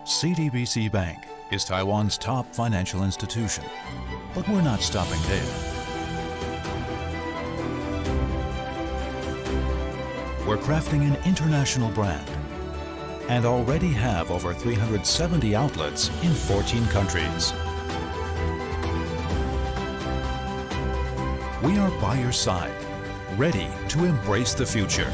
CTBC Bank is Taiwan's top financial institution, but we're not stopping there. We're crafting an international brand and already have over 370 outlets in 14 countries. We are by your side, ready to embrace the future.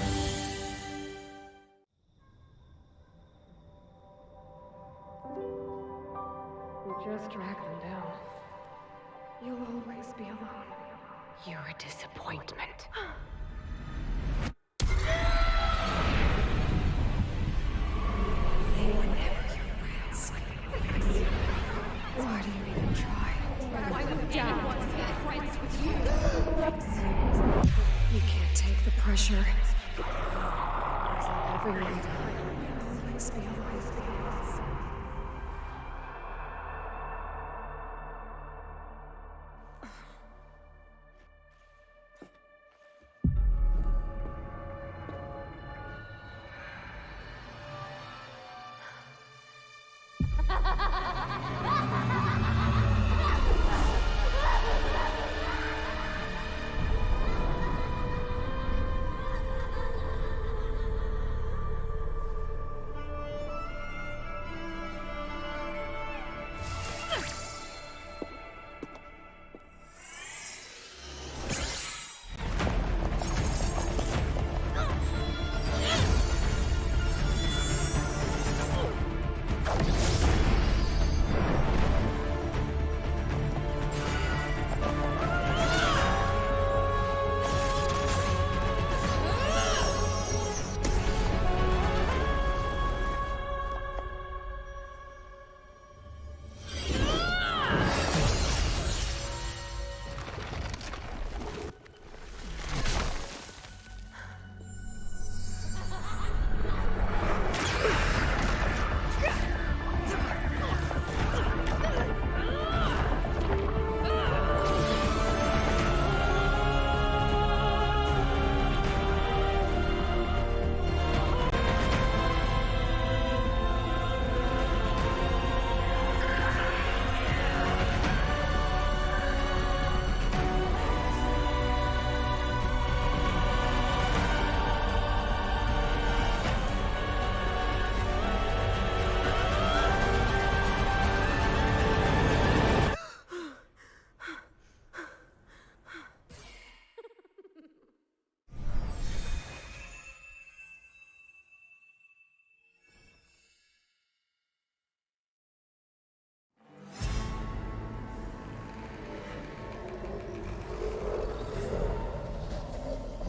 You just drag them down. You'll always be alone. You're a disappointment. They were never your friends. Why do you even try? Why would anyone be friends with you? You can't take the pressure. Everyone will always be alone.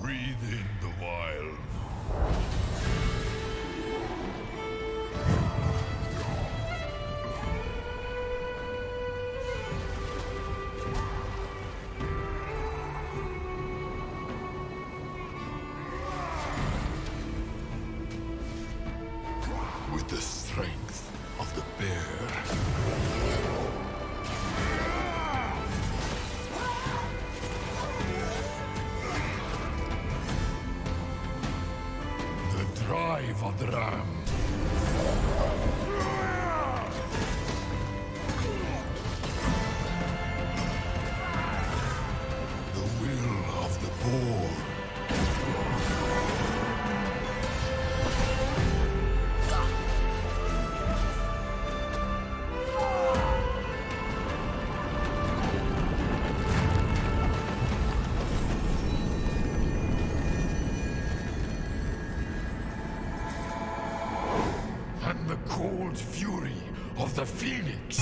Breathe in the wild. With the strength of the bear. The drive of the ram. The will of the boar. And the cold fury of the phoenix.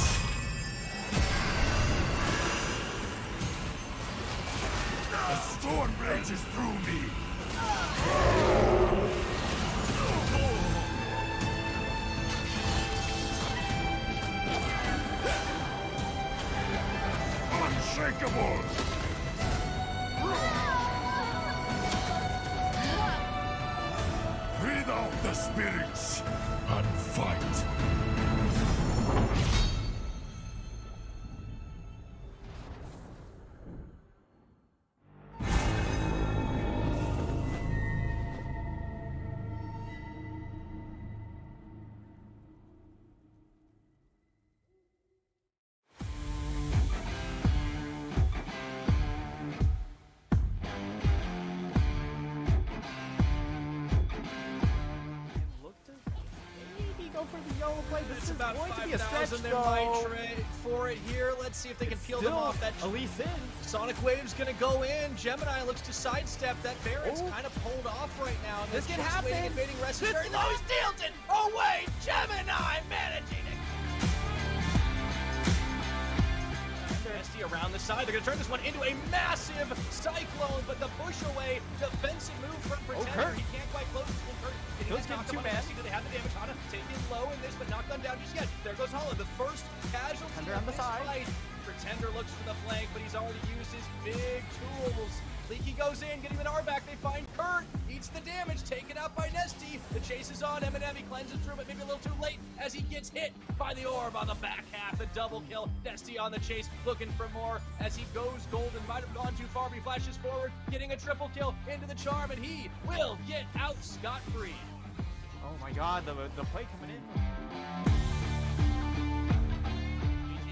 A storm rages through me. Unshakable. Breathe out the spirits and fight. go for the yellow blade. This It's is about going to be a stretch, 5,000 in though. my trade for it here. Let's see if they can peel them off. That Elise in. Sonic Wave's gonna go in. Gemini looks to sidestep. That Baron's kind of pulled off right now. And This they're can just happen. waiting and baiting rest. This- No, he steals it! Oh wait, Gemini managing it. Nasty around the side. They're gonna turn this one into a massive cyclone, but the push away defensive move from Pretender. Kurt. He can't quite close this one. Kurt getting Those that get knocked two up on man. Nasty. Do they have the damage? Hana taken low in this, but not gone down just yet. There goes Hollow, the first casualty Pretender of on the this side. fight. Pretender looks for the flank, but he's already used his big tools. Leaky goes in, getting the R back. They find Kurt. Eats the damage, taken out by Nesty. The chase is on. Eminem, he cleanses through, but maybe a little too late as he gets hit by the orb on the back half. The double kill. Nesty on the chase, looking for more as he goes golden. Might have gone too far, but he flashes forward, getting a triple kill into the charm, and he will get out scot-free. Oh my god, the play coming in.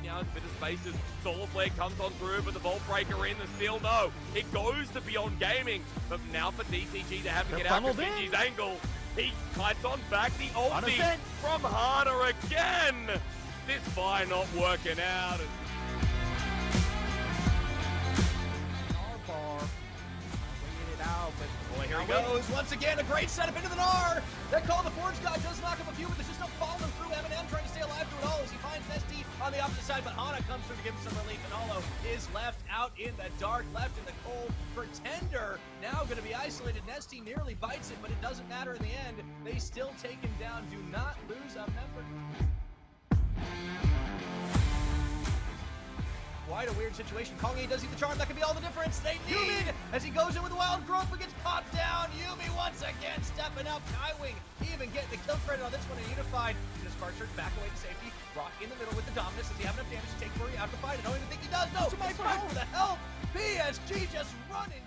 Now it's a bit of spaces. Solar Flare comes on through, but the Vault Breaker in the steal. No, it goes to Beyond Gaming. But now for DCG to have to They're get out of funneled in. Finji's angle. He kites on back the ulti sent. from Hana again. This buy not working out. Bar. Winging it out, but Boy, here he goes. Once again, a great setup into the Gnar. That call the Forge God does knock up a few, but there's just no following through. Eminem trying to stay alive through it all as he finds Nesty on the opposite side, but Hana comes through to give him some relief, and Hollow is left out in the dark, left in the cold. Pretender now going to be isolated. Nesty nearly bites it, but it doesn't matter in the end. They still take him down. Do not lose a member. Quite a weird situation. Kongi does eat the charm. That could be all the difference they need as he goes in with the wild growth but gets popped down. Yumi once again stepping up. Skywing even getting the kill credit on this one in Unified. Just Sparkshard back away to safety. Rock in the middle with the dominance. Does he have enough damage to take Furry out of the fight? I don't even think he does. No, he's fighting for the help. PSG just running.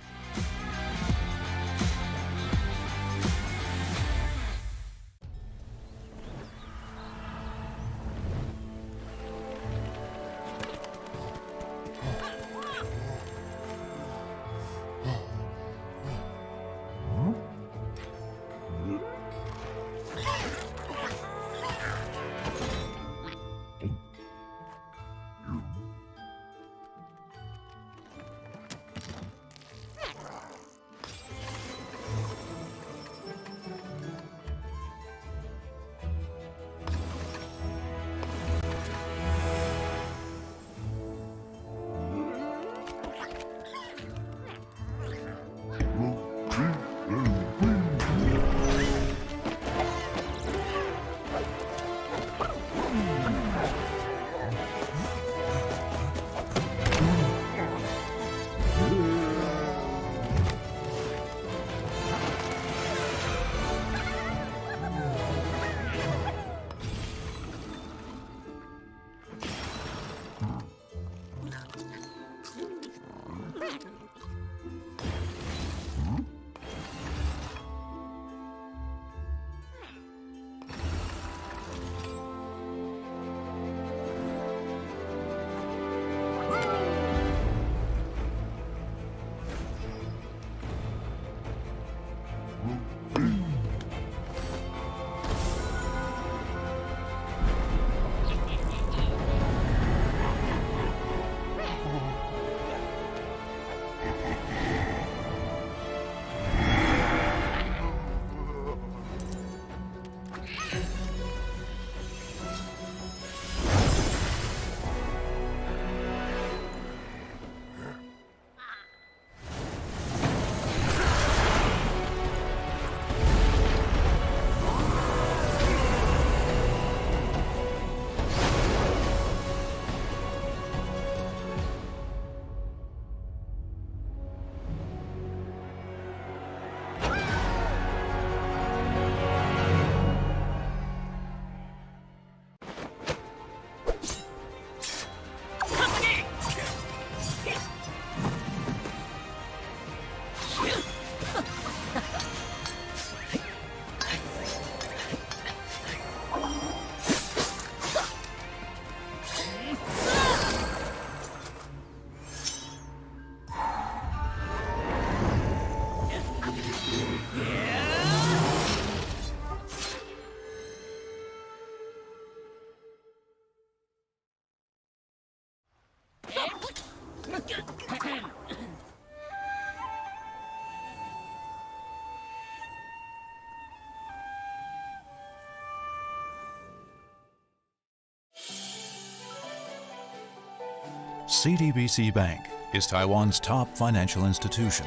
CTBC Bank is Taiwan's top financial institution,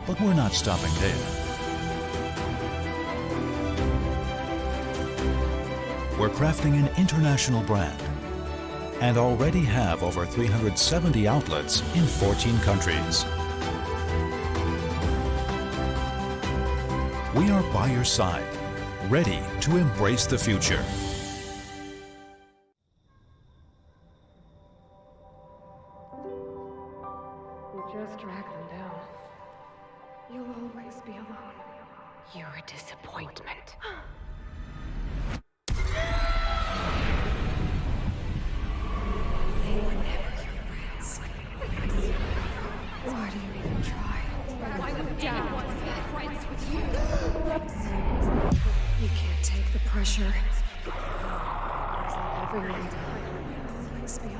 but we're not stopping there. We're crafting an international brand and already have over 370 outlets in 14 countries. We are by your side, ready to embrace the future. You just drag them down. You'll always be alone. You're a disappointment. They were never your friends. Why do you even try? Why would anyone want to be friends with you? You can't take the pressure. Everyone will always be alone.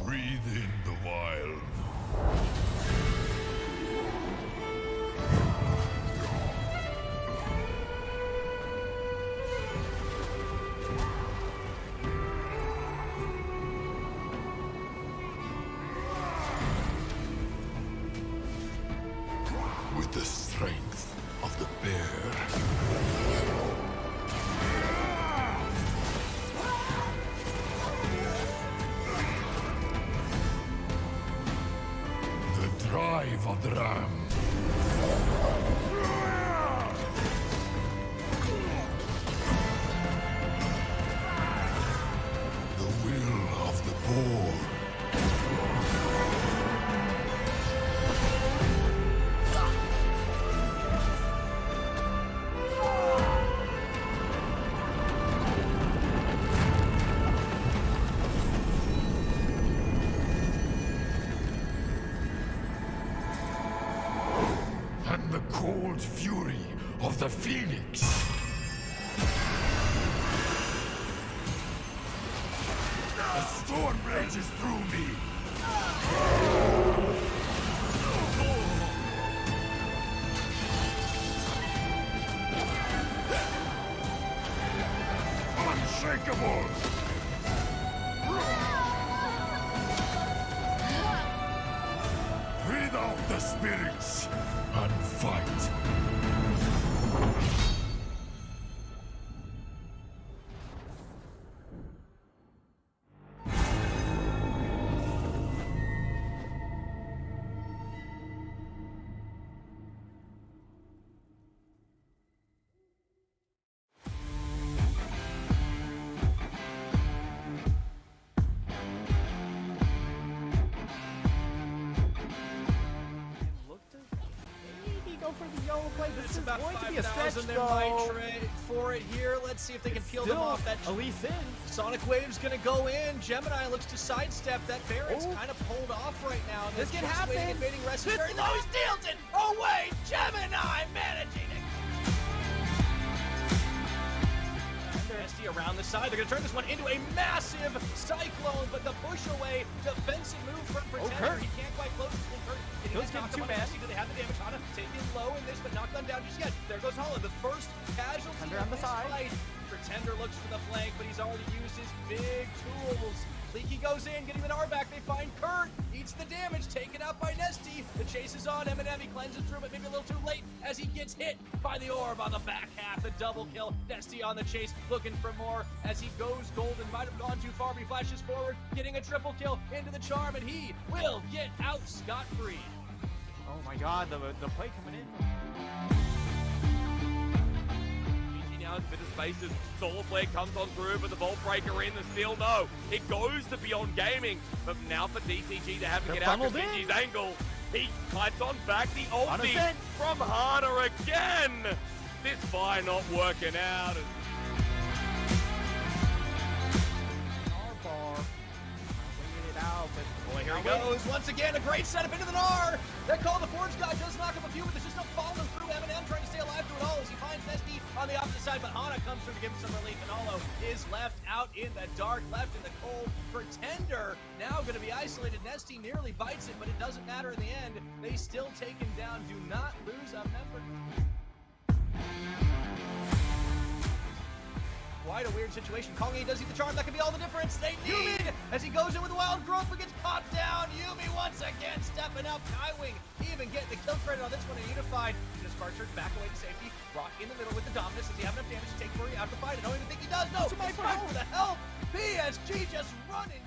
Breathe in the wild. With the strength of the bear. The drive of the ram. The will of the boar. And the cold fury of the phoenix. A storm rages through me. Unshakable. Breathe out the spirits and fight. go for the YOLO play. This It's is about going to be a stretch, 5,000 there though. might trade for it here. Let's see if they can peel them off. That Elise in. Sonic Wave's gonna go in. Gemini looks to sidestep. That Baron's Oh. kind of pulled off right now. And This then can just waiting, happen. invading Rest is very low. He steals it. Oh wait, Gemini managing it. Nesty around the side. They're gonna turn this one into a massive cyclone, but the push away defensive move from Pretender. Kurt. He can't quite close this one. Kurt getting Those that get knock two up on men. Nesty. Do they have the damage? Hana taken low in this, but not gone down just yet. There goes Hollow, the first casualty Pretender of on the this side. fight. Pretender looks for the flank, but he's already used his big tools. Leaky goes in, getting the R back. They find Kurt. Eats the damage, taken out by Nesty. The chase is on. M&M, he cleanses through, but maybe a little too late as he gets hit by the orb on the back half. The double kill. Nesty on the chase, looking for more as he goes golden. Might have gone too far, but he flashes forward, getting a triple kill into the charm, and he will get out scot-free. Oh my god, the play coming in. Now it's a bit of spaces. Solar Flare comes on through, but the Vault Breaker in, the steal, no. It goes to Beyond Gaming, but now for DCG, they have to They're get out funneled because in. Vinji's angle. He fights on back, the Hana ulti sent. from Hana again. This fire not working out. Bar. Winging it out, but Boy, here he goes. Once again, a great setup into the Gnar. That call the Forge guy does knock him a few, but there's just no following through. M&M trying to stay alive through it all as he finds Nesty on the opposite side, but Hana comes through to give him some relief, and Hollow is left out in the dark, left in the cold. Pretender now going to be isolated. Nesty nearly bites it, but it doesn't matter in the end. They still take him down. Do not lose a member. Quite a weird situation. Kongi does eat the charm. That could be all the difference they need as he goes in with the wild growth but gets caught down. Yumi once again stepping up. Kaiwing even getting the kill credit on this one. A Unified. Just Sparkster back away to safety. Rock in the middle with the dominance. Does he have enough damage to take Murray out to fight? I don't even think he does. No, It's a he's fighting for the help. PSG just running.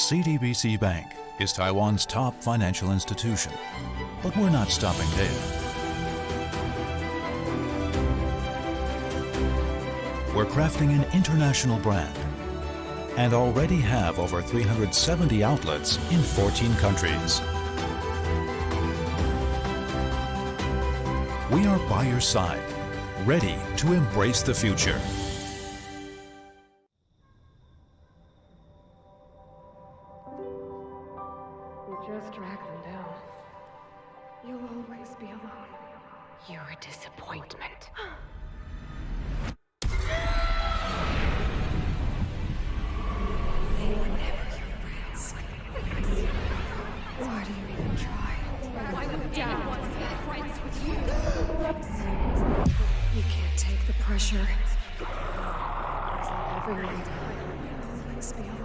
CTBC Bank is Taiwan's top financial institution, but we're not stopping there. We're crafting an international brand and already have over 370 outlets in 14 countries. We are by your side, ready to embrace the future. You just drag them down. You'll always be alone. You're a disappointment. They were never your friends. Why do you even try? Why would anyone be friends with you? You can't take the pressure. Everyone will always be alone.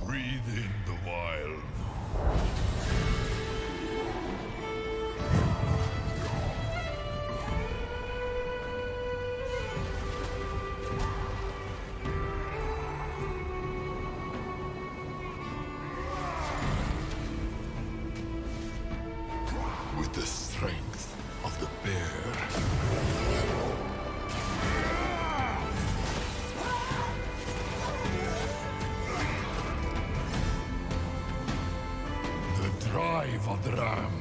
Breathe in the wild. With the strength of the bear. The drive of the ram.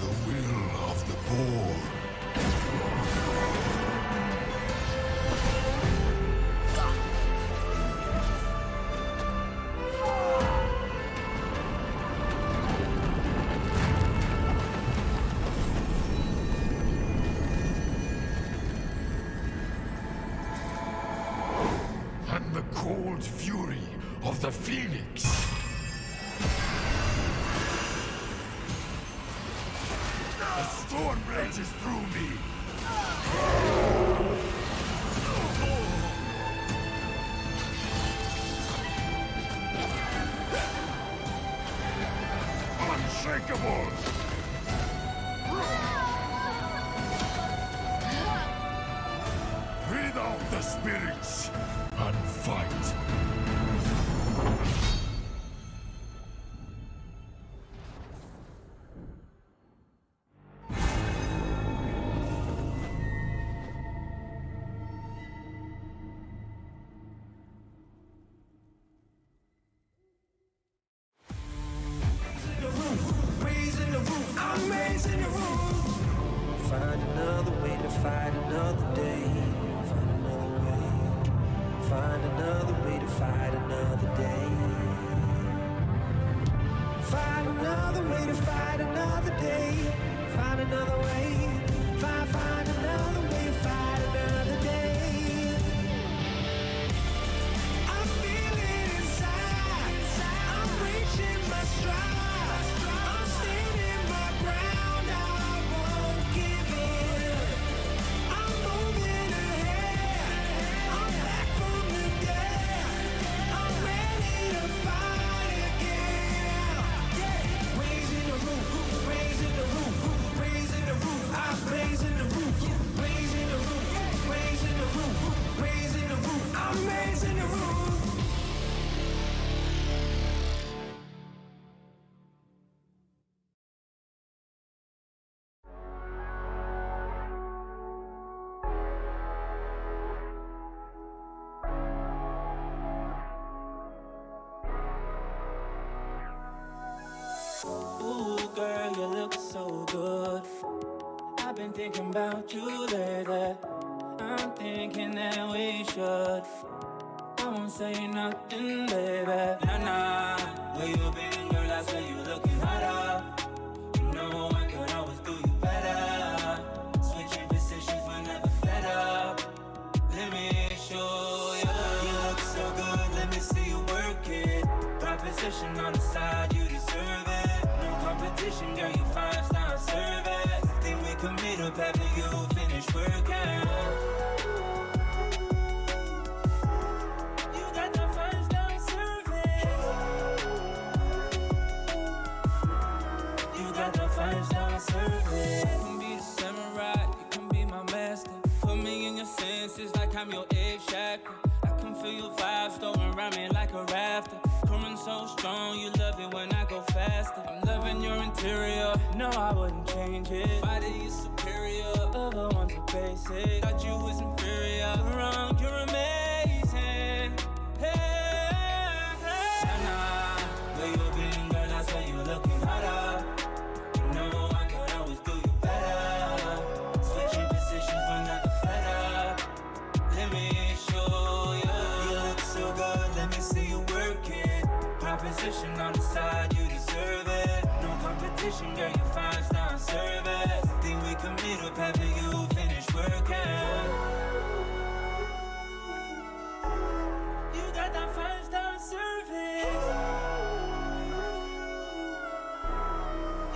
The will of the boar. And the cold fury of the phoenix. The storm rages through me. Unshakable. Breathe out the spirits and fight. raising the roof. Find another way to fight another day. Find another way. Find another way to fight another day. Find another way to fight another day. Find another way. Find another way to fight another day. I feel it inside. I'm reaching my stride. I'm standing my ground. I won't give in. I'm moving ahead. I'm back from the dead. I'm ready to fight again. Yeah. Raising the roof, raising the roof, raising the roof. I'm raising the roof, raising the roof, raising the roof, raising the roof. I'm raising the roof. Ooh, girl, you look so good. I've been thinking about you lately. I'm thinking that we should. I won't say nothing, baby. Nah, where you been, girl? I say you looking hotter. You know I could always do you better. Switching positions whenever fed up. Let me show you. You look so good, let me see you work it. Got position on the side, you deserve it. No competition, girl, you 5-star service. Think we can meet up after you finish working. You got the 5-star service. You got the 5-star service. You can be the samurai, you can be my master. Put me in your senses like I'm your Abe Shacker. I can feel your vibes throwing around me like a rafter. Coming so strong, you love it when I go faster. I'm loving your interior, no I wouldn't change it. Body is superior, other ones are basic. Thought you was inferior, wrong, you're amazing. Hey, nah, where you been, girl? I say you looking hotter. You know I could always do you better. Switching positions whenever fed up. Let me show you. You look so good, let me see you work it. Proposition on the side, you deserve it. No competition, girl, you 5-star service. Think we can meet up after you finish working. You got that 5-star service.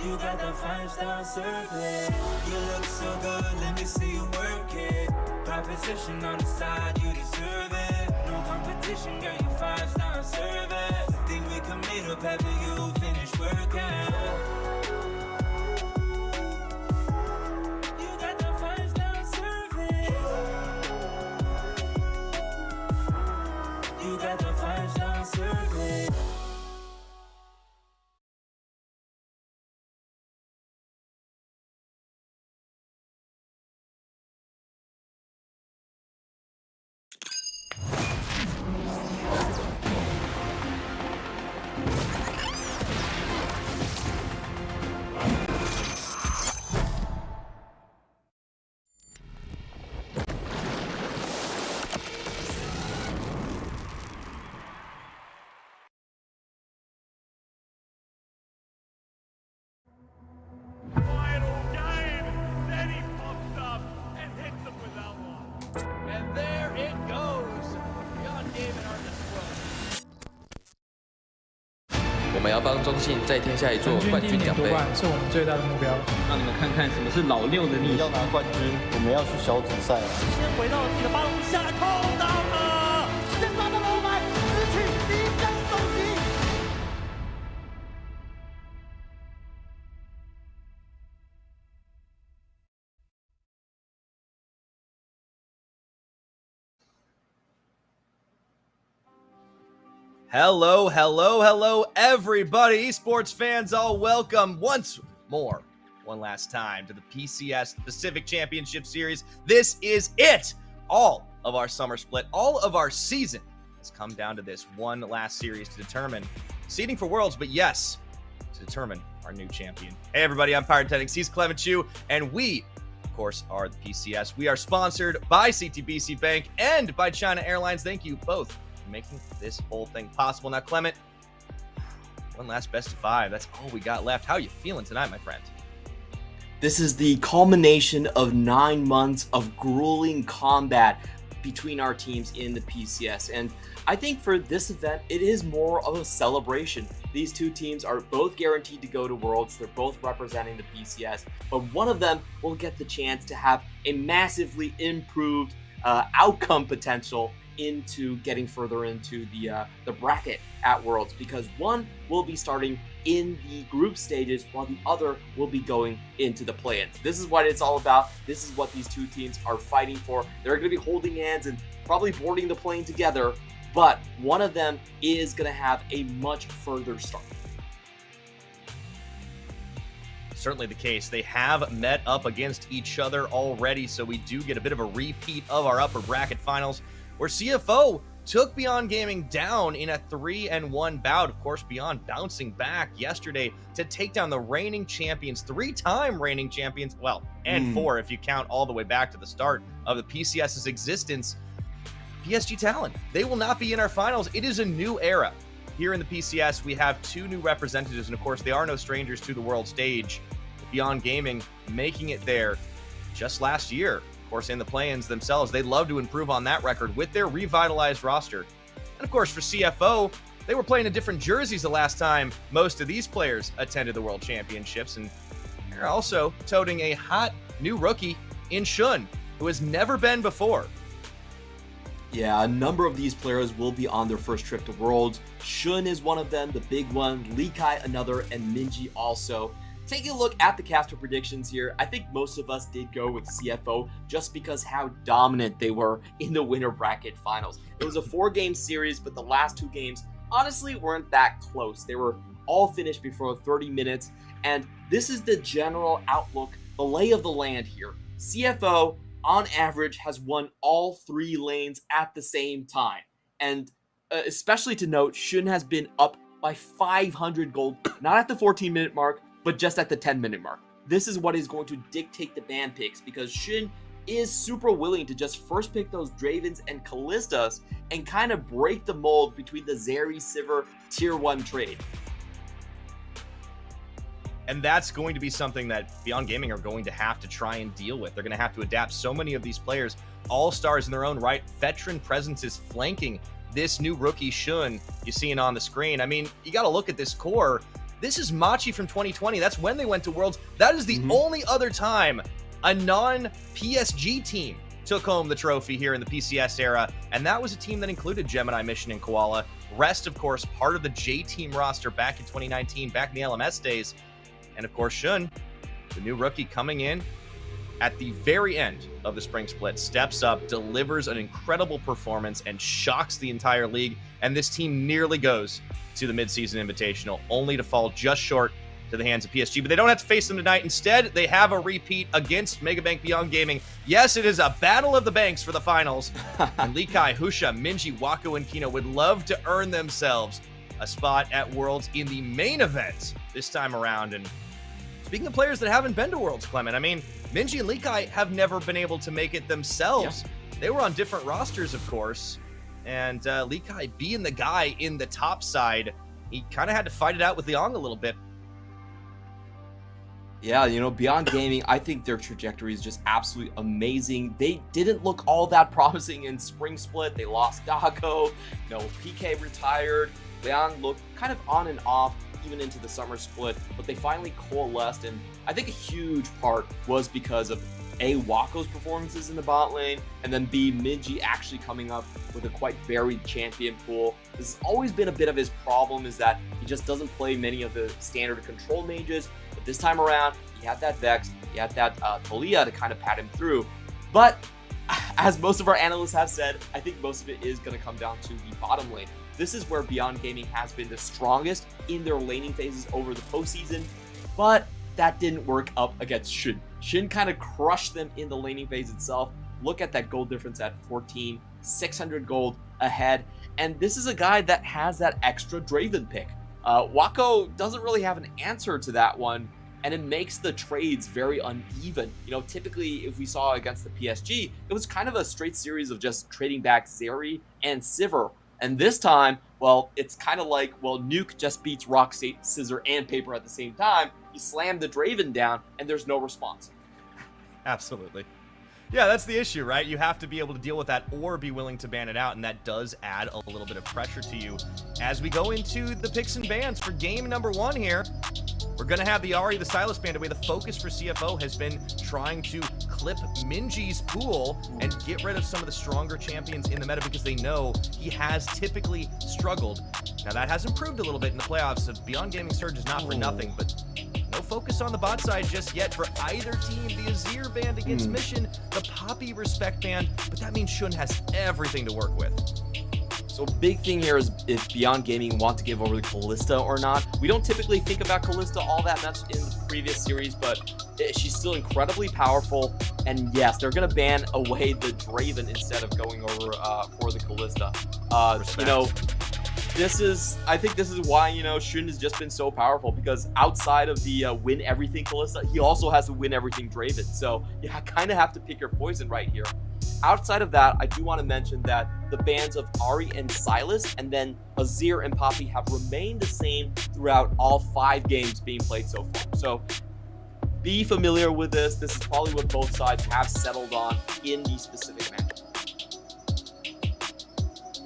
You got that 5-star service. You look so good, let me see you work it. Proposition on the side, you deserve it. No competition, girl, you 5-star service. Think we can meet up after you finish working. You got that 5-star service. You got that 5-star service. Final game! Then he pops up and hits him with that one. And there it goes. Beyond David are destroyed. 我们要帮中信再添下一座冠军奖杯。是我们最大的目标。让你们看看什么是老六的逆袭。要拿冠军，我们要去小组赛了。先回到自己的八路下来，空档了，先发的老板失去第一张首席。Hello, hello, hello, everybody. Esports fans, all welcome once more, one last time to the PCS Pacific Championship Series. This is it. All of our summer split, all of our season has come down to this one last series to determine seeding for Worlds, but yes, to determine our our new champion. Hey everybody, I'm Pyrotechnics, he's Clement Chu, and we, of course, are the PCS. We are sponsored by CTBC Bank and by China Airlines. Thank you both for making this whole thing possible. Now, Clement, one last best of 5. That's all we got left. How are you feeling tonight, my friend? This is the culmination of 9 months of grueling combat between our teams in the PCS. And I think for this event, it is more of a celebration. These two teams are both guaranteed to go to Worlds. They're both representing the PCS, but one of them will get the chance to have a massively improved outcome potential into getting further into the bracket at Worlds, because one will be starting in the group stages while the other will be going into the play-ins. This is what it's all about. This is what these two teams are fighting for. They're going to be holding hands and probably boarding the plane together, but one of them is going to have a much further start. Certainly the case. They have met up against each other already, so we do get a bit of a repeat of our upper bracket finals, where CFO took Beyond Gaming down in a 3-1 bout. Of course, Beyond bouncing back yesterday to take down the reigning champions, 3-time reigning champions, well, and 4 if you count all the way back to the start of the PCS's existence. PSG Talon, they will not be in our finals. It is a new era. Here in the PCS, we have 2 new representatives, and of course, they are no strangers to the world stage. Beyond Gaming making it there just last year. Of course, in the play-ins themselves, they'd love to improve on that record with their revitalized roster. And of course, for CFO, they were playing in different jerseys the last time most of these players attended the World Championships, and they're also toting a hot new rookie in Shun, who has never been before. Yeah, a number of these players will be on their first trip to Worlds. Shun is one of them, the big one, Likai another, and Minji also. Taking a look at the caster predictions here, I think most of us did go with CFO just because how dominant they were in the winter bracket finals. It was a 4-game series, but the last 2 games honestly weren't that close. They were all finished before 30 minutes, and this is the general outlook, the lay of the land here. CFO, on average, has won all 3 lanes at the same time, and especially to note, Shun has been up by 500 gold, not at the 14-minute mark, but just at the 10-minute mark. This is what is going to dictate the ban picks, because Shin is super willing to just first pick those Dravens and Callistas and kind of break the mold between the Zeri Sivir tier 1 trade. And that's going to be something that Beyond Gaming are going to have to try and deal with. They're going to have to adapt. So many of these players, all-stars in their own right, veteran presences flanking this new rookie Shun you're seeing on the screen. I mean, you got to look at this core. This is Machi from 2020. That's when they went to Worlds. That is the only other time a non-PSG team took home the trophy here in the PCS era, and that was a team that included Gemini Mission and Koala. Rest, of course, part of the J-Team roster back in 2019, back in the LMS days. And of course, Shun, the new rookie coming in at the very end of the spring split, steps up, delivers an incredible performance, and shocks the entire league. And this team nearly goes to the midseason invitational, only to fall just short to the hands of PSG. But they don't have to face them tonight. Instead, they have a repeat against Megabank Beyond Gaming. Yes, it is a battle of the banks for the finals. And Likai, Husha, Minji, Wako, and Kino would love to earn themselves a spot at Worlds in the main event this time around. And speaking of players that haven't been to Worlds, Clement, I mean, Minji and Likai have never been able to make it themselves. Yeah. They were on different rosters, of course. And Likai being the guy in the top side, he kind of had to fight it out with Liang a little bit. Yeah, you know, Beyond Gaming, I think their trajectory is just absolutely amazing. They didn't look all that promising in Spring Split. They lost Dago, you know, PK retired. Liang looked kind of on and off even into the Summer Split, but they finally coalesced, and I think a huge part was because of A, Wako's performances in the bot lane, and then B, Minji actually coming up with a quite varied champion pool. This has always been a bit of his problem, is that he just doesn't play many of the standard control mages, but this time around, he had that Vex, he had that Talia to kind of pat him through. But as most of our analysts have said, I think most of it is going to come down to the bottom lane. This is where Beyond Gaming has been the strongest in their laning phases over the postseason, but that didn't work up against Shin. Shin kind of crushed them in the laning phase itself. Look at that gold difference at 14, 600 gold ahead, and this is a guy that has that extra Draven pick. Wako doesn't really have an answer to that one, and it makes the trades very uneven. You know, typically if we saw against the PSG, it was kind of a straight series of just trading back Zeri and Sivir. And this time, well, it's kind of like, well, Nuke just beats rock, scissor, and paper at the same time. You slam the Draven down, and there's no response. Absolutely. Yeah, that's the issue, right? You have to be able to deal with that or be willing to ban it out, and that does add a little bit of pressure to you. As we go into the picks and bans for game number 1 here, we're going to have the Ahri, the Sylas banned away. The focus for CFO has been trying to clip Minji's pool and get rid of some of the stronger champions in the meta because they know he has typically struggled. Now, that has improved a little bit in the playoffs. So Beyond Gaming Surge is not for nothing, but no focus on the bot side just yet for either team. The Azir band against Mission, the Poppy respect band, but that means Shun has everything to work with. So big thing here is if Beyond Gaming want to give over the Kalista or not. We don't typically think about Kalista all that much in the previous series, but she's still incredibly powerful. And yes, they're going to ban away the Draven instead of going over for the Kalista. You know, I think this is why, you know, Shun has just been so powerful, because outside of the win everything Kalista, he also has to win everything Draven. So you kind of have to pick your poison right here. Outside of that, I do want to mention that the bans of Ahri and Sylas, and then Azir and Poppy have remained the same throughout all 5 games being played so far. So be familiar with this. This is probably what both sides have settled on in these specific matches.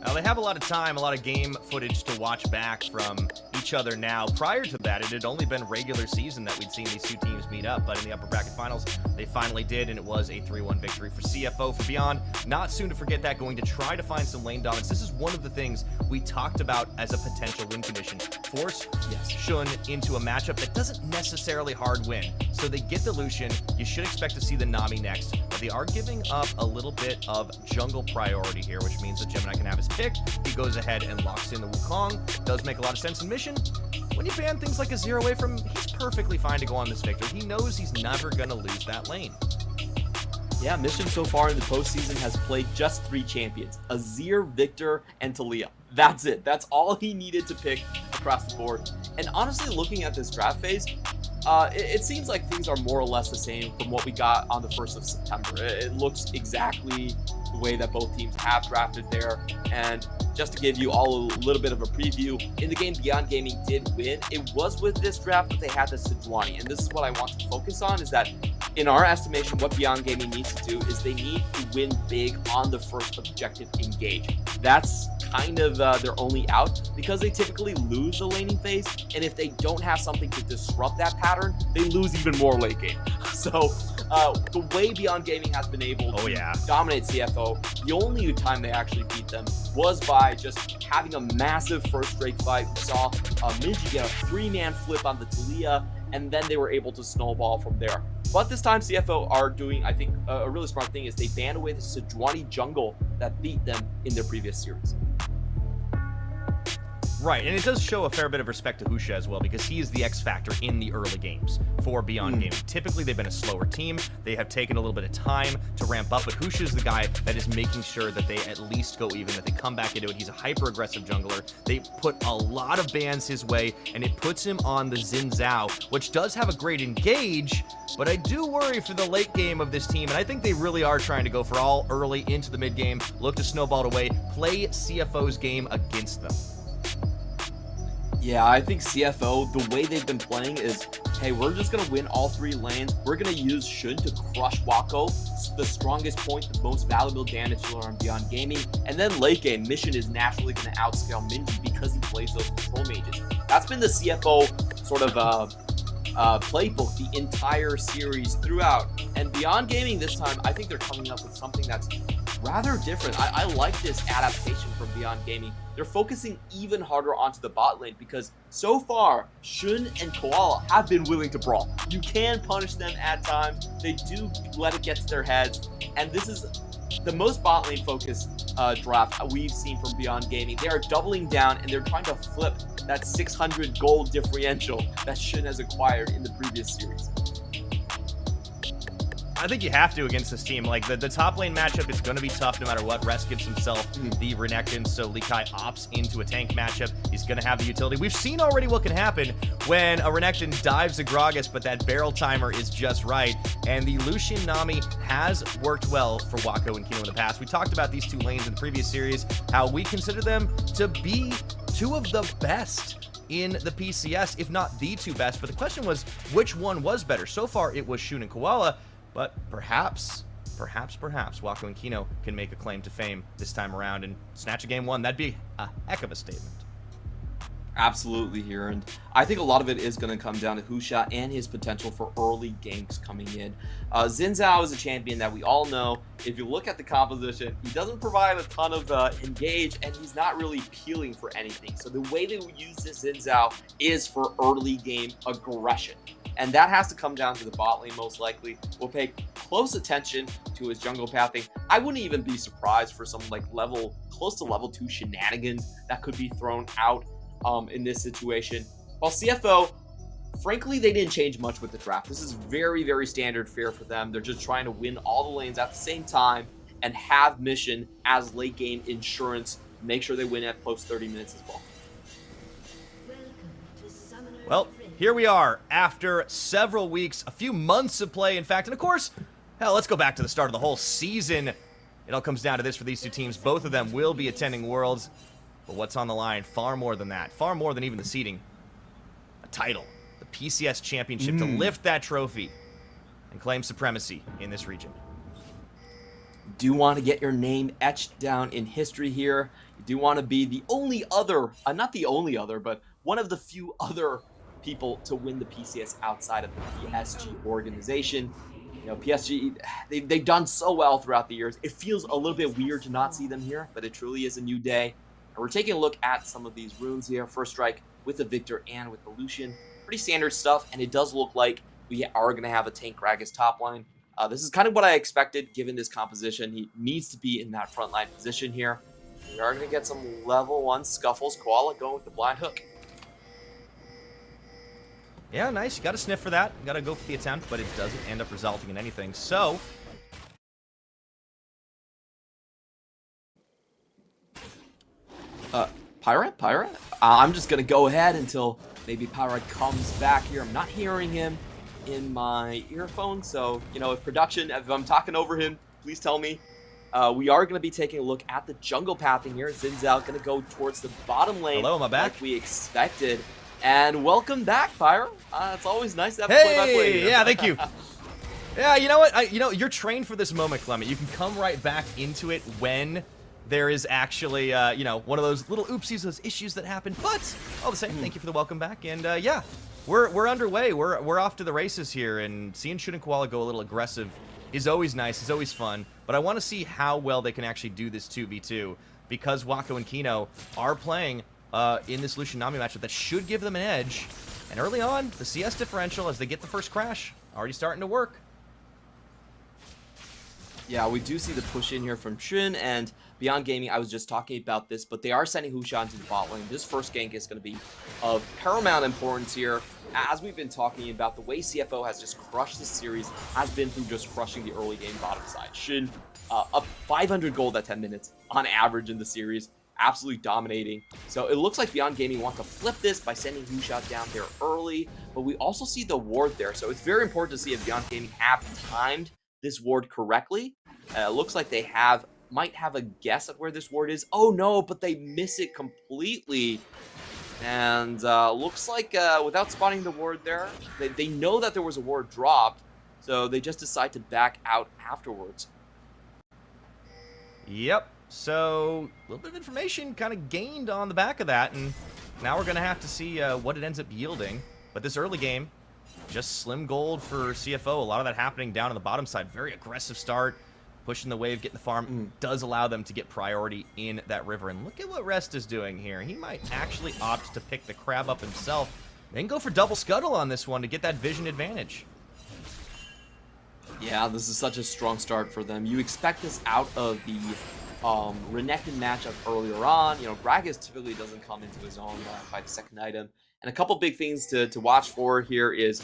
Now, they have a lot of time, a lot of game footage to watch back from each other now. Prior to that, it had only been regular season that we'd seen these two teams meet up, but in the upper bracket finals, they finally did, and it was a 3-1 victory for CFO. For Beyond, not soon to forget that, going to try to find some lane dominance. This is one of the things we talked about as a potential win condition. Force Shun into a matchup that doesn't necessarily hard win. So they get the Lucian. You should expect to see the Nami next, but they are giving up a little bit of jungle priority here, which means that Gemini can have his pick. He goes ahead and locks in the Wukong. Does make a lot of sense in Mission. When you ban things like Azir away from him, he's perfectly fine to go on this victor. He knows he's never going to lose that lane. Yeah, Mission so far in the postseason has played just 3 champions: Azir, Victor, and Taliyah. That's it. That's all he needed to pick across the board. And honestly, looking at this draft phase, it seems like things are more or less the same from what we got on the 1st of September. It looks exactly the way that both teams have drafted there. And just to give you all a little bit of a preview, in the game Beyond Gaming did win. It was with this draft that they had the Sejuani. And this is what I want to focus on, is that in our estimation, what Beyond Gaming needs to do is they need to win big on the first objective, engage. That's kind of their only out, because they typically lose the laning phase, and if they don't have something to disrupt that pattern, they lose even more late game. So the way Beyond Gaming has been able to dominate CFO, the only time they actually beat them was by just having a massive first straight fight. We saw Minji get a 3-man flip on the Taliyah, and then they were able to snowball from there. But this time CFO are doing, I think, a really smart thing, is they banned away the Sejuani jungle that beat them in their previous series. Right, and it does show a fair bit of respect to Husha as well, because he is the X factor in the early games for Beyond Gaming. Typically, they've been a slower team. They have taken a little bit of time to ramp up, but Husha is the guy that is making sure that they at least go even, that they come back into it. He's a hyper-aggressive jungler. They put a lot of bans his way, and it puts him on the Xin Zhao, which does have a great engage, but I do worry for the late game of this team, and I think they really are trying to go for all early into the mid game, look to snowball it away, play CFO's game against them. Yeah, I think CFO, the way they've been playing is, hey, we're just going to win all 3 lanes. We're going to use Shun to crush Wako, the strongest point, the most valuable damage dealer on Beyond Gaming. And then late game, Mission is naturally going to outscale Minji because he plays those control mages. That's been the CFO sort of playbook the entire series throughout. And Beyond Gaming this time, I think they're coming up with something that's rather different. I like this adaptation from Beyond Gaming. They're focusing even harder onto the bot lane, because so far, Shun and Koala have been willing to brawl. You can punish them at times. They do let it get to their heads. And this is the most bot lane focused draft we've seen from Beyond Gaming. They are doubling down, and they're trying to flip that 600 gold differential that Shun has acquired in the previous series. I think you have to against this team. Like, the top lane matchup is going to be tough no matter what. Rest gives himself the Renekton, so Likai opts into a tank matchup. He's going to have the utility. We've seen already what can happen when a Renekton dives a Gragas, but that barrel timer is just right. And the Lucian Nami has worked well for Wako and Kino in the past. We talked about these two lanes in the previous series, how we consider them to be two of the best in the PCS, if not the two best. But the question was, which one was better? So far, it was Shun and Koala, but perhaps Wako and Kino can make a claim to fame this time around and snatch a game one. That'd be a heck of a statement. Absolutely here, and I think a lot of it is going to come down to Husha and his potential for early ganks coming in. Xin Zhao is a champion that we all know. If you look at the composition, he doesn't provide a ton of engage, and he's not really peeling for anything. So the way that we use this Xin Zhao is for early game aggression, and that has to come down to the bot lane most likely. We'll pay close attention to his jungle pathing. I wouldn't even be surprised for some like close to level 2 shenanigans that could be thrown out in this situation. While CFO, frankly, they didn't change much with the draft. This is very, very standard fare for them. They're just trying to win all the lanes at the same time and have mission as late game insurance. Make sure they win at post 30 minutes as well. Well, here we are after several weeks, a few months of play, in fact. And of course, hell, let's go back to the start of the whole season. It all comes down to this for these two teams. Both of them will be attending Worlds. But what's on the line? Far more than that. Far more than even the seeding. A title. The PCS Championship to lift that trophy and claim supremacy in this region. Do want to get your name etched down in history here. You do want to be the only other, not the only other, but one of the few other people to win the PCS outside of the PSG organization. You know, PSG, they've done so well throughout the years. It feels a little bit weird to not see them here, but it truly is a new day. And we're taking a look at some of these runes here. First strike with the Victor and with the Lucian. Pretty standard stuff, and it does look like we are going to have a tank Gragas top line. This is kind of what I expected given this composition. He needs to be in that front line position here. We are going to get some level 1 scuffles. Koala going with the blind hook. Yeah, nice. You got to sniff for that. You got to go for the attempt, but it doesn't end up resulting in anything. So Pyra? I'm just going to go ahead until maybe Pyra comes back here. I'm not hearing him in my earphones, so, you know, if I'm talking over him, please tell me. We are going to be taking a look at the jungle pathing here. Xin Zhao going to go towards the bottom lane. Hello, am I back? Like we expected. And welcome back, Pyra. It's always nice to have a hey, play-by-play here. Yeah, thank you. Yeah, you know what? You're trained for this moment, Clement. You can come right back into it when there is actually, one of those little oopsies, those issues that happen. But all the same, thank you for the welcome back. And yeah, we're underway. We're off to the races here. And seeing Shun and Koala go a little aggressive is always nice. It's always fun. But I want to see how well they can actually do this 2v2 because Wako and Kino are playing in this Lucian Nami matchup that should give them an edge. And early on, the CS differential as they get the first crash already starting to work. Yeah, we do see the push in here from Shun, and Beyond Gaming, I was just talking about this, but they are sending Husha into the bot lane. This first gank is going to be of paramount importance here. As we've been talking about, the way CFO has just crushed this series has been through just crushing the early game bottom side. Shun, up 500 gold at 10 minutes on average in the series, absolutely dominating. So it looks like Beyond Gaming want to flip this by sending Husha down there early, but we also see the ward there. So it's very important to see if Beyond Gaming have timed this ward correctly. It looks like they might have a guess at where this ward is. Oh no, but they miss it completely. And looks like without spotting the ward there, they know that there was a ward dropped, so they just decide to back out afterwards. Yep. So a little bit of information kind of gained on the back of that, and now we're going to have to see what it ends up yielding. But this early game, just slim gold for CFO. A lot of that happening down on the bottom side. Very aggressive start. Pushing the wave, getting the farm does allow them to get priority in that river. And look at what Rest is doing here. He might actually opt to pick the crab up himself. Then go for double scuttle on this one to get that vision advantage. Yeah, this is such a strong start for them. You expect this out of the Renekton matchup earlier on. You know, Gragas typically doesn't come into his own by the second item. And a couple big things to watch for here is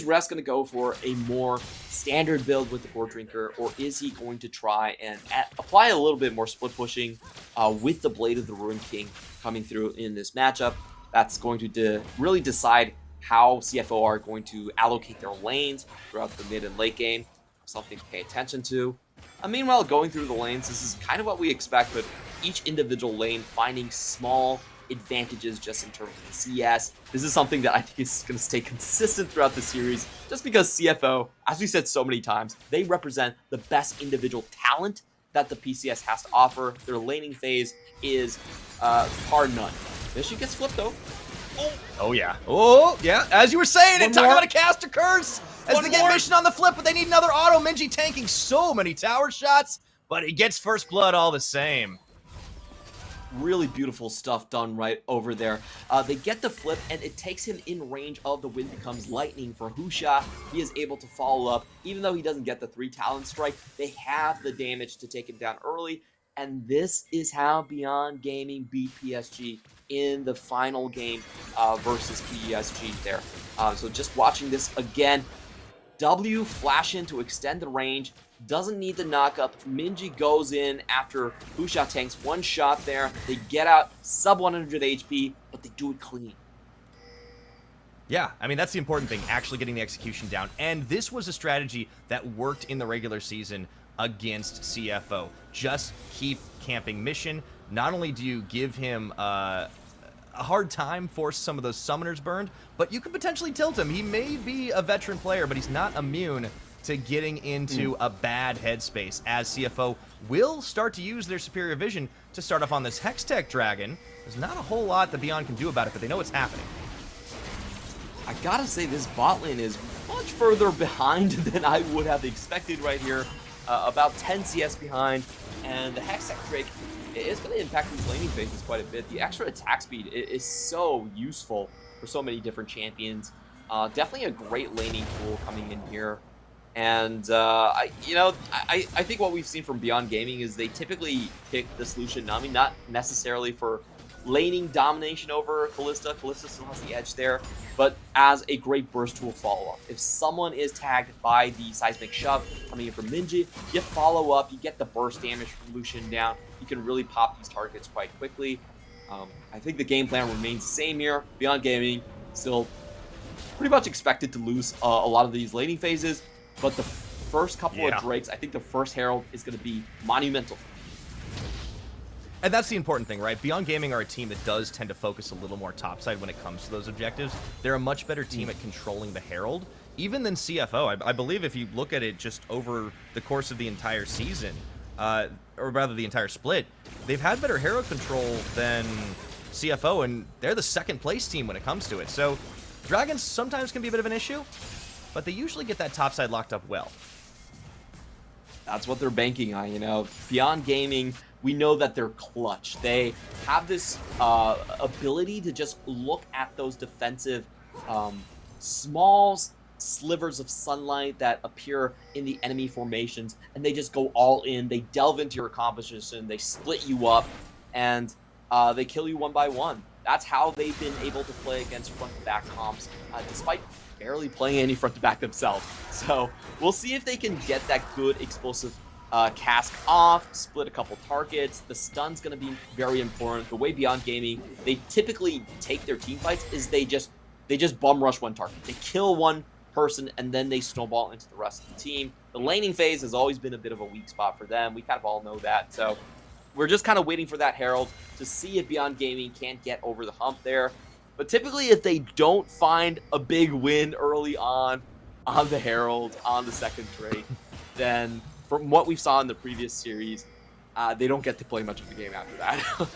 Rest going to go for a more standard build with the Core Drinker, or is he going to try and apply a little bit more split pushing with the Blade of the Ruined King coming through in this matchup? That's going to really decide how CFO are going to allocate their lanes throughout the mid and late game. Something to pay attention to. Meanwhile, going through the lanes, this is kind of what we expect, but each individual lane finding small advantages just in terms of the CS. This is something that I think is going to stay consistent throughout the series, just because CFO, as we said so many times, they represent the best individual talent that the PCS has to offer. Their laning phase is par none. This gets flipped though. Oh yeah. Oh yeah. As you were saying, it talking about a caster curse. As they get mission on the flip, but they need another auto. Minji tanking so many tower shots, but he gets first blood all the same. Really beautiful stuff done right over there. They get the flip, and it takes him in range of the Wind Becomes Lightning for Husha. He is able to follow up. Even though he doesn't get the 3 Talon Strike, they have the damage to take him down early. And this is how Beyond Gaming beat PSG in the final game versus PSG there. So just watching this again, W flash in to extend the range, doesn't need the knockup. Minji goes in after Husha tanks 1 shot there. They get out sub 100 HP, but they do it clean. Yeah, I mean, that's the important thing, actually getting the execution down. And this was a strategy that worked in the regular season against CFO. Just keep camping mission. Not only do you give him a hard time, force some of those summoners burned, but you could potentially tilt him. He may be a veteran player, but he's not immune to getting into a bad headspace, as CFO will start to use their superior vision to start off on this Hextech Dragon. There's not a whole lot that Beyond can do about it, but they know it's happening. I gotta say, this bot lane is much further behind than I would have expected right here. About 10 CS behind, and the Hextech Drake is going to impact these laning phases quite a bit. The extra attack speed is so useful for so many different champions. Definitely a great laning tool coming in here. And, I think what we've seen from Beyond Gaming is they typically pick the solution Nami, not necessarily for laning domination over Kalista. Kalista still has the edge there, but as a great burst tool follow-up. If someone is tagged by the seismic shove coming in from Minji, you follow up, you get the burst damage from Lucian down. You can really pop these targets quite quickly. I think the game plan remains the same here. Beyond Gaming still pretty much expected to lose a lot of these laning phases, but the first couple of Drakes, I think the first Herald is going to be monumental. And that's the important thing, right? Beyond Gaming are a team that does tend to focus a little more topside when it comes to those objectives. They're a much better team at controlling the Herald, even than CFO. I believe if you look at it just over the course of the entire season, or rather the entire split, they've had better Herald control than CFO, and they're the second place team when it comes to it. So Dragons sometimes can be a bit of an issue, but they usually get that topside locked up well. That's what they're banking on, Beyond Gaming, we know that they're clutch. They have this ability to just look at those defensive small slivers of sunlight that appear in the enemy formations, and they just go all in. They delve into your composition, they split you up, and they kill you one by one. That's how they've been able to play against front-to-back comps, despite barely playing any front-to-back themselves. So we'll see if they can get that good explosive cast off, split a couple targets. The stun's going to be very important. The way Beyond Gaming, they typically take their team fights is they just bum rush one target. They kill one person, and then they snowball into the rest of the team. The laning phase has always been a bit of a weak spot for them. We kind of all know that. So we're just kind of waiting for that Herald to see if Beyond Gaming can't get over the hump there. But typically, if they don't find a big win early on the Herald, on the second Drake, then from what we saw in the previous series, they don't get to play much of the game after that.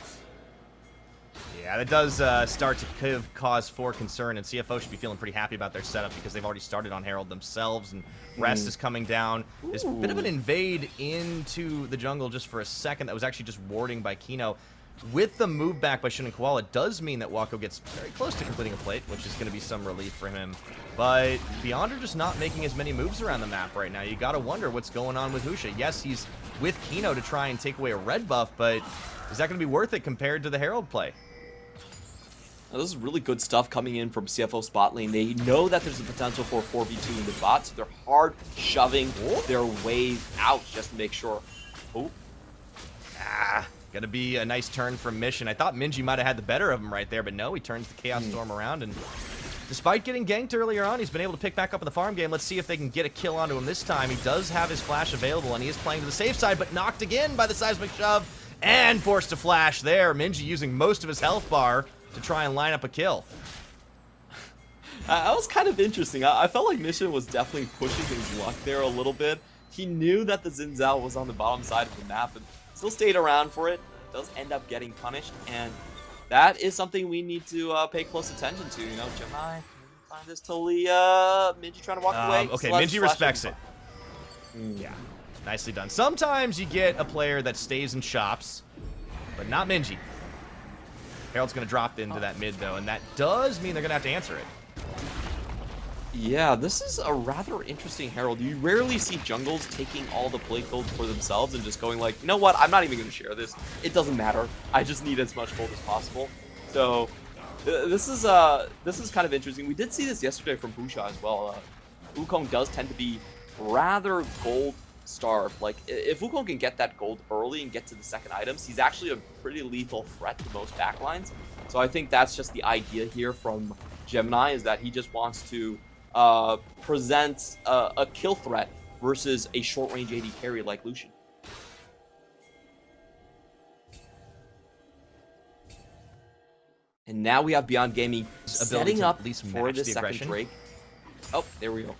Yeah, that does start to give cause for concern, and CFO should be feeling pretty happy about their setup because they've already started on Herald themselves, and Rest is coming down. There's a bit of an invade into the jungle just for a second that was actually just warding by Kino. With the move back by Shun and Koala, it does mean that Wako gets very close to completing a plate, which is going to be some relief for him. But Beyond are just not making as many moves around the map right now. You got to wonder what's going on with Husha. Yes, he's with Kino to try and take away a red buff, but is that going to be worth it compared to the Herald play? Now, this is really good stuff coming in from CFO spot lane. They know that there's a potential for a 4v2 in the bot, so they're hard shoving their way out just to make sure. Oh. Gonna be a nice turn from Mission. I thought Minji might have had the better of him right there, but no, he turns the Chaos Storm around, and despite getting ganked earlier on, he's been able to pick back up in the farm game. Let's see if they can get a kill onto him this time. He does have his flash available, and he is playing to the safe side, but knocked again by the seismic shove, and forced to flash there. Minji using most of his health bar to try and line up a kill. That was kind of interesting. I felt like Mission was definitely pushing his luck there a little bit. He knew that the Xin Zhao was on the bottom side of the map, and still stayed around for it. Does end up getting punished, and that is something we need to pay close attention to. You know, Gemini, find this Talia, Minji trying to walk away. Okay, Minji respects it. Yeah, nicely done. Sometimes you get a player that stays in shops, but not Minji. Herald's going to drop into that mid, though, and that does mean they're going to have to answer it. Yeah, this is a rather interesting Herald. You rarely see jungles taking all the play gold for themselves and just going like, you know what, I'm not even going to share this. It doesn't matter. I just need as much gold as possible. So this is kind of interesting. We did see this yesterday from Busha as well. Wukong does tend to be rather gold starved. Like, if Wukong can get that gold early and get to the second items, he's actually a pretty lethal threat to most backlines. So I think that's just the idea here from Gemini, is that he just wants to present a kill threat versus a short-range AD carry like Lucian. And now we have Beyond Gaming setting up for the second Drake. Oh, there we go.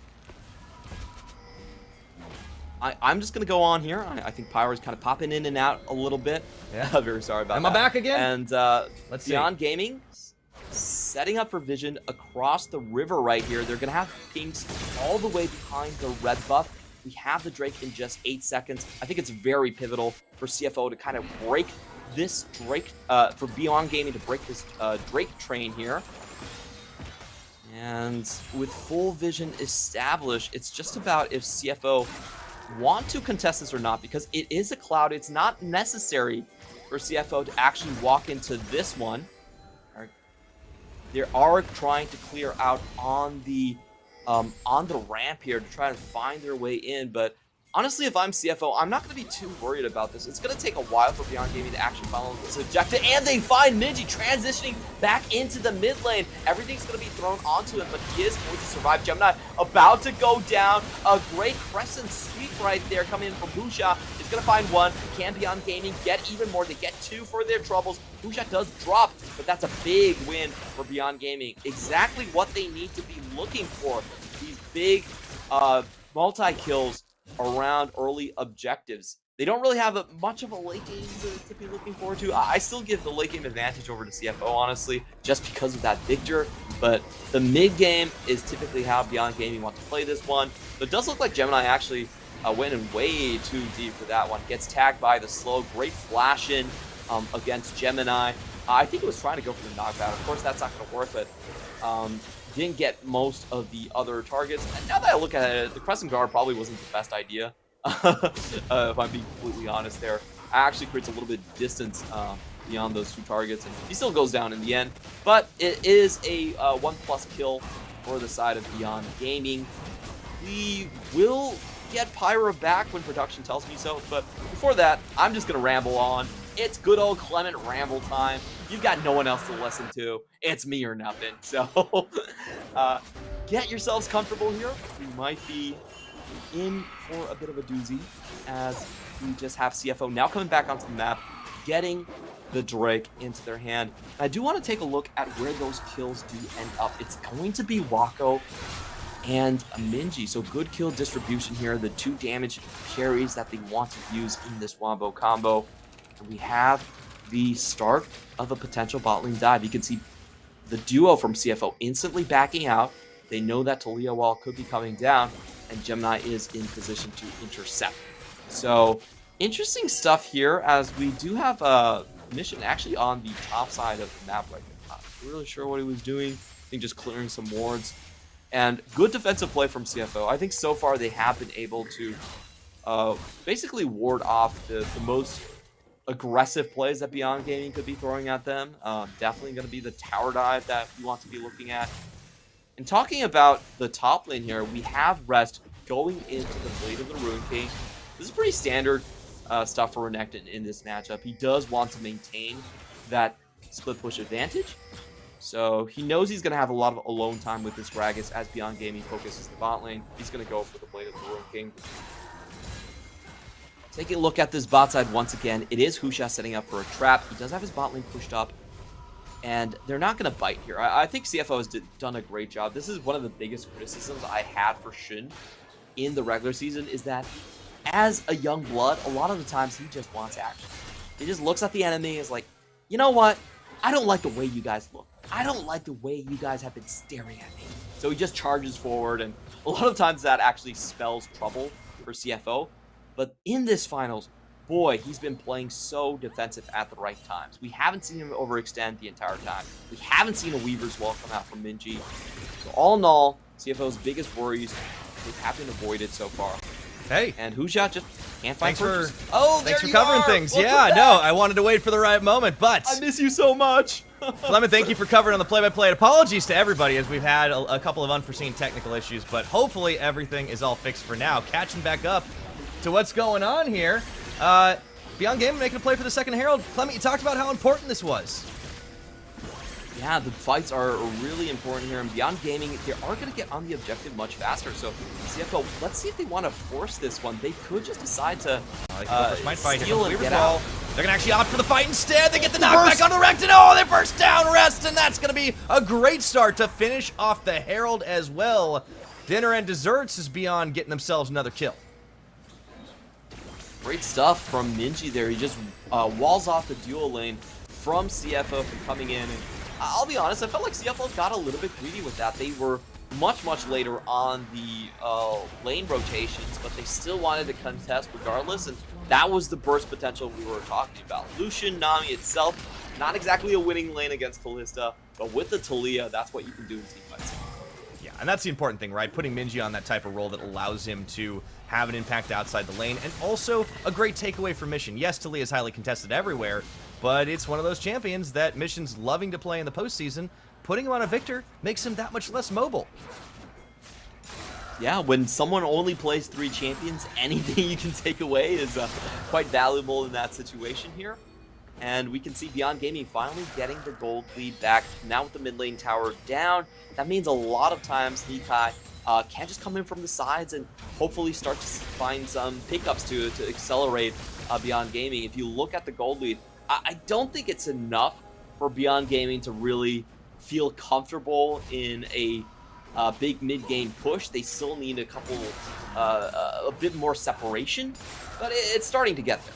I'm just going to go on here. I think Pyro's kind of popping in and out a little bit. Yeah. Very sorry about that. Am I back again? And let's see. Beyond Gaming setting up for vision across the river right here. They're going to have pinks all the way behind the red buff. We have the Drake in just 8 seconds. I think it's very pivotal for CFO to kind of break this Drake, for Beyond Gaming to break this Drake train here. And with full vision established, it's just about if CFO want to contest this or not, because it is a cloud. It's not necessary for CFO to actually walk into this one. They are trying to clear out on the ramp here to try and find their way in, but honestly, if I'm CFO, I'm not going to be too worried about this. It's going to take a while for Beyond Gaming to actually follow this objective, and they find Minji transitioning back into the mid lane. Everything's going to be thrown onto him, but he is going to survive. Gemini about to go down. A great crescent sweep right there coming in from Busha. Is going to find one. Can Beyond Gaming get even more? They get two for their troubles. Busha does drop, but that's a big win for Beyond Gaming. Exactly what they need to be looking for. These big multi-kills around early objectives. They don't really have much of a late game to be looking forward to. I still give the late game advantage over to CFO, honestly, just because of that Victor. But the mid game is typically how Beyond Gaming want to play this one. So it does look like Gemini actually went in way too deep for that one. Gets tagged by the slow. Great flash in against Gemini. I think it was trying to go for the knockback. Of course, that's not going to work, but didn't get most of the other targets. And now that I look at it, the Crescent Guard probably wasn't the best idea, if I'm being completely honest there. It actually creates a little bit of distance beyond those two targets, and he still goes down in the end. But it is a 1+ kill for the side of Beyond Gaming. We will get Pyra back when production tells me so, but before that, I'm just going to ramble on. It's good old Clement ramble time. You've got no one else to listen to. It's me or nothing. So get yourselves comfortable here. We might be in for a bit of a doozy as we just have CFO now coming back onto the map, getting the Drake into their hand. I do want to take a look at where those kills do end up. It's going to be Wako and Minji. So good kill distribution here. The 2 damage carries that they want to use in this Wombo combo. And we have the start of a potential bot lane dive. You can see the duo from CFO instantly backing out. They know that Talia wall could be coming down, and Gemini is in position to intercept. So interesting stuff here, as we do have a Mission actually on the top side of the map right now. Not really sure what he was doing. I think just clearing some wards. And good defensive play from CFO. I think so far they have been able to basically ward off the most aggressive plays that Beyond Gaming could be throwing at them. Definitely going to be the tower dive that we want to be looking at. And talking about the top lane here, we have Rest going into the Blade of the Ruin King. This is pretty standard stuff for Renekton in this matchup. He does want to maintain that split push advantage. So he knows he's going to have a lot of alone time with this Gragas as Beyond Gaming focuses the bot lane. He's going to go for the Blade of the Ruin King. Taking a look at this bot side once again, it is Husha setting up for a trap. He does have his bot lane pushed up, and they're not going to bite here. I think CFO has done a great job. This is one of the biggest criticisms I had for Shin in the regular season, is that as a young blood, a lot of the times he just wants action. He just looks at the enemy and is like, you know what? I don't like the way you guys look. I don't like the way you guys have been staring at me. So he just charges forward, and a lot of times that actually spells trouble for CFO. But in this finals, boy, he's been playing so defensive at the right times. We haven't seen him overextend the entire time. We haven't seen a Weaver's Wall come out from Minji. So all in all, CFO's biggest worries, they have been avoided so far. Hey. And Husha just can't find Thanks thanks for covering things. Yeah, no, I wanted to wait for the right moment, but I miss you so much. Lemon, thank you for covering on the play-by-play. Apologies to everybody as we've had a couple of unforeseen technical issues, but hopefully everything is all fixed for now. Catching back up to what's going on here. Beyond Gaming making a play for the second Herald. Clement, you talked about how important this was. Yeah, the fights are really important here, and Beyond Gaming, they are going to get on the objective much faster. So CFO, let's see if they want to force this one. They could just decide to steal and get out. They're going to actually opt for the fight instead. They get the knockback on the Rect, and oh, they burst down Rest, and that's going to be a great start to finish off the Herald as well. Dinner and desserts is Beyond getting themselves another kill. Great stuff from Minji there. He just walls off the dual lane from CFO from coming in. And I'll be honest, I felt like CFO got a little bit greedy with that. They were much later on the lane rotations, but they still wanted to contest regardless, and that was the burst potential we were talking about. Lucian, Nami itself, not exactly a winning lane against Kalista, but with the Talia, that's what you can do in teamfights. Yeah, and that's the important thing, right? Putting Minji on that type of role that allows him to have an impact outside the lane, and also a great takeaway for Mission. Yes, Talia is highly contested everywhere, but it's one of those champions that Mission's loving to play in the postseason. Putting him on a Victor makes him that much less mobile. Yeah, when someone only plays 3 champions, anything you can take away is quite valuable in that situation here. And we can see Beyond Gaming finally getting the gold lead back. Now with the mid lane tower down, that means a lot of times Nikai can just come in from the sides and hopefully start to find some pickups to accelerate Beyond Gaming. If you look at the gold lead, I don't think it's enough for Beyond Gaming to really feel comfortable in a big mid-game push. They still need a couple, a bit more separation, but it's starting to get there.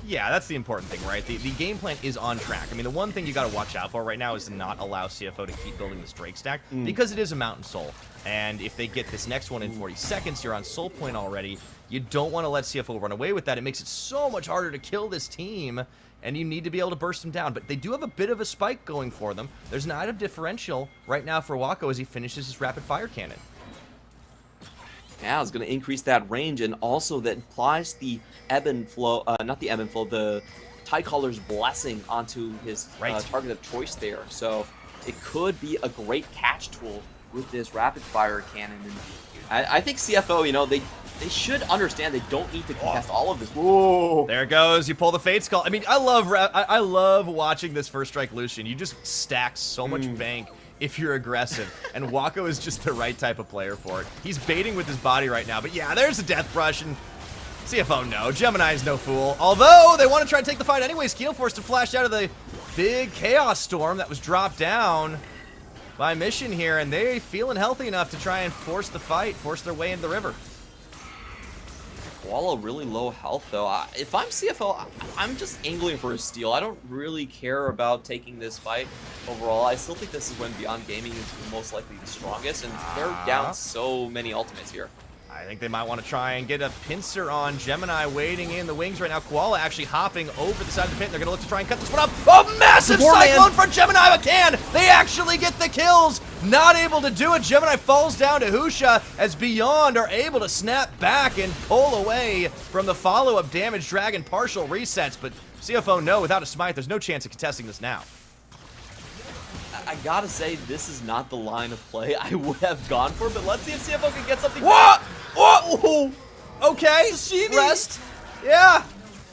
Yeah, that's the important thing, right? The game plan is on track. I mean, the one thing you got to watch out for right now is to not allow CFO to keep building this Drake stack, because it is a Mountain Soul. And if they get this next one in 40 seconds, you're on Soul Point already. You don't want to let CFO run away with that. It makes it so much harder to kill this team, and you need to be able to burst them down. But they do have a bit of a spike going for them. There's an item differential right now for Wako as he finishes his rapid fire cannon. Yeah, it's going to increase that range, and also that implies the ebb and flow, not the ebb and flow, the Tidecaller's blessing onto his target of choice there. So it could be a great catch tool with this rapid fire cannon. And I think CFO, you know, they should understand they don't need to contest all of this. Whoa! There it goes. You pull the Fate's Call. I mean, I love watching this first strike Lucian. You just stack so much bank if you're aggressive, and Wako is just the right type of player for it. He's baiting with his body right now, but yeah, there's a Death Brush, and CFO, no. Gemini's no fool. Although, they want to try and take the fight anyways. Keel forced to flash out of the big Chaos Storm that was dropped down by Mission here, and they feeling healthy enough to try and force the fight, force their way into the river. Koala really low health though. If I'm CFO, I'm just angling for a steal. I don't really care about taking this fight overall. I still think this is when Beyond Gaming is most likely the strongest, and they're down so many ultimates here. I think they might want to try and get a pincer on Gemini waiting in the wings right now. Koala actually hopping over the side of the pit. They're going to look to try and cut this one up. A massive cyclone for Gemini, but can they actually get the kills? not able to do it. Gemini falls down to Husha as Beyond are able to snap back and pull away from the follow-up damage. Dragon partial resets, but CFO, no, without a smite, there's no chance of contesting this now. I gotta say, this is not the line of play I would have gone for, but let's see if CFO can get something. What? Whoa! Okay, Sashimi. rest. Yeah,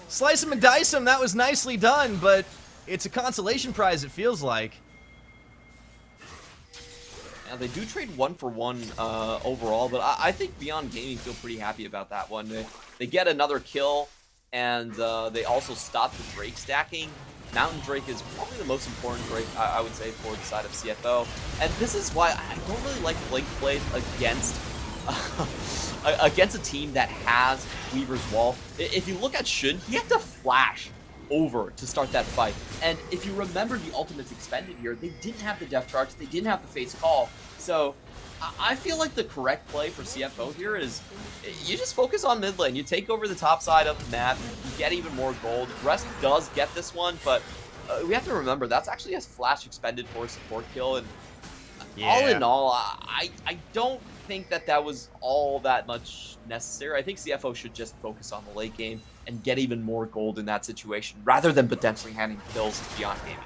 slice him and dice him. That was nicely done, but it's a consolation prize, it feels like. Now, they do trade 1-for-1 overall, but I think Beyond Gaming feel pretty happy about that one. They get another kill, and they also stop the Drake stacking. Mountain Drake is probably the most important Drake, I would say, for the side of CFO. And this is why I don't really like Flake plays against a team that has Weaver's Wall. If you look at Shun, he had to flash over to start that fight. And if you remember the ultimates expended here, they didn't have the Death Charge, they didn't have the Face Call. So I feel like the correct play for CFO here is you just focus on mid lane. You take over the top side of the map, you get even more gold. Rest does get this one, but we have to remember that's actually a flash expended for a support kill. And all in all, I don't think that was all that much necessary. I think CFO should just focus on the late game and get even more gold in that situation rather than potentially handing kills to Beyond Gaming.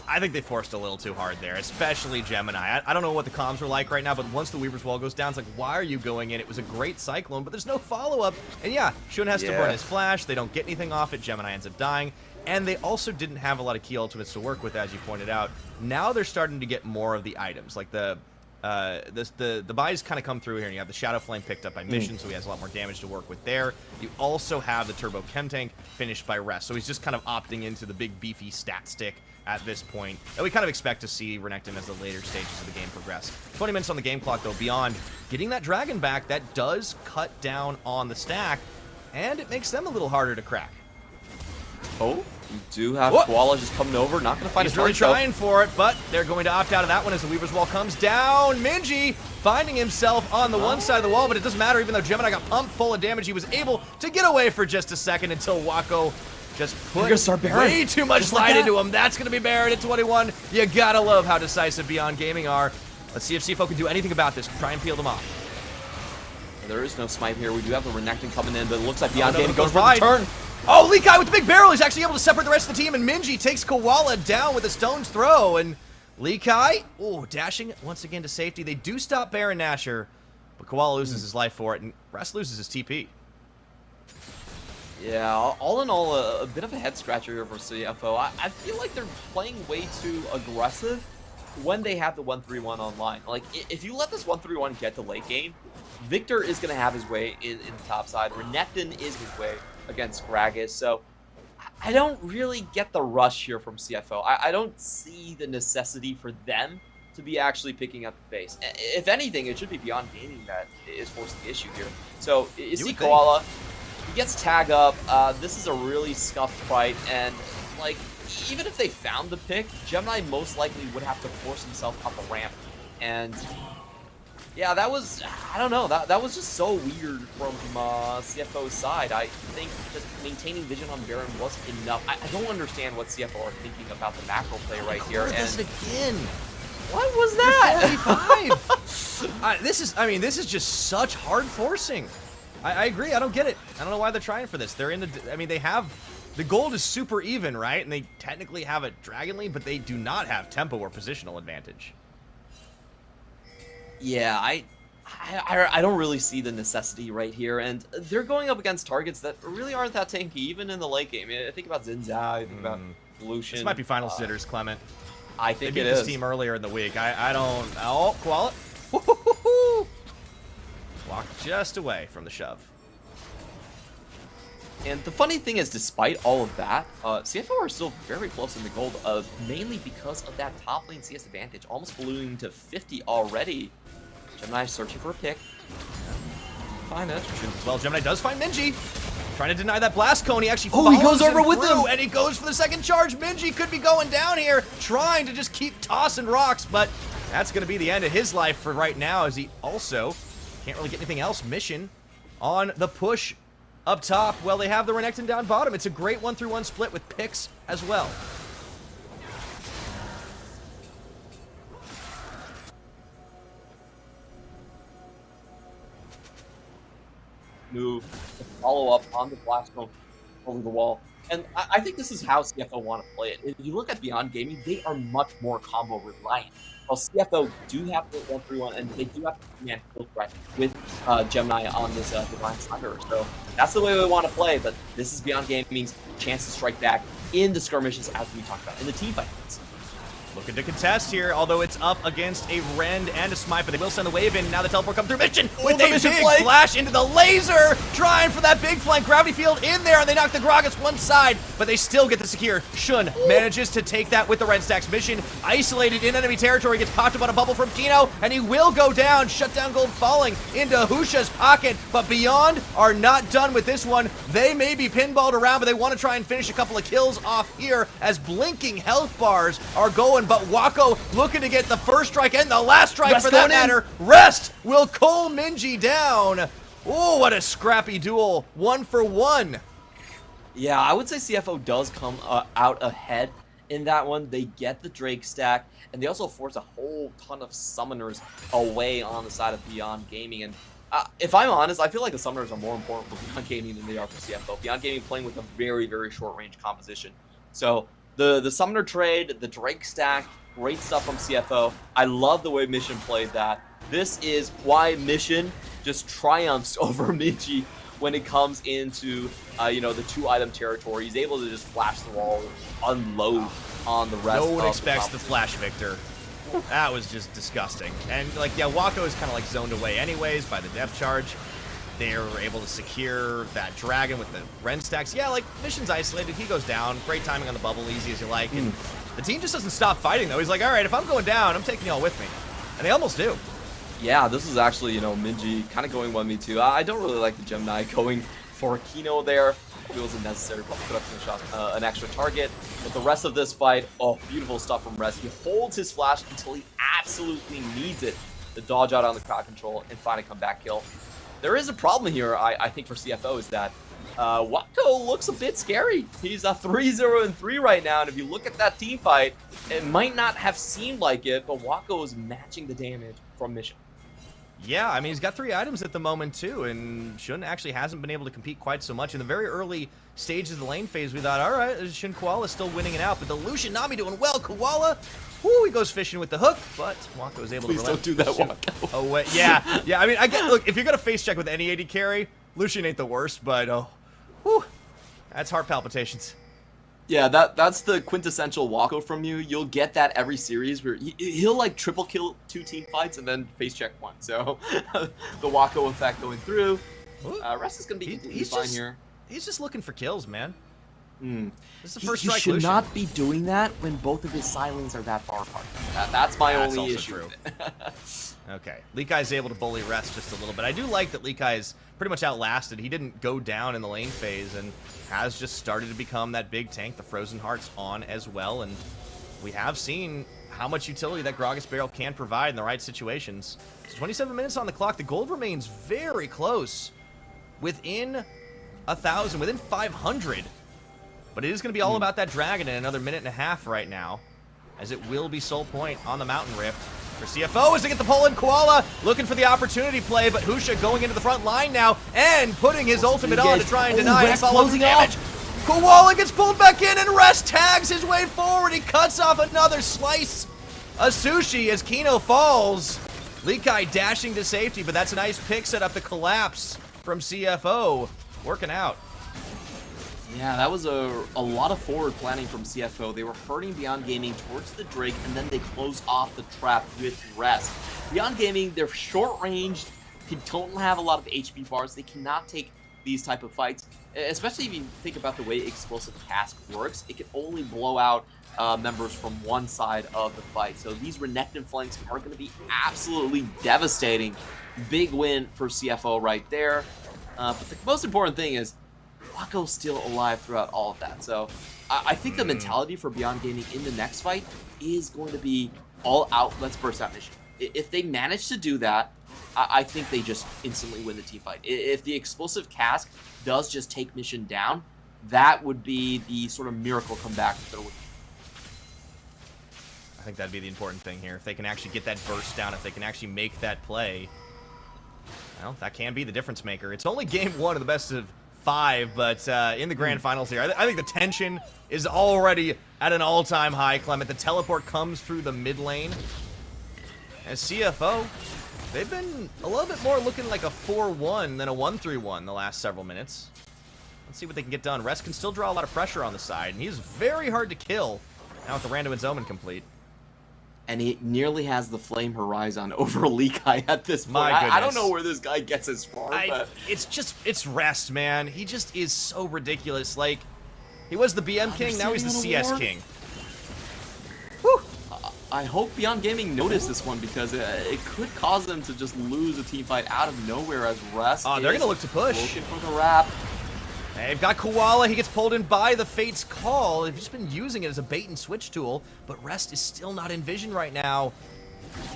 I think they forced a little too hard there, especially Gemini. I don't know what the comms are like right now, but once the Weaver's Wall goes down, it's like, why are you going in? It was a great Cyclone, but there's no follow-up. And yeah, Shun has to burn his flash. They don't get anything off it. Gemini ends up dying. And they also didn't have a lot of key ultimates to work with, as you pointed out. Now they're starting to get more of the items, like the buys kind of come through here, and you have the Shadow Flame picked up by Mission, so he has a lot more damage to work with there. You also have the Turbo Chem Tank finished by Rest, so he's just kind of opting into the big beefy stat stick at this point. And we kind of expect to see Renekton as the later stages of the game progress. 20 minutes on the game clock, though. Beyond getting that Dragon back, that does cut down on the stack, and it makes them a little harder to crack. Oh, you do have Koala just coming over, not going to find He's really trying for it, but they're going to opt out of that one as the Weaver's Wall comes down. Minji finding himself on the one side of the wall, but it doesn't matter. Even though Gemini got pumped full of damage, he was able to get away for just a second until Wako just put way too much slide into him. That's going to be Baron at 21. You got to love how decisive Beyond Gaming are. Let's see if CFO can do anything about this. Try and peel them off. There is no smite here. We do have the Renekton coming in, but it looks like Beyond Gaming goes for the turn. Oh, Lekai with the big barrel. He's actually able to separate the rest of the team, and Minji takes Koala down with a stone's throw. And Lekai, dashing once again to safety. They do stop Baron Nashor, but Koala loses his life for it, and Rest loses his TP. Yeah, all in all, a bit of a head scratcher here for CFO. I feel like they're playing way too aggressive when they have the 1-3-1 online. Like, if you let this 1-3-1 get to late game, Victor is going to have his way in the top side. Renekton is his way against Gragas. So I don't really get the rush here from CFO. I don't see the necessity for them to be actually picking up the pace. If anything, it should be Beyond Gaming that is forcing the issue here. So you see Koala, he gets tag up. This is a really scuffed fight, and like, even if they found the pick, Gemini most likely would have to force himself up the ramp. And yeah, that was, I don't know, that was just so weird from CFO's side. I think just maintaining vision on Baron wasn't enough. I don't understand what CFO are thinking about the macro play right here. And this again. What was that? 45. This is just such hard forcing. I agree. I don't get it. I don't know why they're trying for this. They're in the, they have, the gold is super even, right? And they technically have a Dragon Lead, but they do not have tempo or positional advantage. Yeah, I don't really see the necessity right here, and they're going up against targets that really aren't that tanky, even in the late game. I think about Xin Zhao, I think about Lucian. This might be final sitters, Clement. I think they beat this team earlier in the week. I don't. Oh, Koala. Walked just away from the shove. And the funny thing is, despite all of that, CFO are still very close in the gold, mainly because of that top lane CS advantage, almost ballooning to 50 already. Gemini searching for a pick. Find it. Well, Gemini does find Minji. Trying to deny that blast cone. He actually he goes over with him, and he goes for the second charge. Minji could be going down here, trying to just keep tossing rocks, but that's going to be the end of his life for right now, as he also can't really get anything else. Mission on the push up top. Well, they have the Renekton down bottom. It's a great 1-3-1 split with picks as well. move to follow up on the blast zone over the wall. And I think this is how CFO want to play it. If you look at Beyond Gaming, they are much more combo reliant. While CFO do have to 1-3-1, and they do have to command kill threat with Gemini on this Divine Thunder. So that's the way we want to play, but this is Beyond Gaming's chance to strike back in the skirmishes, as we talked about, in the team fights. Looking to contest here, although it's up against a Rend and a Smite, but they will send the wave in. Now the teleport comes through. Mission with a big flash into the laser, trying for that big flank. Gravity field in there, and they knock the Gragas one side, but they still get the secure. Shun manages to take that with the Rend stacks. Mission isolated in enemy territory, gets popped up on a bubble from Kino, and he will go down. Shutdown gold falling into Husha's pocket, but Beyond are not done with this one. They may be pinballed around, but they want to try and finish a couple of kills off here as blinking health bars are going. But Wako looking to get the first strike and the last strike Rest for that going in. matter. Rest will Cole Minji down. Oh, what a scrappy duel. 1 for 1. Yeah, I would say CFO does come out ahead in that one. They get the Drake stack, and they also force a whole ton of summoners away on the side of Beyond Gaming. And if I'm honest, I feel like the summoners are more important for Beyond Gaming than they are for CFO. Beyond Gaming playing with a very, very short-range composition. So the summoner trade, the Drake stack, great stuff from CFO. I love the way Mission played that. This is why Mission just triumphs over Minji when it comes into you know, the 2-item territory. He's able to just flash the wall and unload on the rest. No one of expects the flash victor. That was just disgusting. And like, yeah, Wako is kind of like zoned away anyways by the depth charge. They were able to secure that dragon with the Rend stacks. Yeah, like, Mission's isolated. He goes down. Great timing on the bubble, easy as you like. And the team just doesn't stop fighting, though. He's like, all right, if I'm going down, I'm taking y'all with me. And they almost do. Yeah, this is actually, you know, Minji kind of going 1v2. I don't really like the Gemini going for Kino there. It wasn't necessary, but put up some shots, an extra target. But the rest of this fight, oh, beautiful stuff from Rez. He holds his flash until he absolutely needs it to dodge out on the crowd control and find a comeback kill. There is a problem here, I think, for CFO, is that Wako looks a bit scary. He's a 3-0-3 right now, and if you look at that team fight, it might not have seemed like it, but Wako is matching the damage from Mission. Yeah, I mean, he's got 3 items at the moment, too, and Shun actually hasn't been able to compete quite so much. In the very early stages of the lane phase, we thought, all right, Shun Koala still winning it out, but the Lucian Nami doing well. Koala, whoo, he goes fishing with the hook, but Wako is able to relent. Please don't do that, Wako. Away. Yeah, I mean, I get, look, if you're going to face check with any AD carry, Lucian ain't the worst, but, oh, whew, that's heart palpitations. Yeah, that's the quintessential Wako from you. You'll get that every series where he'll like triple kill 2 team fights and then face check 1. So the Wako effect going through. Rest is going to be completely fine here. He's just looking for kills, man. This is the first strike. He should Lucian. not be doing that when both of his silings are that far apart. That's my only issue. True. Okay, Leakai's able to bully Rest just a little bit. I do like that Leakai's pretty much outlasted. He didn't go down in the lane phase and has just started to become that big tank. The Frozen Heart's on as well, and we have seen how much utility that Gragas barrel can provide in the right situations. So 27 minutes on the clock. The gold remains very close, within 1,000, within 500. But it is going to be all about that dragon in another minute and a half right now, as it will be Soul Point on the Mountain Rift. For CFO as they get the pull in. Koala looking for the opportunity play, but Husha going into the front line now and putting his ultimate on to try and deny and follow the damage. Koala gets pulled back in and Rest tags his way forward. He cuts off another slice of sushi as Kino falls. Leakai dashing to safety, but that's a nice pick set up the collapse from CFO. Working out. Yeah, that was a lot of forward planning from CFO. They were hurting Beyond Gaming towards the Drake, and then they closed off the trap with Rest. Beyond Gaming, they're short-ranged. They don't have a lot of HP bars. They cannot take these type of fights, especially if you think about the way Explosive Cask works. It can only blow out members from one side of the fight. So these Renekton flanks are going to be absolutely devastating. Big win for CFO right there. But the most important thing is Wako's still alive throughout all of that. So I think the mentality for Beyond Gaming in the next fight is going to be all out, let's burst out Mission. If they manage to do that, I think they just instantly win the team fight. If the Explosive Cask does just take Mission down, that would be the sort of miracle comeback that they're looking for. I think that'd be the important thing here. If they can actually get that burst down, if they can actually make that play, Well, that can be the difference maker. It's only game 1 of the best of 5, but in the grand finals here, I think the tension is already at an all-time high, Clement. The teleport comes through the mid lane. As CFO, they've been a little bit more looking like a 4-1 than a 1-3-1 the last several minutes. Let's see what they can get done. Rest can still draw a lot of pressure on the side, and he's very hard to kill now with the random and Omen complete. And he nearly has the Flame Horizon over Lekai at this point. My goodness. I don't know where this guy gets as far, but... It's Rest, man. He just is so ridiculous. Like, he was the BM King, now he's the CS King. Whew. I hope Beyond Gaming noticed this one because it could cause them to just lose a team fight out of nowhere as Rest they're going to look to push. Looking for the wrap. They've got Koala. He gets pulled in by the Fate's Call. They've just been using it as a bait and switch tool, but Rest is still not in vision right now.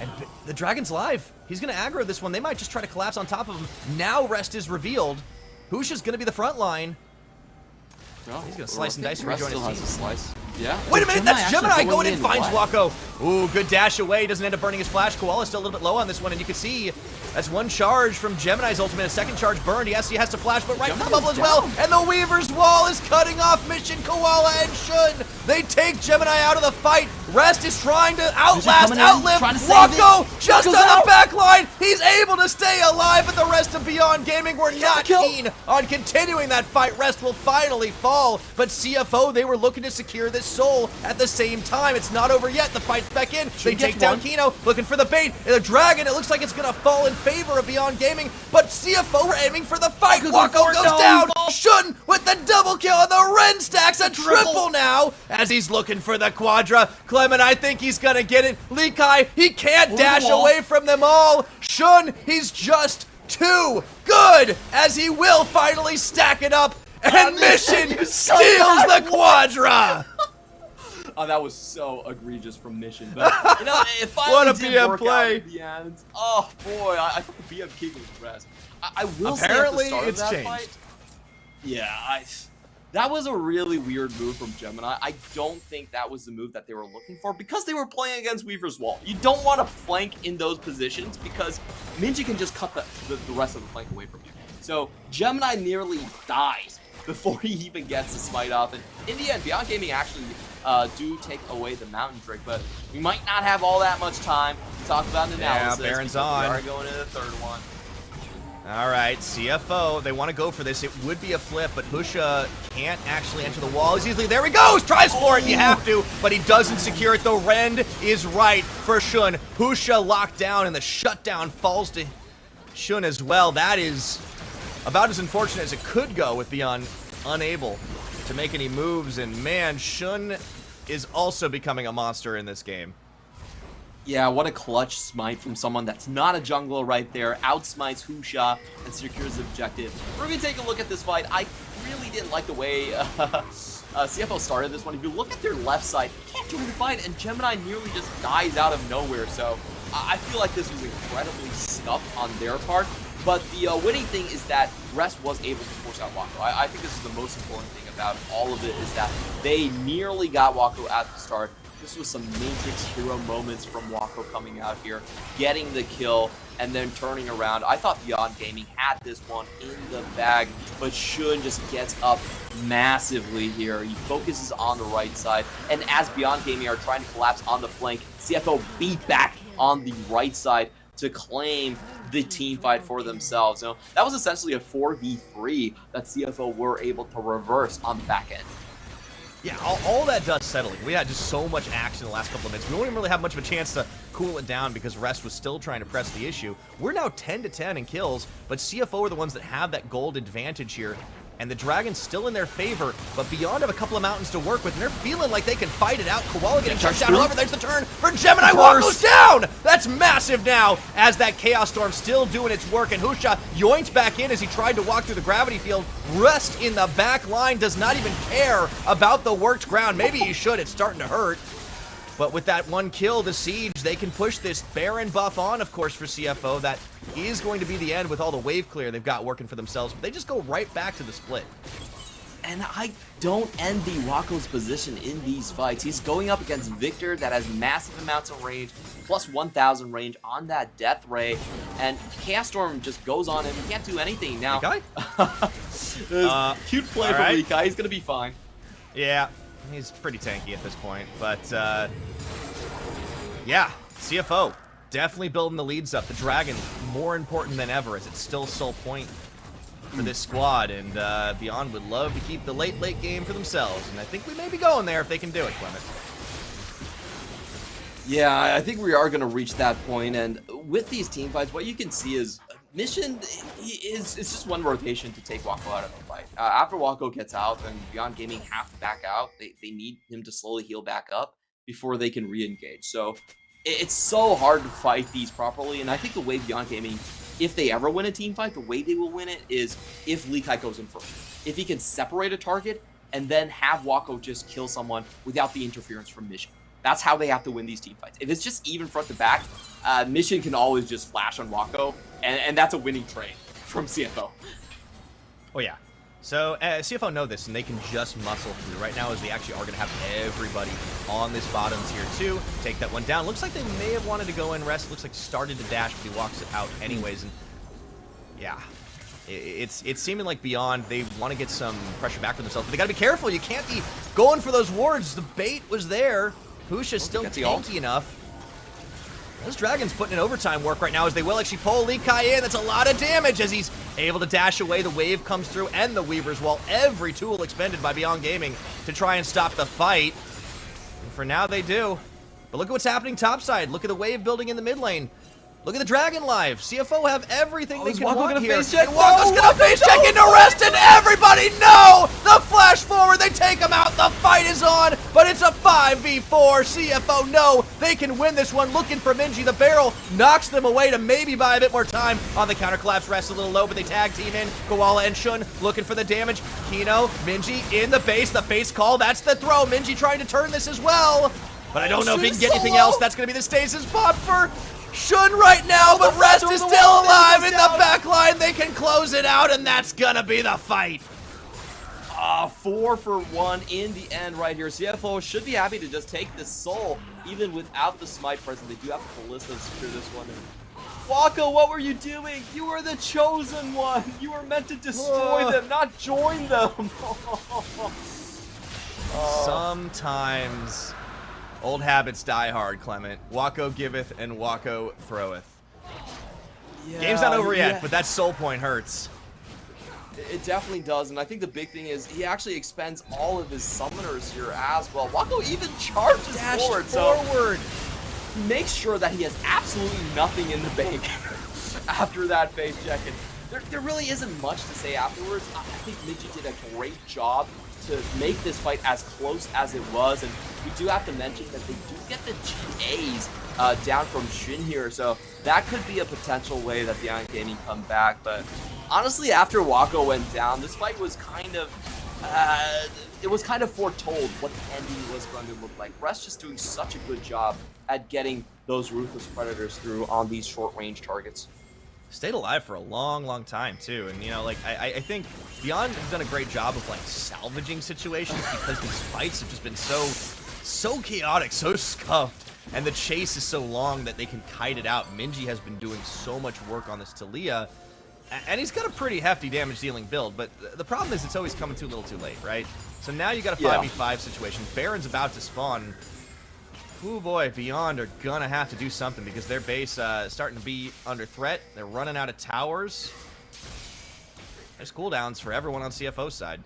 And the Dragon's live. He's going to aggro this one. They might just try to collapse on top of him. Now Rest is revealed. Husha's going to be the front line. Well, he's going to slice and dice and Rest rejoin still his has team. a slice. Yeah. Wait a minute, that's Gemini going in, finds what? Wako. Ooh, good dash away. Doesn't end up burning his flash. Koala's still a little bit low on this one, and you can see that's one charge from Gemini's ultimate. A second charge burned. He has to flash, but right in the bubble as well. And the Weaver's Wall is cutting off Mission, Koala, and Shun. They take Gemini out of the fight. Rest is trying to outlast, outlive Wako just on the back line. He's able to stay alive, but the rest of Beyond Gaming were not keen on continuing that fight. Rest will finally fall, but CFO, they were looking to secure this soul at the same time. It's not over yet. The fight's back in. They take down Kino, looking for the bait. And the Dragon, it looks like it's going to fall in favor of Beyond Gaming, but CFO were aiming for the fight. Wako goes down. Shun with the double kill, and the Ren stacks a triple now as he's looking for the Quadra. Clement, I think he's going to get it. Lekai, he can't dash away from them all. Shun, he's just too good as he will finally stack it up. And Mission steals the Quadra! Oh, that was so egregious from Mission. But, you know, if I what a did BM work play. out in the end, oh, boy, I thought the BM King was Rest. I will Apparently, say at the start it's of that changed. fight, yeah, that was a really weird move from Gemini. I don't think that was the move that they were looking for because they were playing against Weaver's Wall. You don't want to flank in those positions because Minji can just cut the rest of the flank away from you. So Gemini nearly dies before he even gets the smite off. And in the end, Beyond Gaming actually do take away the Mountain Drake, but we might not have all that much time to talk about an analysis. Yeah, Baron's on. We are going to the third one. All right, CFO, they want to go for this. It would be a flip, but Husha can't actually enter the wall as easily. There he goes, tries for it, you have to, but he doesn't secure it. The Rend is right for Shun. Husha locked down, and the shutdown falls to Shun as well. That is about as unfortunate as it could go with Beyond unable to make any moves, and man, Shun is also becoming a monster in this game. Yeah, what a clutch smite from someone that's not a jungler right there. Outsmites Husha and secures the objective. We're going to take a look at this fight. I really didn't like the way CFO started this one. If you look at their left side, they can't join the fight, and Gemini nearly just dies out of nowhere. So I feel like this was incredibly scuffed on their part. But the winning thing is that Rest was able to force out Wako. I think this is the most important thing about all of it is that they nearly got Wako at the start. This was some Matrix hero moments from Wako coming out here, getting the kill, and then turning around. I thought Beyond Gaming had this one in the bag, but Shun just gets up massively here. He focuses on the right side, and as Beyond Gaming are trying to collapse on the flank, CFO beat back on the right side to claim the team fight for themselves. You know, that was essentially a 4v3 that CFO were able to reverse on the back end. Yeah, all that dust settling. We had just so much action in the last couple of minutes. We don't even really have much of a chance to cool it down because Rest was still trying to press the issue. We're now 10-10 in kills, but CFO are the ones that have that gold advantage here. And the Dragon's still in their favor, but Beyond have a couple of mountains to work with, and they're feeling like they can fight it out. Koala getting touched down. However, there's the turn for Gemini. Wako's down! That's massive now, as that Chaos Storm still doing its work, and Husha yoinked back in as he tried to walk through the gravity field. Rest in the back line does not even care about the worked ground. Maybe he should. It's starting to hurt. But with that one kill, the Siege, they can push this Baron buff on, of course, for CFO. That is going to be the end with all the wave clear they've got working for themselves. But they just go right back to the split. And I don't envy Wako's position in these fights. He's going up against Victor that has massive amounts of range, plus 1,000 range on that Death Ray, and Chaos Storm just goes on him. He can't do anything now. Cute play from Rikai. He's gonna be fine. Yeah, he's pretty tanky at this point, but yeah, CFO definitely building the leads up. The Dragon more important than ever, as it's still sole point for this squad, and Beyond would love to keep the late game for themselves, and I think we may be going there if they can do it, Clement. Yeah, I think we are going to reach that point, and with these team fights, what you can see is Mission is just one rotation to take Wako out of the fight. After Wako gets out, then Beyond Gaming have to back out. They need him to slowly heal back up before they can re-engage. So it's so hard to fight these properly, and I think the way Beyond Gaming, if they ever win a team fight, the way they will win it is if Lee Kai goes in first. If he can separate a target and then have Wako just kill someone without the interference from Mission. That's how they have to win these team fights. If it's just even front to back, Mission can always just flash on Wako, and that's a winning trade from CFO. Oh yeah. So CFO know this, and they can just muscle through. Right now, as they actually are going to have everybody on this bottom tier 2. Take that one down. Looks like they may have wanted to go in rest. Looks like started to dash, but he walks it out anyways. And yeah, it's seeming like Beyond, they want to get some pressure back for themselves. But they got to be careful. You can't be going for those wards. The bait was there. Husha's still tanky enough. This Dragon's putting in overtime work right now as they will actually pull Lee Kai in. That's a lot of damage as he's able to dash away. The wave comes through and the Weavers, while every tool expended by Beyond Gaming to try and stop the fight. And for now they do. But look at what's happening topside. Look at the wave building in the mid lane. Look at the Dragon live. CFO have everything they can want here. Face check? Wako's gonna face check into rest, and everybody no! The flash forward, they take him out. The fight is on, but it's a 5v4. CFO no, they can win this one. Looking for Minji. The barrel knocks them away to maybe buy a bit more time on the counter collapse. Rest a little low, but they tag team in. Koala and Shun looking for the damage. Kino, Minji in the base. The face call, that's the throw. Minji trying to turn this as well. But I don't know if he can get anything else. That's gonna be the stasis pop for Shun right now, but Rest is still alive in the back line. They can close it out, and that's gonna be the fight. 4 for 1 in the end right here. CFO should be happy to just take this soul, even without the smite present. They do have Ballista to secure this one. Wako, what were you doing? You were the chosen one. You were meant to destroy them, not join them. Sometimes old habits die hard, Clement. Wako giveth and Wako throweth. Yeah, game's not over yet, but that soul point hurts. It definitely does, and I think the big thing is he actually expends all of his summoners here as well. Wako even charges forward. So make sure that he has absolutely nothing in the bank after that face check. And there really isn't much to say afterwards. I think Minji did a great job to make this fight as close as it was, and we do have to mention that they do get the GAs down from Shin here, so that could be a potential way that Beyond Gaming come back. But honestly, after Wako went down, this fight was kind of foretold what the ending was going to look like. Rest just doing such a good job at getting those Ruthless Predators through on these short-range targets. Stayed alive for a long time too, and you know, like I think Beyond has done a great job of like salvaging situations because these fights have just been so chaotic, so scuffed, and the chase is so long that they can kite it out. Minji has been doing so much work on this Talia, and he's got a pretty hefty damage dealing build, but the problem is it's always coming too little too late, right? So now you got a 5v5 situation. Baron's about to spawn. Oh boy, Beyond are gonna have to do something because their base is starting to be under threat. They're running out of towers. There's cooldowns for everyone on CFO's side.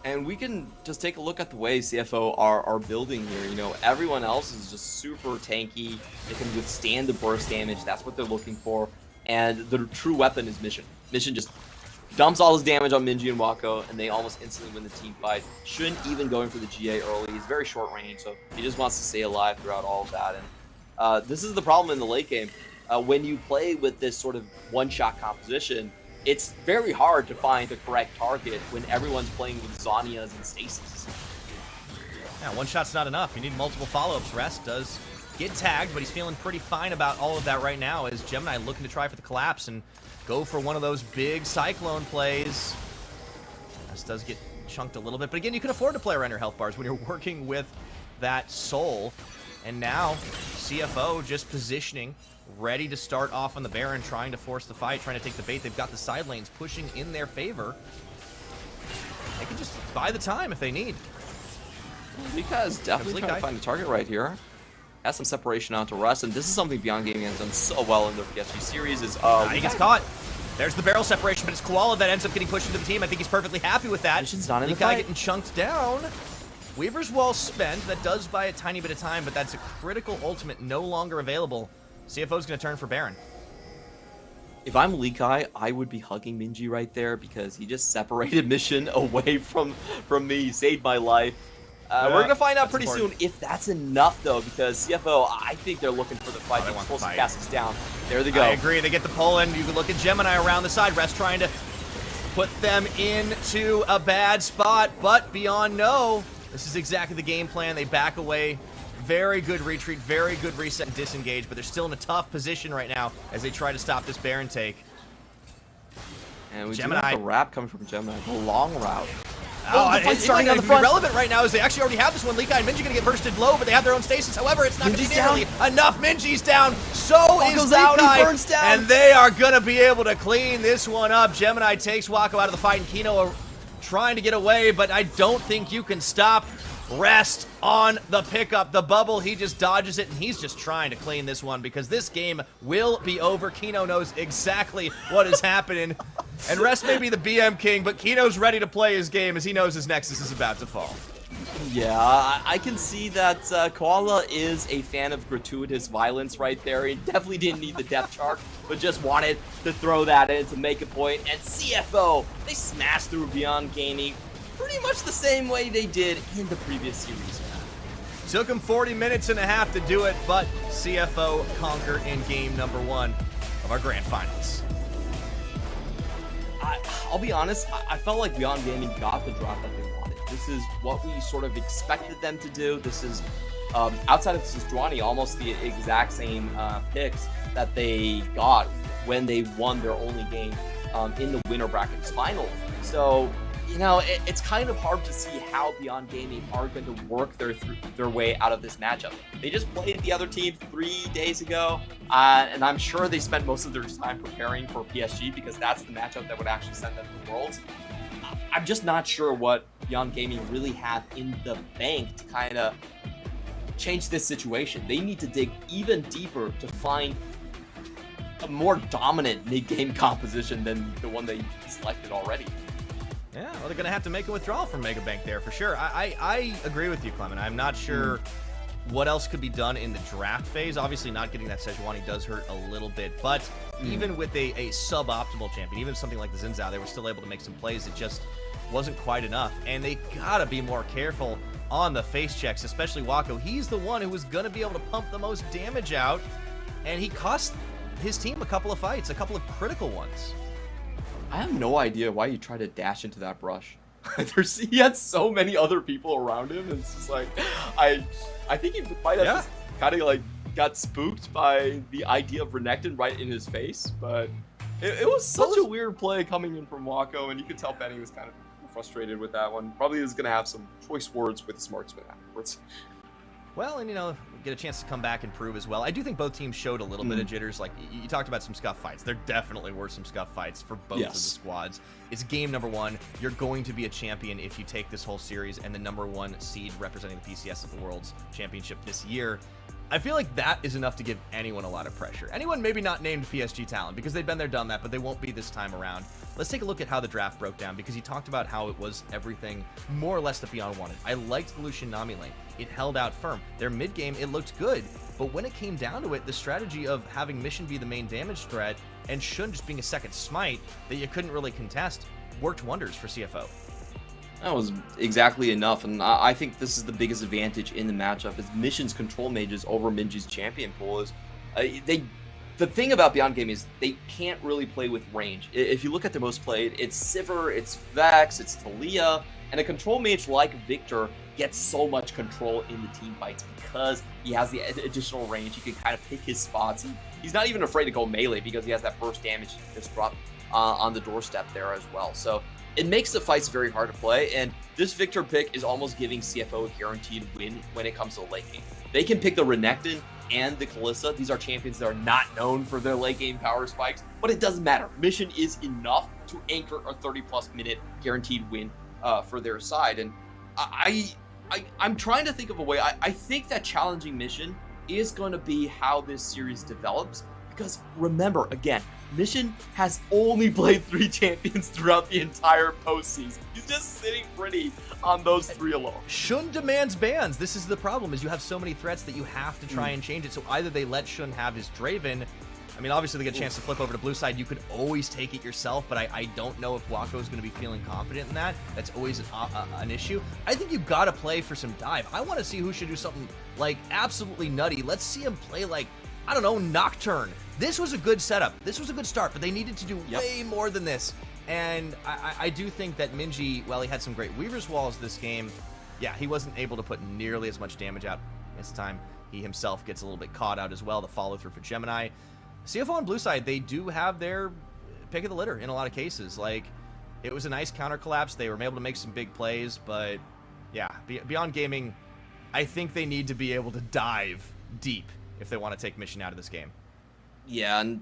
And we can just take a look at the way CFO are building here. You know, everyone else is just super tanky. They can withstand the burst damage. That's what they're looking for. And the true weapon is Mission. Mission just dumps all his damage on Minji and Wako, and they almost instantly win the team fight. Shouldn't even go in for the GA early. He's very short range, so he just wants to stay alive throughout all of that. And this is the problem in the late game. When you play with this sort of one-shot composition, it's very hard to find the correct target when everyone's playing with Zhonya's and Stasis. Yeah, one shot's not enough. You need multiple follow-ups. Rest does get tagged, but he's feeling pretty fine about all of that right now as Gemini looking to try for the collapse and go for one of those big Cyclone plays. does get chunked a little bit. But again, you can afford to play around your health bars when you're working with that Soul. And now, CFO just positioning, ready to start off on the Baron, trying to force the fight, trying to take the bait. They've got the side lanes pushing in their favor. They can just buy the time if they need. Lekai is definitely trying to find a target right here. Has some separation out to Russ, and this is something Beyond Gaming has done so well in their PSG series is he gets caught. There's the barrel separation, but it's Koala that ends up getting pushed into the team. I think he's perfectly happy with that. Mission's not in the Lekai fight. getting chunked down. Weaver's Wall spent. That does buy a tiny bit of time, but that's a critical ultimate no longer available. CFO's going to turn for Baron. If I'm Lekai, I would be hugging Minji right there because he just separated Mission away from me. He saved my life. We're going to find out pretty soon if that's enough, though, because CFO, I think they're looking for the fight. They're supposed to cast us down. There they go. I agree. They get the pull in. You can look at Gemini around the side. Rest trying to put them into a bad spot, but Beyond no. This is exactly the game plan. They back away. Very good retreat, very good reset and disengage, but they're still in a tough position right now as they try to stop this Baron take. And we Gemini. do have a wrap coming from Gemini. The long route. It's starting on the front. Relevant right now is they actually already have this one. Lekai and Minji gonna get bursted low, but they have their own stasis. However, it's not gonna be nearly enough. Minji's down. So is Lekai, and they are gonna be able to clean this one up. Gemini takes Wako out of the fight, and Kino trying to get away, but I don't think you can stop Rest on the pickup. The bubble, he just dodges it, and he's just trying to clean this one because this game will be over. Kino knows exactly what is happening. And Rest may be the BM king, but Kino's ready to play his game as he knows his Nexus is about to fall. Yeah, I can see that Koala is a fan of gratuitous violence right there. He definitely didn't need the depth chart, but just wanted to throw that in to make a point. And CFO, they smashed through Beyond Gaming pretty much the same way they did in the previous series. Took them 40 minutes and a half to do it, but CFO conquered in game number 1 of our grand finals. I'll be honest, I felt like Beyond Gaming got the drop that they wanted. This is what we sort of expected them to do. This is, outside of Sejuani, almost the exact same picks that they got when they won their only game in the winner brackets final. So, you know, it's kind of hard to see how Beyond Gaming are going to work their way out of this matchup. They just played the other team 3 days ago, and I'm sure they spent most of their time preparing for PSG because that's the matchup that would actually send them to the Worlds. I'm just not sure what Beyond Gaming really have in the bank to kind of change this situation. They need to dig even deeper to find a more dominant mid-game composition than the one they selected already. Yeah, well, they're going to have to make a withdrawal from Mega Bank there for sure. I agree with you, Clement. I'm not sure what else could be done in the draft phase. Obviously, not getting that Sejuani does hurt a little bit, but even with a suboptimal champion, even something like the Xin Zhao, they were still able to make some plays. It just wasn't quite enough, and they got to be more careful on the face checks, especially Wako. He's the one who was going to be able to pump the most damage out, and he cost his team a couple of fights, a couple of critical ones. I have no idea why you tried to dash into that brush. He had so many other people around him. It's just like, I think he might have just kind of like got spooked by the idea of Renekton right in his face. But it was such a weird play coming in from Wako, and you could tell Benny was kind of frustrated with that one. Probably was going to have some choice words with Smartsman afterwards. Well, and you know, get a chance to come back and prove as well. I do think both teams showed a little bit of jitters. Like, you talked about some scuff fights. There definitely were some scuff fights for both of the squads. It's game number 1. You're going to be a champion if you take this whole series and the #1 seed representing the PCS at the World's Championship this year. I feel like that is enough to give anyone a lot of pressure. Anyone maybe not named PSG talent because they've been there, done that, but they won't be this time around. Let's take a look at how the draft broke down because you talked about how it was everything more or less that Beyond wanted. I liked the Lucian Nami lane. It held out firm. Their mid game, it looked good, but when it came down to it, the strategy of having Mission be the main damage threat and Shun just being a second smite that you couldn't really contest worked wonders for CFO. That was exactly enough, and I think this is the biggest advantage in the matchup is Mission's control mages over Minji's champion pool is the thing about Beyond Gaming is they can't really play with range. If you look at the most played, it's Sivir, it's Vex, it's Talia, and a control mage like Victor gets so much control in the team fights because he has the additional range. He can kind of pick his spots. He's not even afraid to go melee because he has that burst damage just drop on the doorstep there as well. So it makes the fights very hard to play, and this Victor pick is almost giving CFO a guaranteed win when it comes to late game. They can pick the Renekton and the Kalista. These are champions that are not known for their late game power spikes, but it doesn't matter. Mission is enough to anchor a 30-plus minute guaranteed win for their side, and I'm trying to think of a way. I think that challenging Mission is going to be how this series develops, because remember, again, Mission has only played 3 champions throughout the entire postseason. He's just sitting pretty on those 3 alone. Shun demands bans. This is the problem, is you have so many threats that you have to try and change it. So either they let Shun have his Draven. I mean, obviously they get a chance to flip over to blue side. You could always take it yourself, but I don't know if Wako is going to be feeling confident in that. That's always an issue. I think you've got to play for some dive. I want to see who should do something like absolutely nutty. Let's see him play like, I don't know, Nocturne. This was a good setup. This was a good start, but they needed to do way more than this. And I do think that Minji, while he had some great Weaver's Walls this game, yeah, he wasn't able to put nearly as much damage out this time. He himself gets a little bit caught out as well. The follow through for Gemini. CFO on blue side, they do have their pick of the litter in a lot of cases. Like, it was a nice counter collapse. They were able to make some big plays, but yeah, Beyond Gaming, I think they need to be able to dive deep if they want to take Mission out of this game. Yeah, and,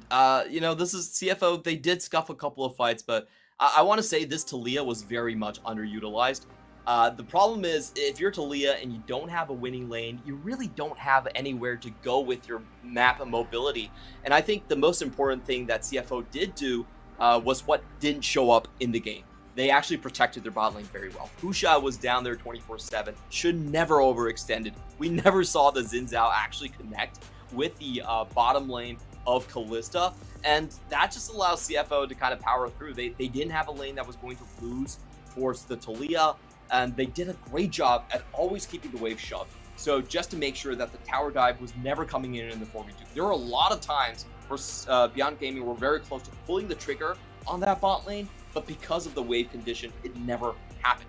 you know, this is CFO. They did scuff a couple of fights, but I want to say this Taliyah was very much underutilized. The problem is, if you're Taliyah and you don't have a winning lane, you really don't have anywhere to go with your map and mobility. And I think the most important thing that CFO did do was what didn't show up in the game. They actually protected their bot lane very well. Husha was down there 24/7, should never overextended. We never saw the Xin Zhao actually connect with the bottom lane of Kalista, and that just allows CFO to kind of power through. They didn't have a lane that was going to lose towards the Taliyah, and they did a great job at always keeping the wave shoved. So just to make sure that the tower dive was never coming in the 4v2. There were a lot of times where Beyond Gaming were very close to pulling the trigger on that bot lane, but because of the wave condition, it never happened.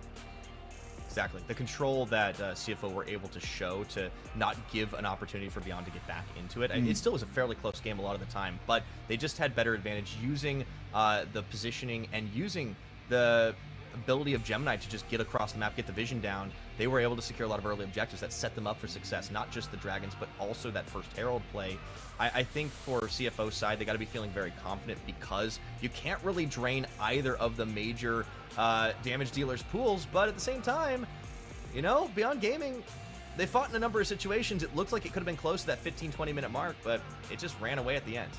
Exactly. The control that CFO were able to show to not give an opportunity for Beyond to get back into it. It still was a fairly close game a lot of the time, but they just had better advantage using the positioning and using the ability of Gemini to just get across the map, get the vision down. They were able to secure a lot of early objectives that set them up for success, not just the dragons, but also that first Herald play. I think for CFO's side, they got to be feeling very confident, because you can't really drain either of the major damage dealers' pools, but at the same time, you know, Beyond Gaming, they fought in a number of situations. It looked like it could have been close to that 15-20 minute mark, but it just ran away at the end.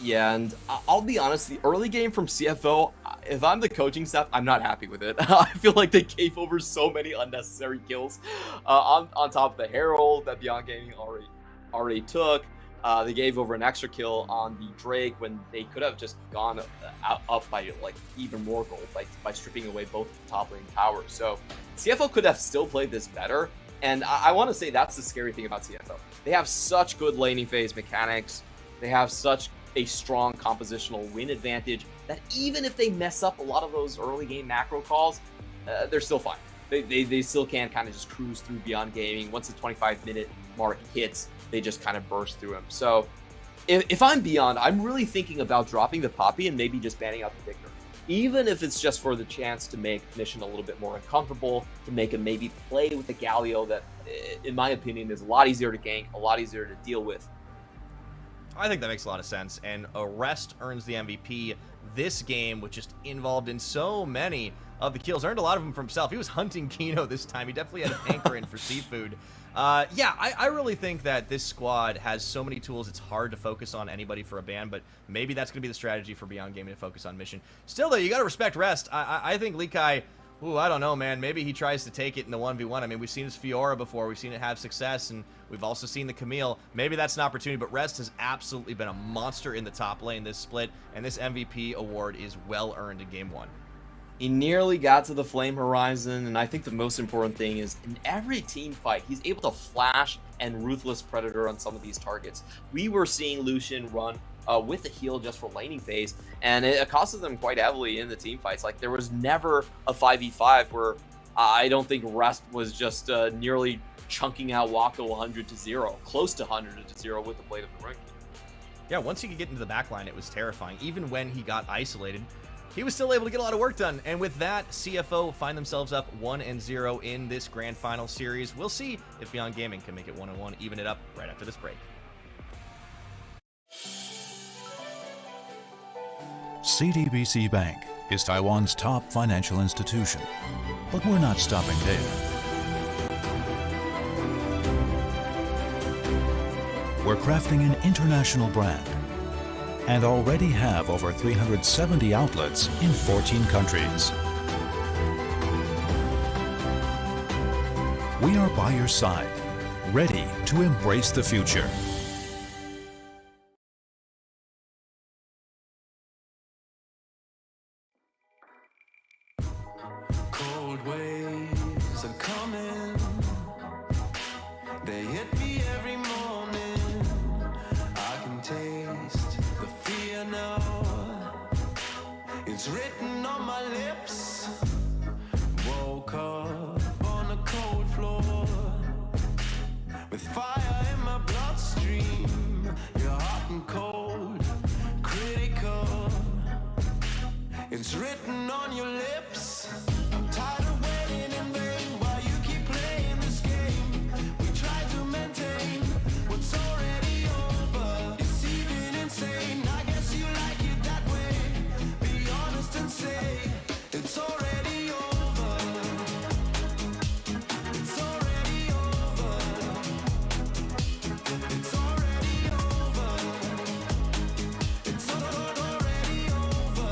Yeah, and I'll be honest, the early game from CFO, if I'm the coaching staff, I'm not happy with it. I feel like they gave over so many unnecessary kills on top of the Herald that Beyond Gaming already took. They gave over an extra kill on the Drake when they could have just gone up by like even more gold, like by stripping away both the top lane towers. So CFO could have still played this better, and I want to say that's the scary thing about CFO. They have such good laning phase mechanics. They have such a strong compositional win advantage that even if they mess up a lot of those early game macro calls, they're still fine. They still can kind of just cruise through Beyond Gaming. Once the 25-minute mark hits, they just kind of burst through him. So if I'm Beyond, I'm really thinking about dropping the Poppy and maybe just banning out the Victor. Even if it's just for the chance to make Mission a little bit more uncomfortable, to make him maybe play with the Galio that, in my opinion, is a lot easier to gank, a lot easier to deal with. I think that makes a lot of sense, and Arrest earns the MVP this game, which just involved in so many of the kills. Earned a lot of them for himself. He was hunting Kino this time. He definitely had a hankering for seafood. Yeah, I really think that this squad has so many tools, it's hard to focus on anybody for a ban, but maybe that's going to be the strategy for Beyond Gaming, to focus on Mission. Still, though, you got to respect Rest. I think Lee Kai... Ooh, I don't know, man. Maybe he tries to take it in the 1v1. I mean, we've seen his Fiora before. We've seen it have success, and we've also seen the Camille. Maybe that's an opportunity, but Rest has absolutely been a monster in the top lane this split, and this MVP award is well earned in Game 1. He nearly got to the Flame Horizon, and I think the most important thing is in every team fight, he's able to flash and Ruthless Predator on some of these targets. We were seeing Lucian run with a heal just for laning phase, and it costed them quite heavily in the team fights. Like, there was never a 5v5 where I don't think Rest was just nearly chunking out Wako 100-0, close to 100-0 with the Blade of the Ring. Yeah, once he could get into the backline, it was terrifying. Even when he got isolated, he was still able to get a lot of work done. And with that, CFO find themselves up 1-0 in this grand final series. We'll see if Beyond Gaming can make it 1-1, even it up right after this break. CTBC Bank is Taiwan's top financial institution, but we're not stopping there. We're crafting an international brand and already have over 370 outlets in 14 countries. We are by your side, ready to embrace the future. Cold waves are coming. They hit me every morning. I can taste the fear now. It's written on my lips. Woke up on a cold floor with fire in my bloodstream. You're hot and cold, critical. It's written on your lips. I'm tired of waiting in vain while you keep playing this game. We try to maintain what's already over. It's even insane. I guess you like it that way. Be honest and say it's already over. It's already over. It's already over. It's already over.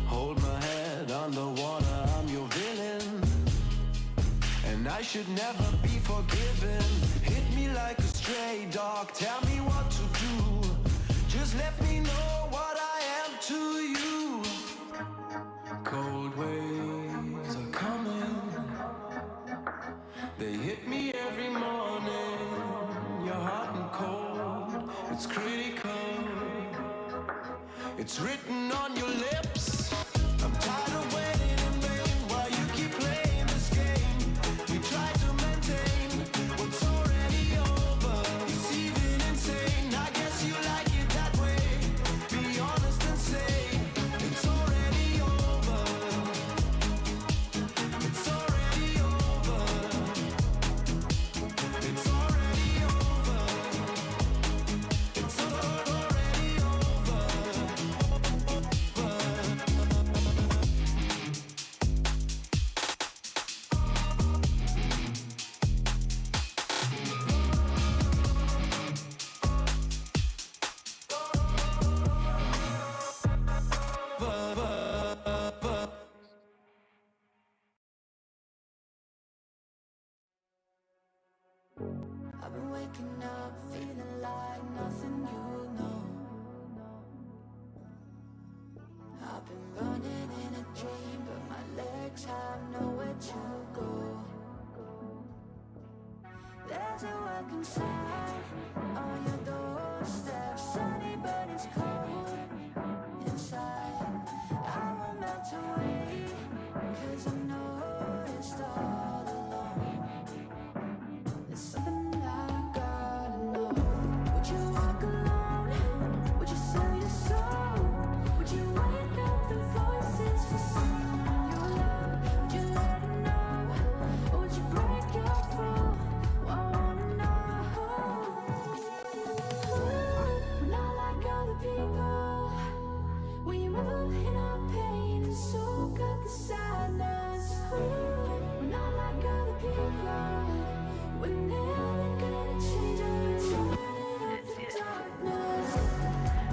Hold my head underwater, I'm your villain, and I should never be forgiven. Hit me like a stray dog, tell me what to do. Just let me know what I am to you. Cold waves are coming. They hit me every morning. You're hot and cold, it's critical. It's written on your lips. I'm tired of waiting in vain while you keep playing this game. We try to maintain what's already over. It's even insane. I guess you like it that way. Be honest and say it's already over. It's already over. It's already over. It's already over. I've been waking up feeling like nothing you know. I've been running in a dream, but my legs have nowhere to go. There's a welcome sign on your doorstep, sunny but it's cold inside. I will melt away, 'cause I know it's all alone. There's something I gotta know. Would you walk alone? Would you sell your soul? Would you wake up the voices for someone you love? Would you let it know? Or would you break your fall? I wanna know. Not like other people. Will you ever hit our pain and soak up the sadness? We're not like other people. We're never gonna change or turn it up the darkness.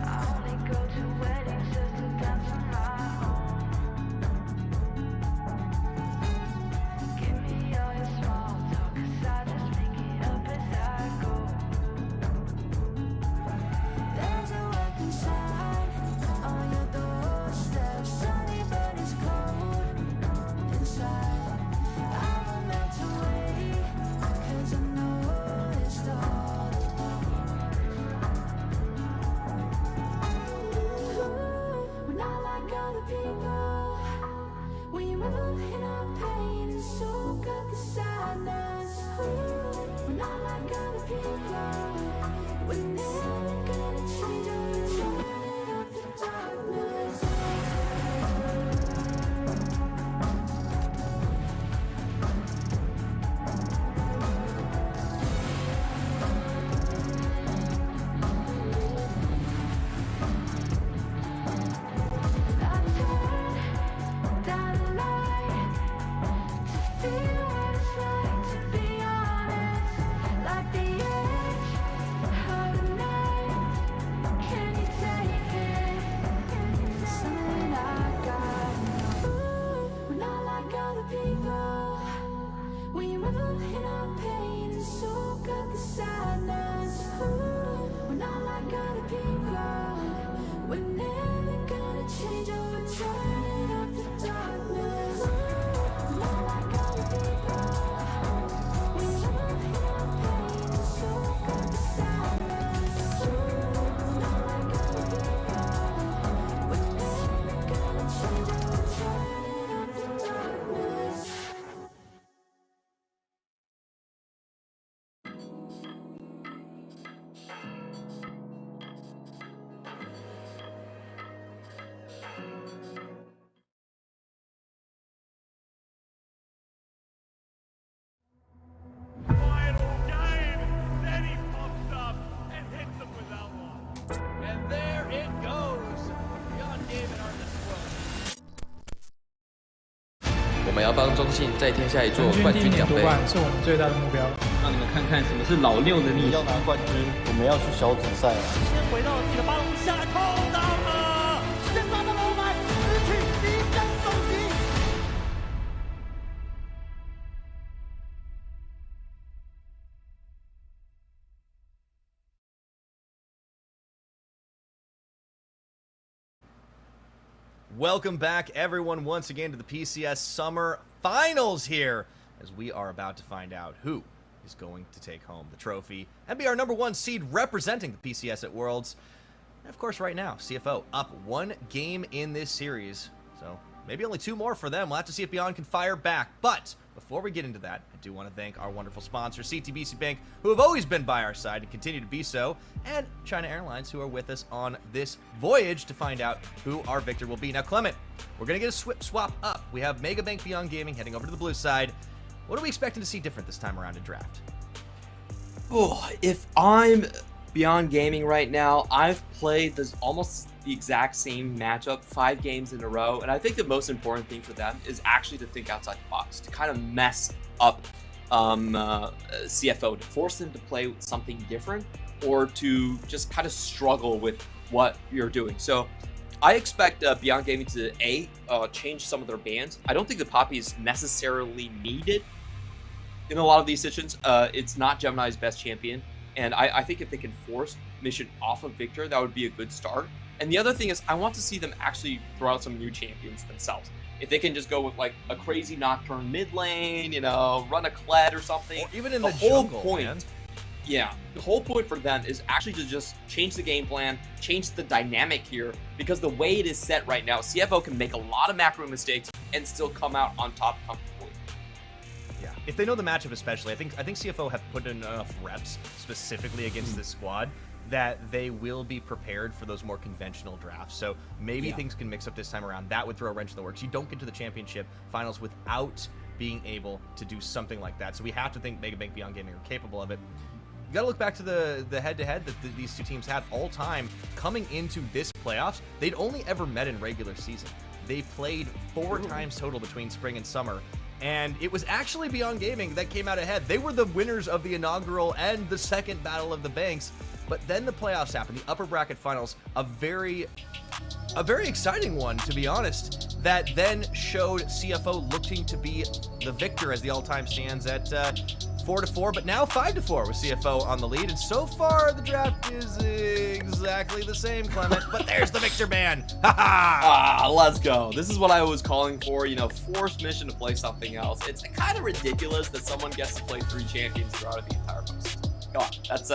I only go to weddings just to dance on my own. Give me all your small talk, 'cause I just make it up as I go. There's a welcome sign on your doorstep, sunny but it's cold inside. I will melt away, people. We revel in our pain and soak up the sadness. We're not like other people. We're never gonna change or turn up the darkness. And there it goes. Beyond Gaming are destroyed. 我们要帮中信再添下一座冠军奖杯。是我们最大的目标。让你们看看什么是老六的逆袭。要拿冠军，我们要去小组赛了。先回到自己的巴龙下来扣到了，先发的罗曼失去第一张首席。Welcome back, everyone, once again to the PCS Summer Finals here, as we are about to find out who is going to take home the trophy and be our #1 seed representing the PCS at Worlds. And of course, right now, CFO up 1 game in this series, so maybe only 2 more for them. We'll have to see if Beyond can fire back. But before we get into that, I do want to thank our wonderful sponsor, CTBC Bank, who have always been by our side and continue to be so, and China Airlines, who are with us on this voyage to find out who our victor will be. Now, Clement, we're going to get a swap up. We have Mega Bank Beyond Gaming heading over to the blue side. What are we expecting to see different this time around in draft? Oh, if I'm Beyond Gaming right now, I've played this almost the exact same matchup 5 games in a row, and I think the most important thing for them is actually to think outside the box, to kind of mess up CFO, to force them to play something different, or to just kind of struggle with what you're doing. So I expect Beyond Gaming to change some of their bans. I don't think the Poppy is necessarily needed in a lot of these situations. It's not Gemini's best champion, and I think if they can force mission off of Victor, that would be a good start. And the other thing is, I want to see them actually throw out some new champions themselves. If they can just go with like a crazy Nocturne mid lane, you know, run a Kled or something. Or even in the whole jungle, point, man. Yeah, the whole point for them is actually to just change the game plan, change the dynamic here, because the way it is set right now, CFO can make a lot of macro mistakes and still come out on top comfortably. Yeah, if they know the matchup especially, I think CFO have put in enough reps specifically against this squad that they will be prepared for those more conventional drafts. So maybe things can mix up this time around. That would throw a wrench in the works. You don't get to the championship finals without being able to do something like that. So we have to think Mega Bank Beyond Gaming are capable of it. You got to look back to the head-to-head that these two teams had all time coming into this playoffs. They'd only ever met in regular season. They played 4 times total between spring and summer, and it was actually Beyond Gaming that came out ahead. They were the winners of the inaugural and the second Battle of the Banks, but then the playoffs happened, the upper bracket finals, a very exciting one, to be honest, that then showed CFO looking to be the victor as the all-time stands at 4-4, but now 5-4 with CFO on the lead. And so far, the draft is exactly the same, Clement. But there's the Victor ban. Let's go. This is what I was calling for. You know, force mission to play something else. It's kind of ridiculous that someone gets to play 3 champions throughout the entire post. Come on, that's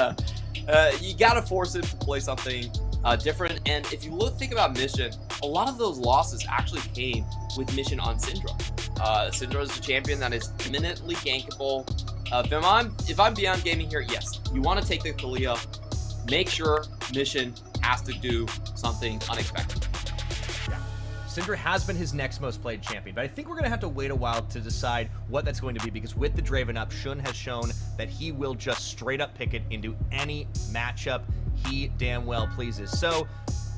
you gotta force him to play something different. And if you think about Mission, a lot of those losses actually came with Mission on Syndra. Syndra is a champion that is eminently gankable. If I'm Beyond Gaming here, yes, you want to take the Thalia, make sure Mission has to do something unexpected. Yeah. Syndra has been his next most played champion, but I think we're going to have to wait a while to decide what that's going to be, because with the Draven up, Shun has shown that he will just straight up pick it into any matchup he damn well pleases. So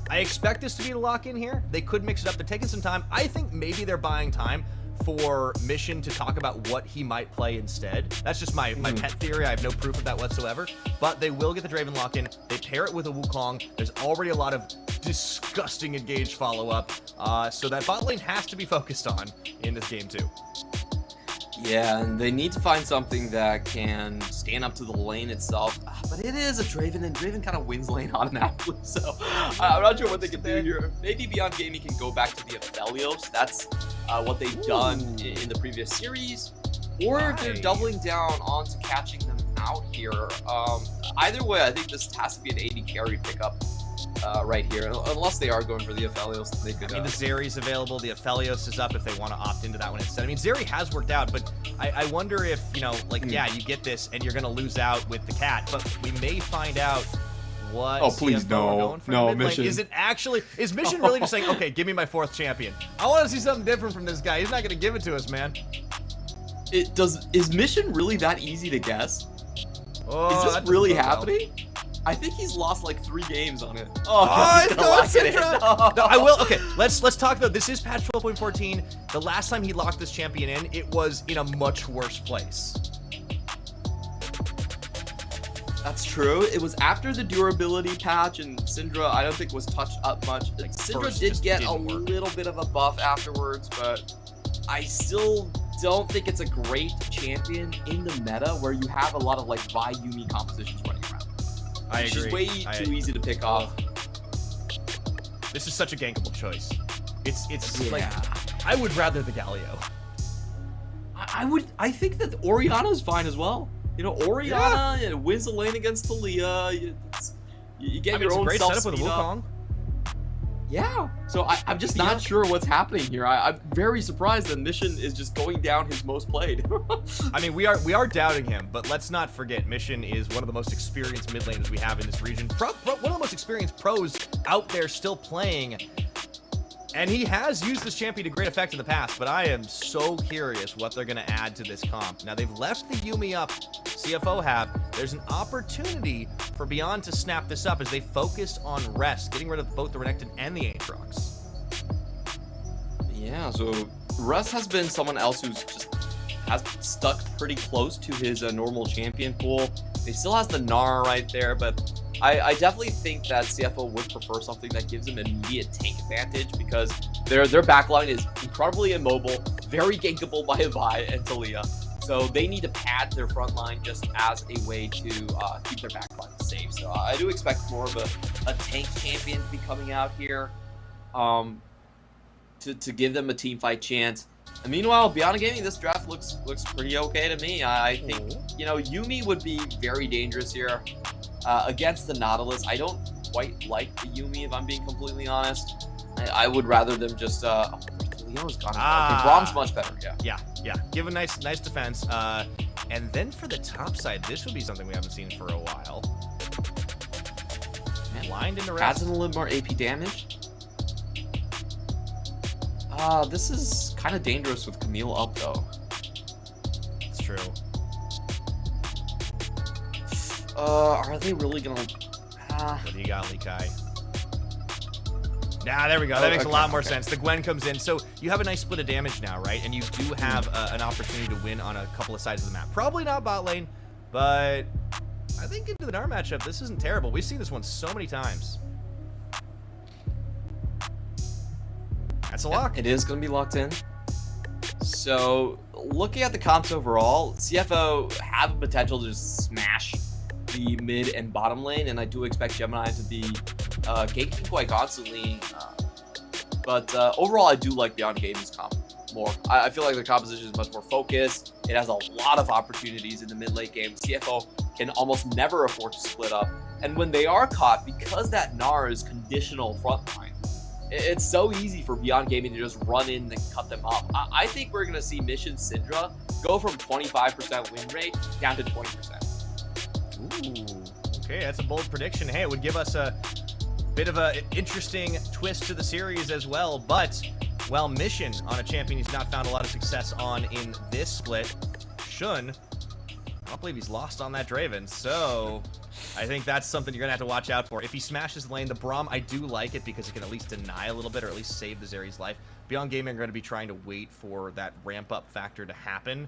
I expect this to be a lock-in here. They could mix it up. They're taking some time. I think maybe they're buying time for Mission to talk about what he might play instead. That's just my pet theory. I have no proof of that whatsoever. But they will get the Draven lock-in. They pair it with a Wukong. There's already a lot of disgusting engaged follow-up. So that bot lane has to be focused on in this game too. Yeah, and they need to find something that can stand up to the lane itself. But it is a Draven, and Draven kind of wins lane automatically, so I'm not sure what they can do here. Maybe Beyond Gaming can go back to the Aphelios. That's what they've done in the previous series. Or if they're doubling down onto catching them out here. Either way, I think this has to be an AD carry pickup. Right here, unless they are going for the Aphelios, they could. I mean, the Zeri's available, the Aphelios is up if they want to opt into that one instead. I mean, Zeri has worked out, but I wonder if, you know, like, yeah, you get this and you're going to lose out with the cat, but we may find out what. Oh, please, no. Mission. Is Mission really just saying, okay, give me my 4th champion? I want to see something different from this guy. He's not going to give it to us, man. Is Mission really that easy to guess? Oh, is this really happening? I think he's lost like 3 games on it. It's going Syndra! No, I will. Okay, let's talk though. This is patch 12.14. The last time he locked this champion in, it was in a much worse place. That's true. It was after the durability patch, and Syndra I don't think was touched up much. Like, Syndra did get a little bit of a buff afterwards, but I still don't think it's a great champion in the meta where you have a lot of like Vi Yuumi compositions running around. I agree. She's way too easy to pick off. This is such a gankable choice. It's like, I would rather the Galio. I think that Orianna's fine as well. You know, Orianna wins the lane against Thalia. You get your own great self setup with a Wukong. Yeah, so I'm just not sure what's happening here. I'm very surprised that Mission is just going down his most played. I mean, we are doubting him, but let's not forget Mission is one of the most experienced mid laners we have in this region. One of the most experienced pros out there still playing. And he has used this champion to great effect in the past, but I am so curious what they're going to add to this comp. Now, they've left the Yuumi up, CFO have. There's an opportunity for Beyond to snap this up as they focus on rest, getting rid of both the Renekton and the Aatrox. Yeah, so Rest has been someone else who's just has stuck pretty close to his normal champion pool. He still has the Gnar right there, but I definitely think that CFO would prefer something that gives him immediate tank advantage, because their backline is incredibly immobile, very gankable by Vi and Thalia. So they need to pad their front line just as a way to keep their backline safe. So I do expect more of a tank champion to be coming out here to give them a team fight chance. And meanwhile, Beyond Gaming, this draft looks pretty okay to me. I think, you know, Yuumi would be very dangerous here against the Nautilus. I don't quite like the Yuumi, if I'm being completely honest. I would rather them just Leo's gone. Okay, Brom's much better. Yeah. Give a nice defense. And then for the top side, this would be something we haven't seen for a while. Blind in the rest. Adds in a little more AP damage. This is kind of dangerous with Camille up, though. It's true. Are they really gonna... What do you got, Likai? Nah, there we go. That makes a lot more sense. The Gwen comes in. So you have a nice split of damage now, right? And you do have an opportunity to win on a couple of sides of the map. Probably not bot lane, but I think into the Gnar matchup, this isn't terrible. We've seen this one so many times. That's a lock. It is going to be locked in. So, looking at the comps overall, CFO have a potential to just smash the mid and bottom lane, and I do expect Gemini to be gatekeeping quite constantly. But overall, I do like Beyond Gaming's comp more. I feel like the composition is much more focused. It has a lot of opportunities in the mid-late game. CFO can almost never afford to split up, And when they are caught, because that Gnar is conditional frontline, it's so easy for Beyond Gaming to just run in and cut them up. I think we're going to see Mission Syndra go from 25% win rate down to 20%. Ooh, okay, that's a bold prediction. Hey, it would give us a bit of an interesting twist to the series as well. But, well, Mission on a champion he's not found a lot of success on in this split. Shun, I don't believe he's lost on that Draven, so I think that's something you're going to have to watch out for. If he smashes the lane, the Braum, I do like it because it can at least deny a little bit or at least save the Zeri's life. Beyond Gaming are going to be trying to wait for that ramp-up factor to happen.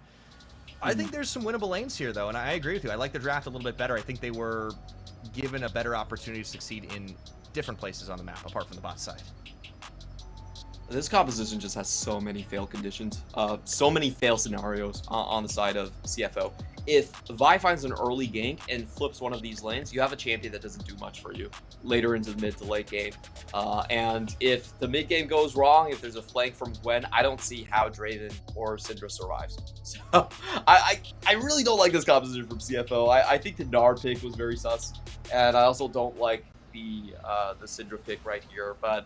I think there's some winnable lanes here, though, and I agree with you. I like the draft a little bit better. I think they were given a better opportunity to succeed in different places on the map, apart from the bot side. This composition just has so many fail conditions, so many fail scenarios on the side of CFO. If Vi finds an early gank and flips one of these lanes, you have a champion that doesn't do much for you later into the mid to late game. And if the mid game goes wrong, if there's a flank from Gwen, I don't see how Draven or Syndra survives. So I really don't like this composition from CFO. I think the Gnar pick was very sus, and I also don't like the Syndra pick right here, but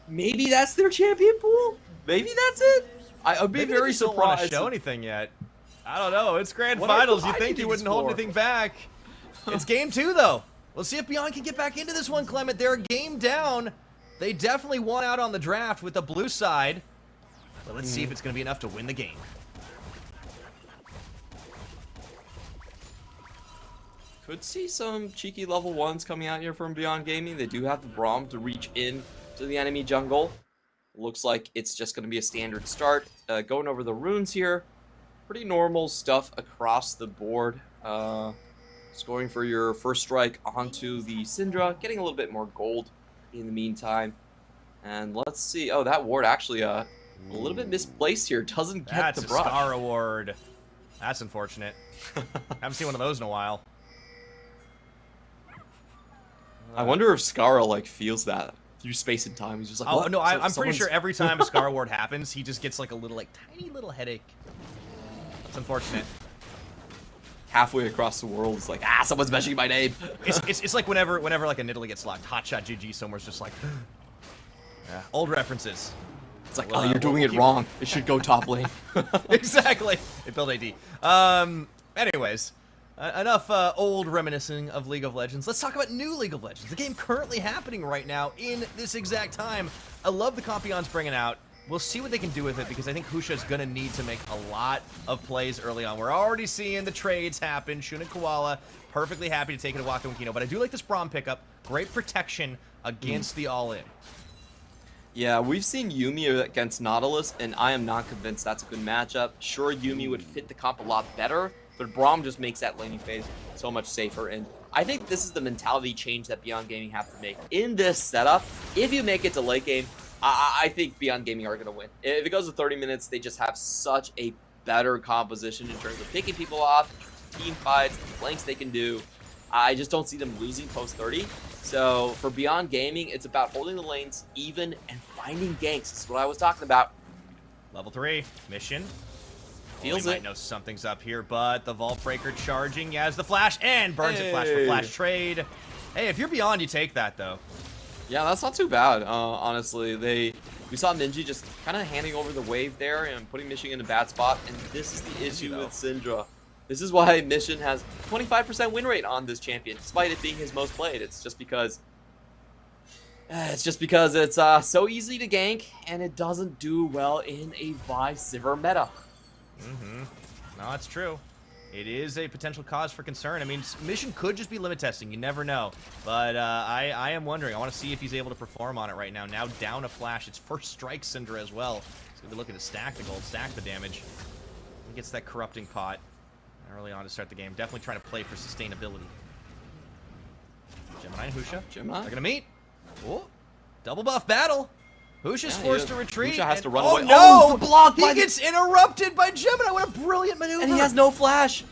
maybe that's their champion pool. Maybe that's it. I'd be very surprised. Don't want to show anything yet. I don't know. It's grand finals. You think you wouldn't hold anything back? It's game 2 though. We'll see if Beyond can get back into this one, Clement. They're a game down. They definitely won out on the draft with the blue side. But let's see if it's going to be enough to win the game. Could see some cheeky level 1s coming out here from Beyond Gaming. They do have the Braum to reach in to the enemy jungle. Looks like it's just going to be a standard start. Going over the runes here. Pretty normal stuff across the board. Scoring for your first strike onto the Syndra. Getting a little bit more gold in the meantime. And let's see. Oh, that ward actually a little bit misplaced here. Doesn't get the brush. That's a star award. That's unfortunate. Haven't seen one of those in a while. I wonder if Scarra like feels that through space and time. He's just like, oh what? no, I'm pretty sure every time a Scar award happens, he just gets like a little, like tiny little headache. It's unfortunate. Halfway across the world, it's like, someone's mentioning my name. It's like whenever like a Nidalee gets locked, hotshot GG somewhere's just like, yeah, old references. It's like, you're doing it wrong. It should go top lane. Exactly. It built AD. Anyways, enough old reminiscing of League of Legends. Let's talk about new League of Legends. The game currently happening right now in this exact time. I love the Compion's bringing out. We'll see what they can do with it because I think Husha's going to need to make a lot of plays early on. We're already seeing the trades happen. Shun and Koala perfectly happy to take it to Waka and Kino, but I do like this Braum pickup. Great protection against the all-in. Yeah, we've seen Yuumi against Nautilus, and I am not convinced that's a good matchup. Sure, Yuumi would fit the comp a lot better, but Braum just makes that laning phase so much safer. And I think this is the mentality change that Beyond Gaming have to make. In this setup, if you make it to late game, I think Beyond Gaming are going to win. If it goes to 30 minutes, they just have such a better composition in terms of picking people off, team fights, the flanks they can do. I just don't see them losing post 30. So for Beyond Gaming, it's about holding the lanes even and finding ganks. This is what I was talking about. Level 3, mission. Feels might know something's up here, but the Vault Breaker charging as the flash and burns it flash for flash trade. Hey, if you're Beyond, you take that though. Yeah, that's not too bad, honestly. We saw Ninja just kind of handing over the wave there and putting Mission in a bad spot, and this is the issue with Syndra. This is why Mission has 25% win rate on this champion, despite it being his most played. It's just because it's so easy to gank, and it doesn't do well in a Vi Sivir meta. No, it's true. It is a potential cause for concern. I mean, Mission could just be limit testing. You never know. But I am wondering. I want to see if he's able to perform on it right now. Now down a flash. It's first strike Syndra as well. He's going to be looking to stack the gold, stack the damage. He gets that corrupting pot early on to start the game. Definitely trying to play for sustainability. Gemini and Husha. Gemini. They're going to meet. Oh, double buff battle. Husha's forced to retreat. Husha has to run away. No! Oh, no! The block he gets interrupted by Gemini. What a brilliant maneuver. And he has no flash.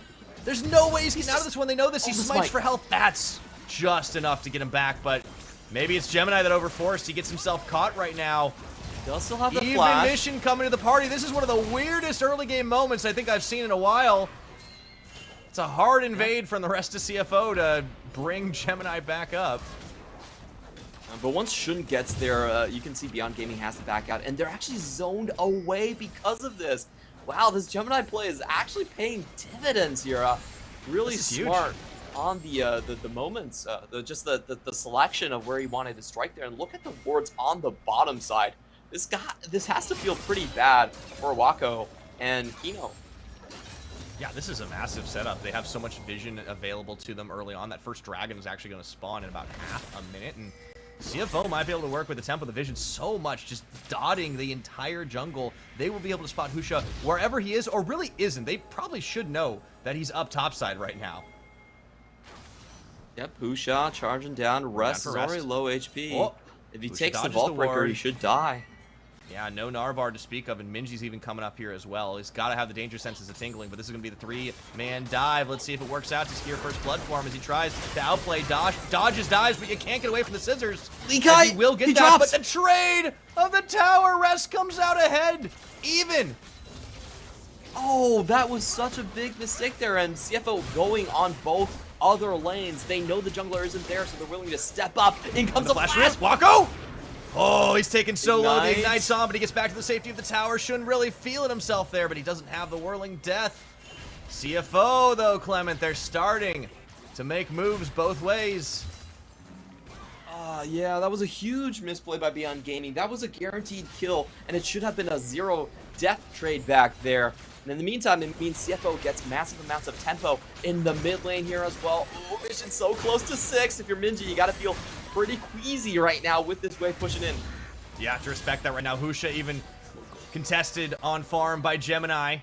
There's no way he's getting out of this one. They know this. He smites for health. That's just enough to get him back, but maybe it's Gemini that overforced. He gets himself caught right now. They'll still have the Even flash. Mission coming to the party. This is one of the weirdest early game moments I think I've seen in a while. It's a hard invade from the rest of CFO to bring Gemini back up. But once Shun gets there, you can see Beyond Gaming has to back out, and they're actually zoned away because of this. Wow, this Gemini play is actually paying dividends here. Really smart on the moments, just the selection of where he wanted to strike there. And look at the wards on the bottom side. This has to feel pretty bad for Wako and Kino. Yeah, this is a massive setup. They have so much vision available to them early on. That first dragon is actually going to spawn in about half a minute, and CFO might be able to work with the tempo of the vision so much, just dotting the entire jungle. They will be able to spot Husha wherever he is, or really isn't. They probably should know that he's up topside right now. Yep, Husha charging down. Rest is already low HP. Oh, if he Husha takes the dodges Vault Breaker, ward. he should die. Yeah, no Narvar to speak of, and Minji's even coming up here as well. He's got to have the danger senses of tingling, but this is going to be the three-man dive. Let's see if it works out to secure first blood for him as he tries to outplay Dosh. Dodges, dives, but you can't get away from the scissors. Likai, he will get he that, drops. but the trade of the tower rest comes out ahead. Even. Oh, that was such a big mistake there, and CFO going on both other lanes. They know the jungler isn't there, so they're willing to step up. In comes the flash. Risk. Wako! Oh, he's taken so low. The Ignite. Ignite's on, but he gets back to the safety of the tower. Shouldn't really feel it himself there, but he doesn't have the Whirling Death. CFO, though, Clement, they're starting to make moves both ways. Yeah, that was a huge misplay by Beyond Gaming. That was a guaranteed kill, and it should have been a 0 death trade back there. And in the meantime, it means CFO gets massive amounts of tempo in the mid lane here as well. Oh, Mission's so close to 6. If you're Minji, you gotta feel pretty queasy right now with this wave pushing in. You have to respect that right now. Husha even contested on farm by Gemini.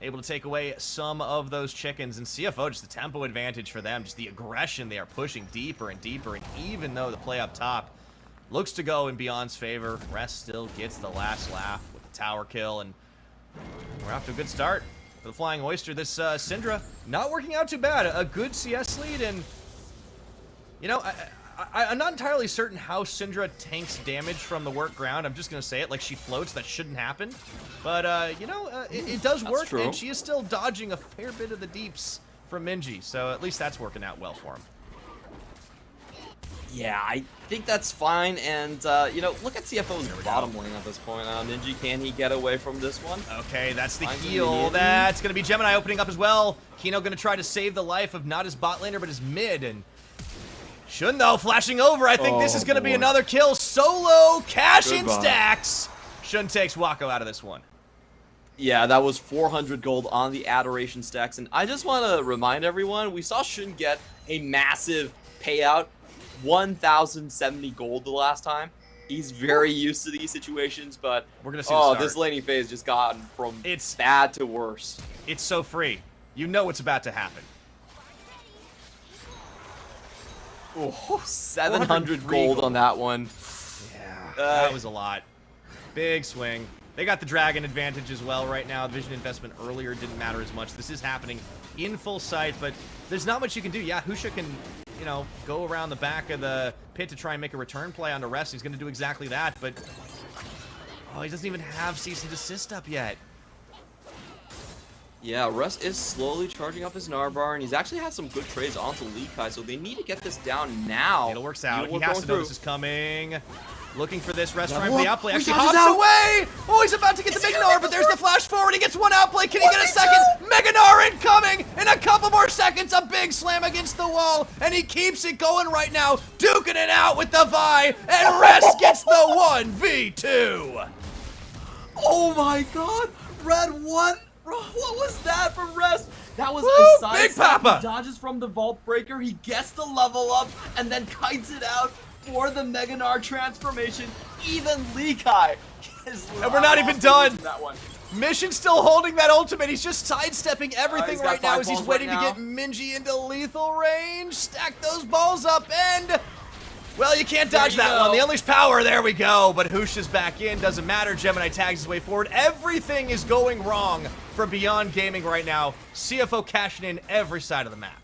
Able to take away some of those chickens. And CFO, just the tempo advantage for them. Just the aggression. They are pushing deeper and deeper. And even though the play up top looks to go in Beyond's favor, Rest still gets the last laugh with the tower kill. And we're off to a good start for the Flying Oyster. This Syndra not working out too bad. A good CS lead. And, you know, I'm not entirely certain how Syndra tanks damage from the work ground. I'm just going to say it like she floats. That shouldn't happen. But, you know, it does work, and she is still dodging a fair bit of the deeps from Minji. So at least that's working out well for him. Yeah, I think that's fine. And, you know, look at CFO's bottom lane at this point. Minji, can he get away from this one? Okay, that's the heal. That's going to be Gemini opening up as well. Kino going to try to save the life of not his bot laner, but his mid. And Shun, though, flashing over. I think this is going to be another kill. Solo cash in stacks. Shun takes Wako out of this one. Yeah, that was 400 gold on the Adoration stacks. And I just want to remind everyone, we saw Shun get a massive payout, 1,070 gold the last time. He's very used to these situations, but we're gonna see this laning phase just gotten from bad to worse. It's so free. You know what's about to happen. Oh, 700 gold on that one. Yeah, that was a lot. Big swing. They got the dragon advantage as well right now. Vision investment earlier didn't matter as much. This is happening in full sight, but there's not much you can do. Yeah, Husha can, you know, go around the back of the pit to try and make a return play onto Rest. He's going to do exactly that, but he doesn't even have cease and desist up yet. Yeah, Rest is slowly charging up his Narbar, and he's actually had some good trades onto Likai, so they need to get this down now. It works out. He has to know this is coming. Looking for this Rest trying for the outplay. He Actually hops away! Oh, he's about to get the Mega Gnar, but there's the flash forward. He gets one outplay. Can he get a second? Mega Gnar incoming! In a couple more seconds, a big slam against the wall, and he keeps it going right now, duking it out with the Vi, and Rest gets the 1v2. Oh my god! Red 1! Bro, what was that from Rest? That was a side Big step. Papa! He dodges from the Vault Breaker, he gets the level up, and then kites it out for the Mega Gnar transformation. Even Likai is And we're not even done. That one. Mission still holding that ultimate. He's just sidestepping everything right now as he's waiting to right get Minji into lethal range. Stack those balls up and... well, you can't dodge that one. The unleashed power, there we go. But Husha's back in, doesn't matter. Gemini tags his way forward. Everything is going wrong for Beyond Gaming right now. CFO cashing in every side of the map.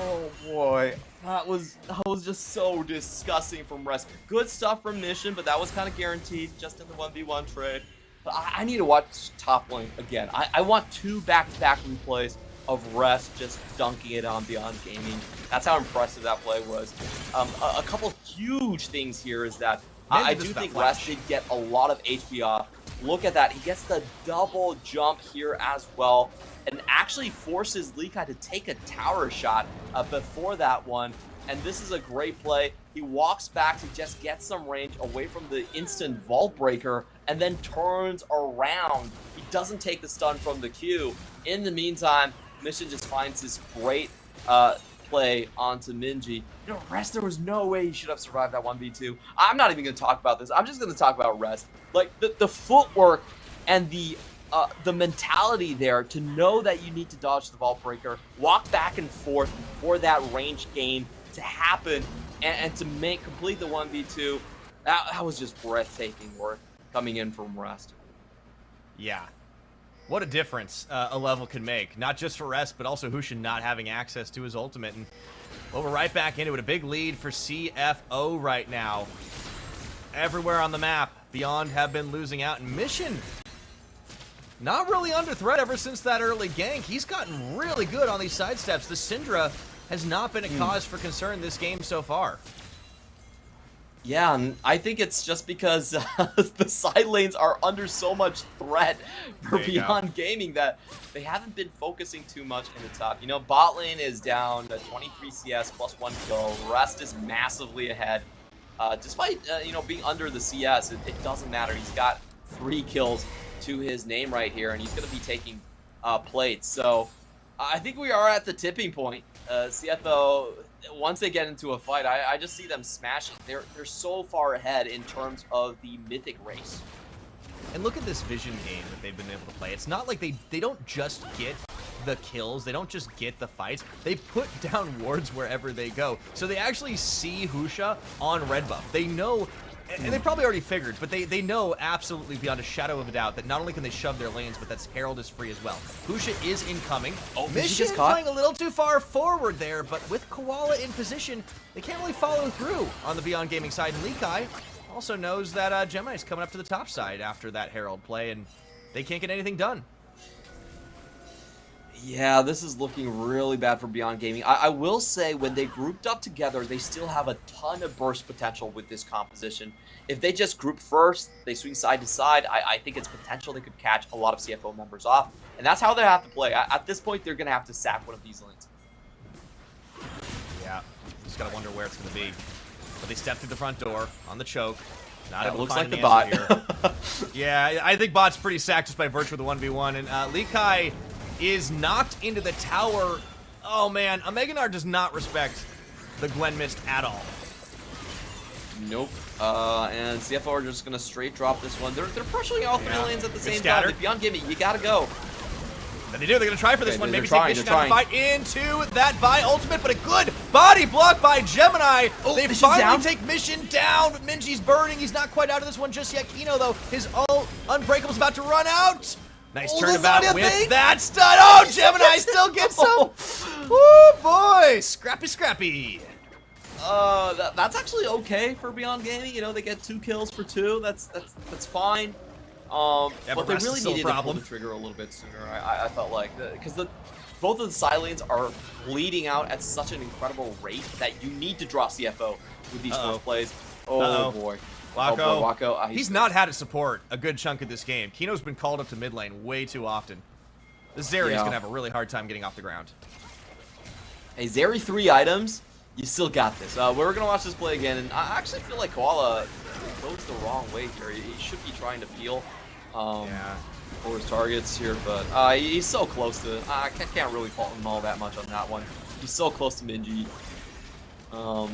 Oh boy, that was just so disgusting from Rest. Good stuff from Mission, but that was kind of guaranteed just in the 1v1 trade. But I need to watch top lane again. I want 2 back-to-back replays of Rest just dunking it on Beyond Gaming. That's how impressive that play was. A couple huge things here is that I do think Rest did get a lot of HP off. Look at that. He gets the double jump here as well and actually forces Likai to take a tower shot before that one. And this is a great play. He walks back to just get some range away from the instant Vault Breaker and then turns around. He doesn't take the stun from the Q. In the meantime, Mission just finds this great play onto Minji. You know, Rest, there was no way he should have survived that 1v2. I'm not even going to talk about this. I'm just going to talk about Rest. Like, the footwork and the mentality there to know that you need to dodge the Vault Breaker, walk back and forth for that range gain to happen, and to complete the 1v2, that was just breathtaking work coming in from Rest. Yeah. What a difference a level can make. Not just for Rest, but also Hushin not having access to his ultimate. And well, we're right back into it. A big lead for CFO right now. Everywhere on the map, Beyond have been losing out. And Mission, not really under threat ever since that early gank. He's gotten really good on these sidesteps. The Syndra has not been a cause for concern this game so far. Yeah, and I think it's just because the side lanes are under so much threat for Beyond Gaming that they haven't been focusing too much in the top. You know, bot lane is down to 23 CS plus 1 kill. Rest is massively ahead. Despite, you know, being under the CS, it doesn't matter. He's got 3 kills to his name right here, and he's going to be taking plates. So I think we are at the tipping point. CFO, once they get into a fight, I just see them smashing. They're so far ahead in terms of the Mythic race. And look at this vision game that they've been able to play. It's not like they don't just get the kills, they don't just get the fights, they put down wards wherever they go. So they actually see Husha on red buff. They know, and they probably already figured, but they know absolutely beyond a shadow of a doubt that not only can they shove their lanes, but that's Herald is free as well. Husha is incoming. Oh, Mission playing a little too far forward there, but with Koala in position, they can't really follow through on the Beyond Gaming side. And Likai also knows that Gemini's coming up to the top side after that Herald play, and they can't get anything done. Yeah, this is looking really bad for Beyond Gaming. I will say, when they grouped up together, they still have a ton of burst potential with this composition. If they just group first, they swing side to side, I think it's potential they could catch a lot of CFO members off. And that's how they have to play. At this point, they're going to have to sack one of these lanes. Yeah, just got to wonder where it's going to be. But they step through the front door on the choke. Not able to find the bot here. Yeah, I think bot's pretty sacked just by virtue of the 1v1. And Likai is knocked into the tower. Oh man, Omeganar does not respect the Gwen Mist at all. Nope. And CFO are just gonna straight drop this one. They're pressuring all 3 lanes at the same time. If Beyond Gaming, you gotta go. And they do. They're gonna try for this one. Maybe take Mission out of the fight into that Vi ultimate, but a good body block by Gemini. Oh, they finally take Mission down, but Minji's burning. He's not quite out of this one just yet. Kino, though, his ult Unbreakable's about to run out. Nice turnabout with that stun. Oh, Gemini still gets some. Oh boy, scrappy. That's actually okay for Beyond Gaming. You know, they get 2 kills for 2. That's fine. Yeah, but they really needed to pull the trigger a little bit sooner. I felt like, because both of the side lanes are bleeding out at such an incredible rate that you need to draw CFO with these first plays. Oh boy. Wako. He's not had to support a good chunk of this game. Kino's been called up to mid lane way too often. This Zeri's going to have a really hard time getting off the ground. Hey, Zeri 3 items, you still got this. We're going to watch this play again, and I actually feel like Koala goes the wrong way here. He should be trying to peel for his targets here, but he's so close to it. I can't really fault him all that much on that one. He's so close to Minji.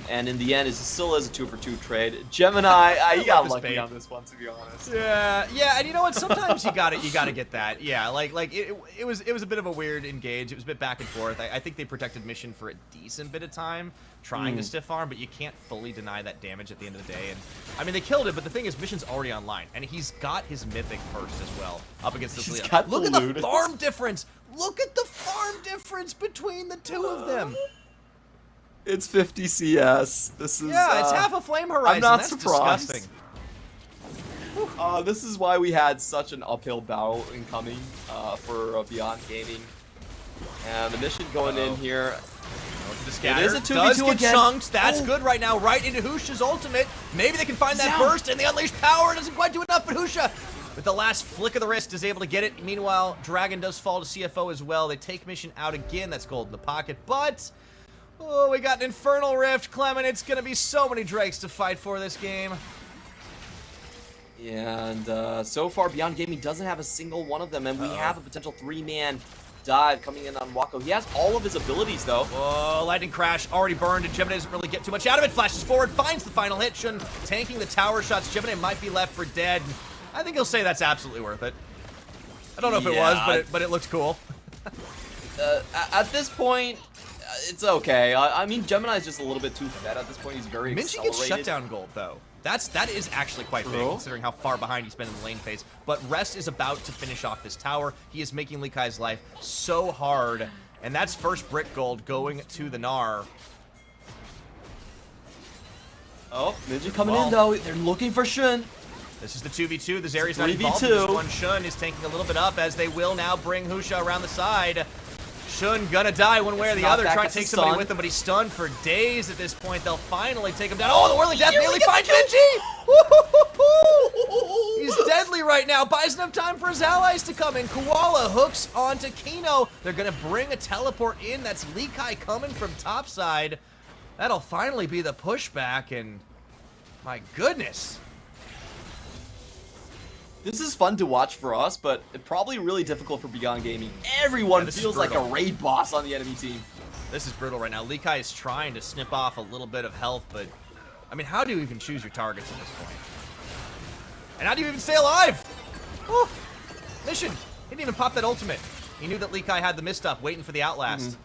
And in the end, it still is a 2-for-2 trade. Gemini, he got lucky on this one, to be honest. Yeah, and you know what? Sometimes you gotta get that. Yeah, like it was a bit of a weird engage. It was a bit back and forth. I think they protected Mission for a decent bit of time, trying to stiff arm, but you can't fully deny that damage at the end of the day. And I mean, they killed it, but the thing is, Mission's already online, and he's got his Mythic first as well up against this Leon. Look at the farm difference. Look at the farm difference between the two of them. It's 50 CS. This is it's half a Flame Horizon. I'm not That's surprised. Disgusting. This is why we had such an uphill battle incoming for Beyond Gaming. And the mission going in here. The scatter It is a 2v2 does get again. chunked. That's good right now, right into Husha's ultimate. Maybe they can find that burst, and the unleashed power doesn't quite do enough, but Husha, with the last flick of the wrist, is able to get it. Meanwhile, Dragon does fall to CFO as well. They take mission out again. That's gold in the pocket, but oh, we got an Infernal Rift, Clement. It's going to be so many Drakes to fight for this game. Yeah, and so far, Beyond Gaming doesn't have a single one of them, and we have a potential 3-man dive coming in on Wako. He has all of his abilities, though. Whoa, Lightning Crash already burned, and Gemini doesn't really get too much out of it. Flashes forward, finds the final hit. Shun tanking the tower shots. Gemini might be left for dead. I think he'll say that's absolutely worth it. I don't know if it was, but it looked cool. At this point, it's okay. I mean, Gemini's just a little bit too fed at this point. He's very Minji gets shutdown gold, though. That is actually quite big, considering how far behind he's been in the lane phase. But Rest is about to finish off this tower. He is making Lee Kai's life so hard. And that's first Brick Gold going to the Gnar. Oh, Minji coming in, though. They're looking for Shun. This is the 2v2. The Zeri's not involved in this one. Shun is tanking a little bit up as they will now bring Husha around the side. Shun gonna die one way or the other. Try to take somebody with him, but he's stunned for days at this point. They'll finally take him down. Oh, the Whirling Death nearly finds Minji! He's deadly right now. Buys enough time for his allies to come in. Koala hooks onto Kino. They're gonna bring a teleport in. That's Lee Kai coming from topside. That'll finally be the pushback, and my goodness. This is fun to watch for us, but probably really difficult for Beyond Gaming. Everyone feels like a raid boss on the enemy team. This is brutal right now. Lee Kai is trying to snip off a little bit of health, but I mean, how do you even choose your targets at this point? And how do you even stay alive? Woo. Mission. He didn't even pop that ultimate. He knew that Lee Kai had the mist up, waiting for the Outlast.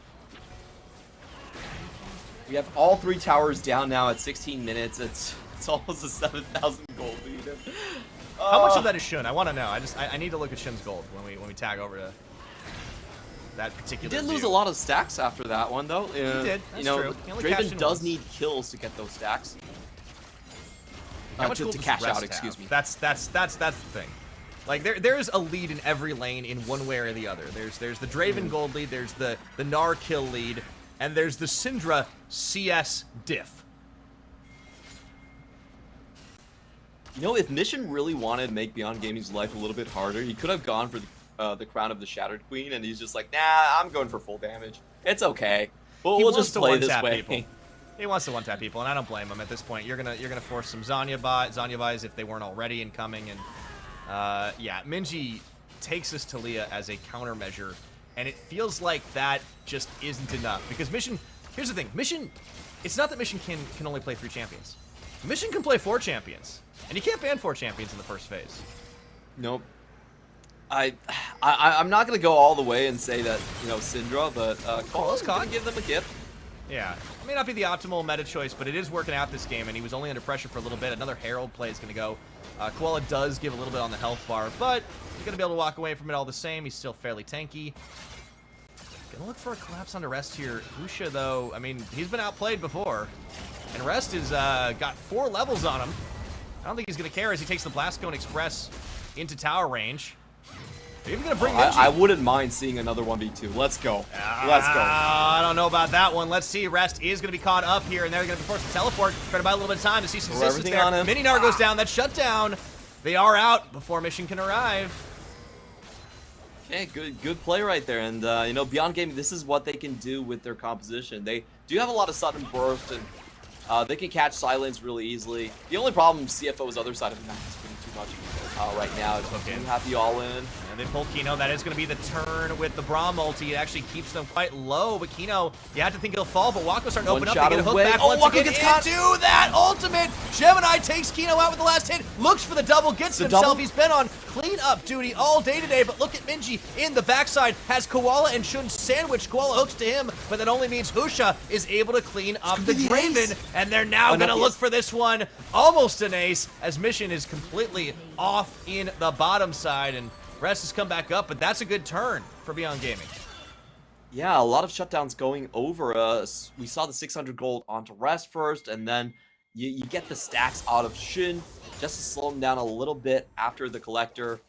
We have all 3 towers down now at 16 minutes. It's almost a 7,000 gold lead. How much of that is Shun? I want to know. I need to look at Shun's gold when we tag over to that particular. He did lose a lot of stacks after that one, though. He did. That's true. Draven does need kills to get those stacks. How much to cash out, excuse me. That's the thing. Like there's a lead in every lane in one way or the other. There's the Draven gold lead, there's the Gnar kill lead, and there's the Syndra CS diff. You know, if Mission really wanted to make Beyond Gaming's life a little bit harder, he could have gone for the Crown of the Shattered Queen, and he's just like, nah, I'm going for full damage. It's okay. But we'll just play this way. People. He wants to one-tap people, and I don't blame him at this point. You're gonna force some Zanya buys if they weren't already incoming, and yeah, Minji takes this to Leah as a countermeasure, and it feels like that just isn't enough because Mission. Here's the thing, Mission. It's not that Mission can only play 3 champions. Mission can play 4 champions, and you can't ban 4 champions in the first phase. Nope. I'm not gonna go all the way and say that, you know, Syndra, but Koala's gonna give them a gift. Yeah, it may not be the optimal meta choice, but it is working out this game, and he was only under pressure for a little bit. Another Herald play is gonna go. Koala does give a little bit on the health bar, but he's gonna be able to walk away from it all the same. He's still fairly tanky. Gonna look for a collapse onto Rest here. Husha, though, I mean, he's been outplayed before. And Rest has got 4 levels on him. I don't think he's going to care as he takes the Blast Cone Express into tower range. They're even going to bring Minji. I wouldn't mind seeing another 1v2. Let's go. Let's go. I don't know about that one. Let's see. Rest is going to be caught up here, and they're going to be forced to teleport. Try to buy a little bit of time to see some distance there. Mini Gnar goes down. That's shut down. They are out before Mission can arrive. Okay, good play right there. And, you know, Beyond Gaming, this is what they can do with their composition. They do have a lot of sudden burst, and they can catch silence really easily. The only problem CFO's other side of the map is putting too much right now. It's okay. Have the all in. And they pull Kino. That is going to be the turn with the Braum ulti. It actually keeps them quite low. But Kino, you have to think he'll fall. But Wako's starting to open up. They get a hook back. Oh, Wako gets caught. Into that ultimate. Gemini takes Kino out with the last hit. Looks for the double. Gets it himself. He's been on clean-up duty all day today. But look at Minji in the backside. Has Koala and Shun sandwiched. Koala hooks to him. But that only means Husha is able to clean up the Draven. And they're now going to look for this one. Almost an ace as Mission is completely off in the bottom side. And Rest has come back up, but that's a good turn for Beyond Gaming. Yeah, a lot of shutdowns going over. We saw the 600 gold onto Rest first, and then you get the stacks out of Shin just to slow him down a little bit after the collector.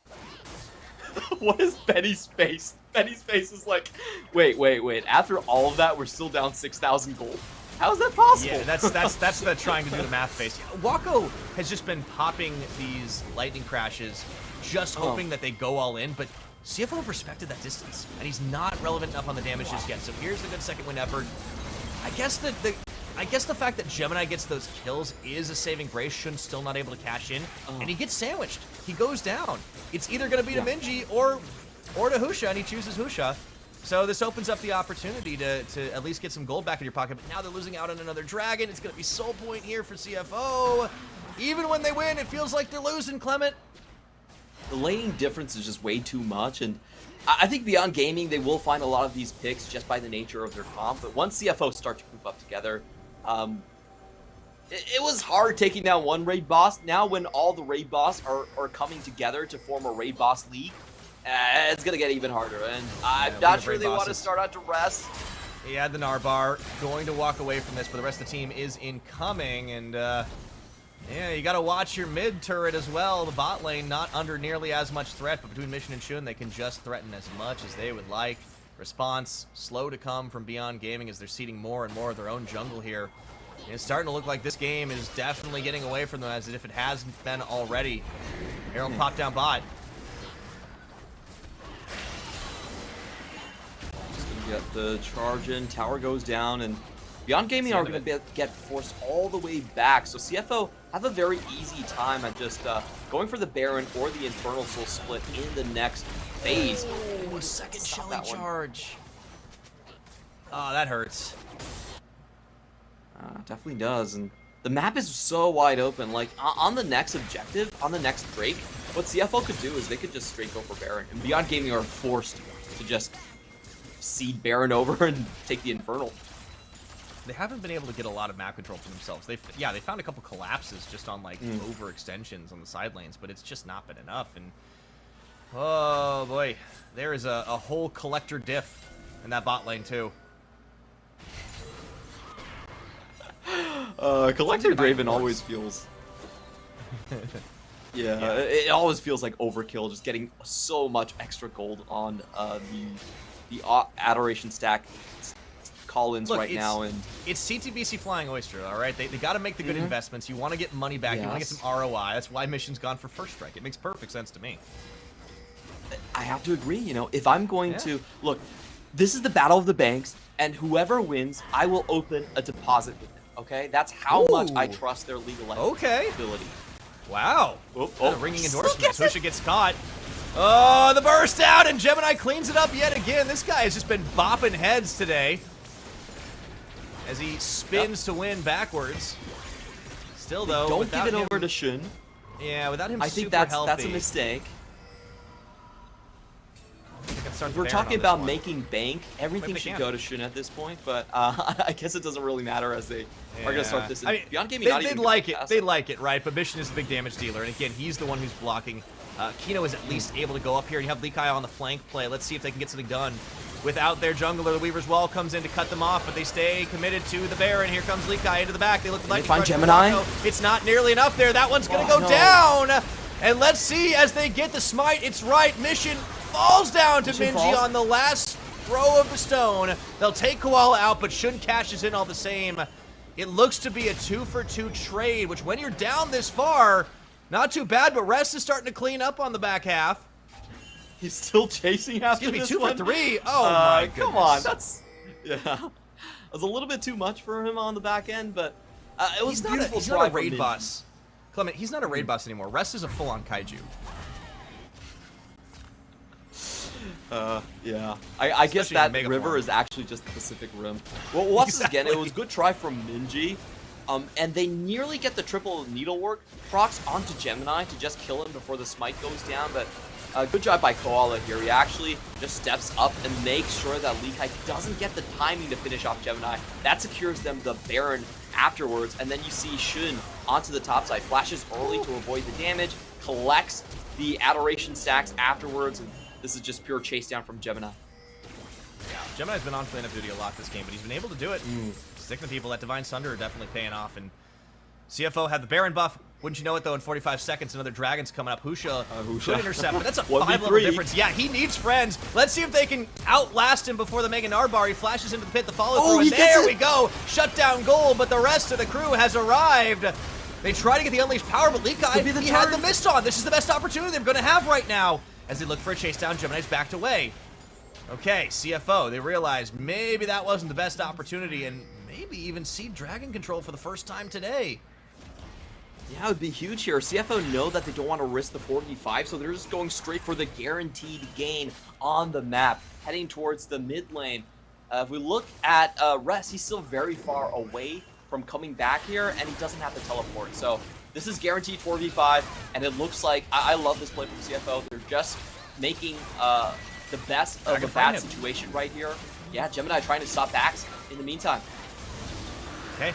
What is Benny's face? Benny's face is like, wait. After all of that, we're still down 6,000 gold. How is that possible? Yeah, that's the trying to do the math face. Wako has just been popping these lightning crashes, just hoping that they go all in, but CFO respected that distance, and he's not relevant enough on the damage just yet. So here's the good second win effort. I guess the fact that Gemini gets those kills is a saving grace. Shun's still not able to cash in, and he gets sandwiched. He goes down. It's either going to be to Minji or to Husha, and he chooses Husha. So this opens up the opportunity to at least get some gold back in your pocket. But now they're losing out on another dragon. It's going to be soul point here for CFO. Even when they win, it feels like they're losing, Clement. The laning difference is just way too much, and I think Beyond Gaming, they will find a lot of these picks just by the nature of their comp, but once CFO start to group up together, it was hard taking down one raid boss. Now when all the raid boss are coming together to form a raid boss league, it's going to get even harder, and I'm not sure they want to start out to rest. He had the Narbar, going to walk away from this, but the rest of the team is incoming, and yeah, you got to watch your mid turret as well. The bot lane not under nearly as much threat, but between Mission and Shun, they can just threaten as much as they would like. Response slow to come from Beyond Gaming as they're seeding more and more of their own jungle here. And it's starting to look like this game is definitely getting away from them as if it hasn't been already. Herald pop down bot. Just going to get the charge in. Tower goes down, and Beyond Gaming are going to get forced all the way back. So CFO have a very easy time at just going for the Baron or the Infernal Soul split in the next phase. Oh, second Shelly charge. Oh, that hurts. Definitely does. And the map is so wide open. Like, on the next objective, on the next break, what CFO could do is they could just straight go for Baron. And Beyond Gaming are forced to just seed Baron over and take the Infernal. They haven't been able to get a lot of map control for themselves. They found a couple collapses just on like overextensions on the side lanes, but it's just not been enough. And oh boy, there is a whole collector diff in that bot lane too. Collector Draven always feels. Yeah, it always feels like overkill, just getting so much extra gold on the Adoration stack. Call-ins right now, and it's CTBC Flying Oyster, all right? They got to make the good investments. You want to get money back. You want to get some ROI. That's why Mission's gone for first strike. It makes perfect sense to me. I have to agree. You know, if I'm going to look, this is the battle of the banks, and whoever wins, I will open a deposit with them. Okay, that's how much I trust their legal ability. Wow. Ringing endorsement. Husha gets caught. Oh, the burst out, and Gemini cleans it up yet again. This guy has just been bopping heads today as he spins to win backwards. Still, though, don't give it over to Shun. Yeah, without him, I think that's a mistake. We're talking about making bank. Everything should go to Shun at this point, but I guess it doesn't really matter as they are going to start this. Beyond Gaming, they'd like it. They like it, right? But Mission is the big damage dealer, and again, he's the one who's blocking. Kino is at least able to go up here, and you have Lee Kai on the flank play. Let's see if they can get something done without their jungler. The Weaver's Wall comes in to cut them off, but they stay committed to the Baron. Here comes Lee Kai into the back. They look like find Gemini. It's not nearly enough there. That one's going to go down. And let's see as they get the smite. It's right. Mission falls down to Minji on the last throw of the stone. They'll take Koala out, but Shun cashes in all the same. It looks to be a 2-for-2 trade, which when you're down this far, not too bad, but Rest is starting to clean up on the back half. He's still chasing after this 2 for 3. Oh my goodness. Come on, that's it was a little bit too much for him on the back end, but it was beautiful. He's not a raid boss. Clement, he's not a raid boss anymore. Rest is a full-on kaiju. Yeah. I guess that river is actually just the Pacific Rim. Well, once again, it was a good try from Minji. And they nearly get the triple needlework procs onto Gemini to just kill him before the smite goes down, but good job by Koala here. He actually just steps up and makes sure that Lee Kai doesn't get the timing to finish off Gemini. That secures them the Baron afterwards, and then you see Shun onto the top side, flashes early to avoid the damage, collects the Adoration stacks afterwards, and this is just pure chase down from Gemini. Yeah, Gemini's been on cleanup duty a lot this game, but he's been able to do it. Sticking the people, that Divine Sunder are definitely paying off, and CFO had the Baron buff, Wouldn't you know it, though, in 45 seconds, another Dragon's coming up. Husha could intercept, but that's a 1v3. 5-level difference. Yeah, he needs friends. Let's see if they can outlast him before they make an R-bar. He flashes into the pit, the follow-through, and there we go. Shutdown goal, but the rest of the crew has arrived. They try to get the unleashed power, but Likai, he had the mist on. This is the best opportunity they're going to have right now. As they look for a chase down, Gemini's backed away. Okay, CFO, they realize maybe that wasn't the best opportunity, and maybe even see Dragon control for the first time today. Yeah, it would be huge here. CFO know that they don't want to risk the 4v5, so they're just going straight for the guaranteed gain on the map, heading towards the mid lane. If we look at Rest, he's still very far away from coming back here, and he doesn't have to teleport. So this is guaranteed 4v5, and it looks like, I love this play from CFO. They're just making the best of a bad situation right here. Yeah, Gemini trying to stop Axe in the meantime. Okay.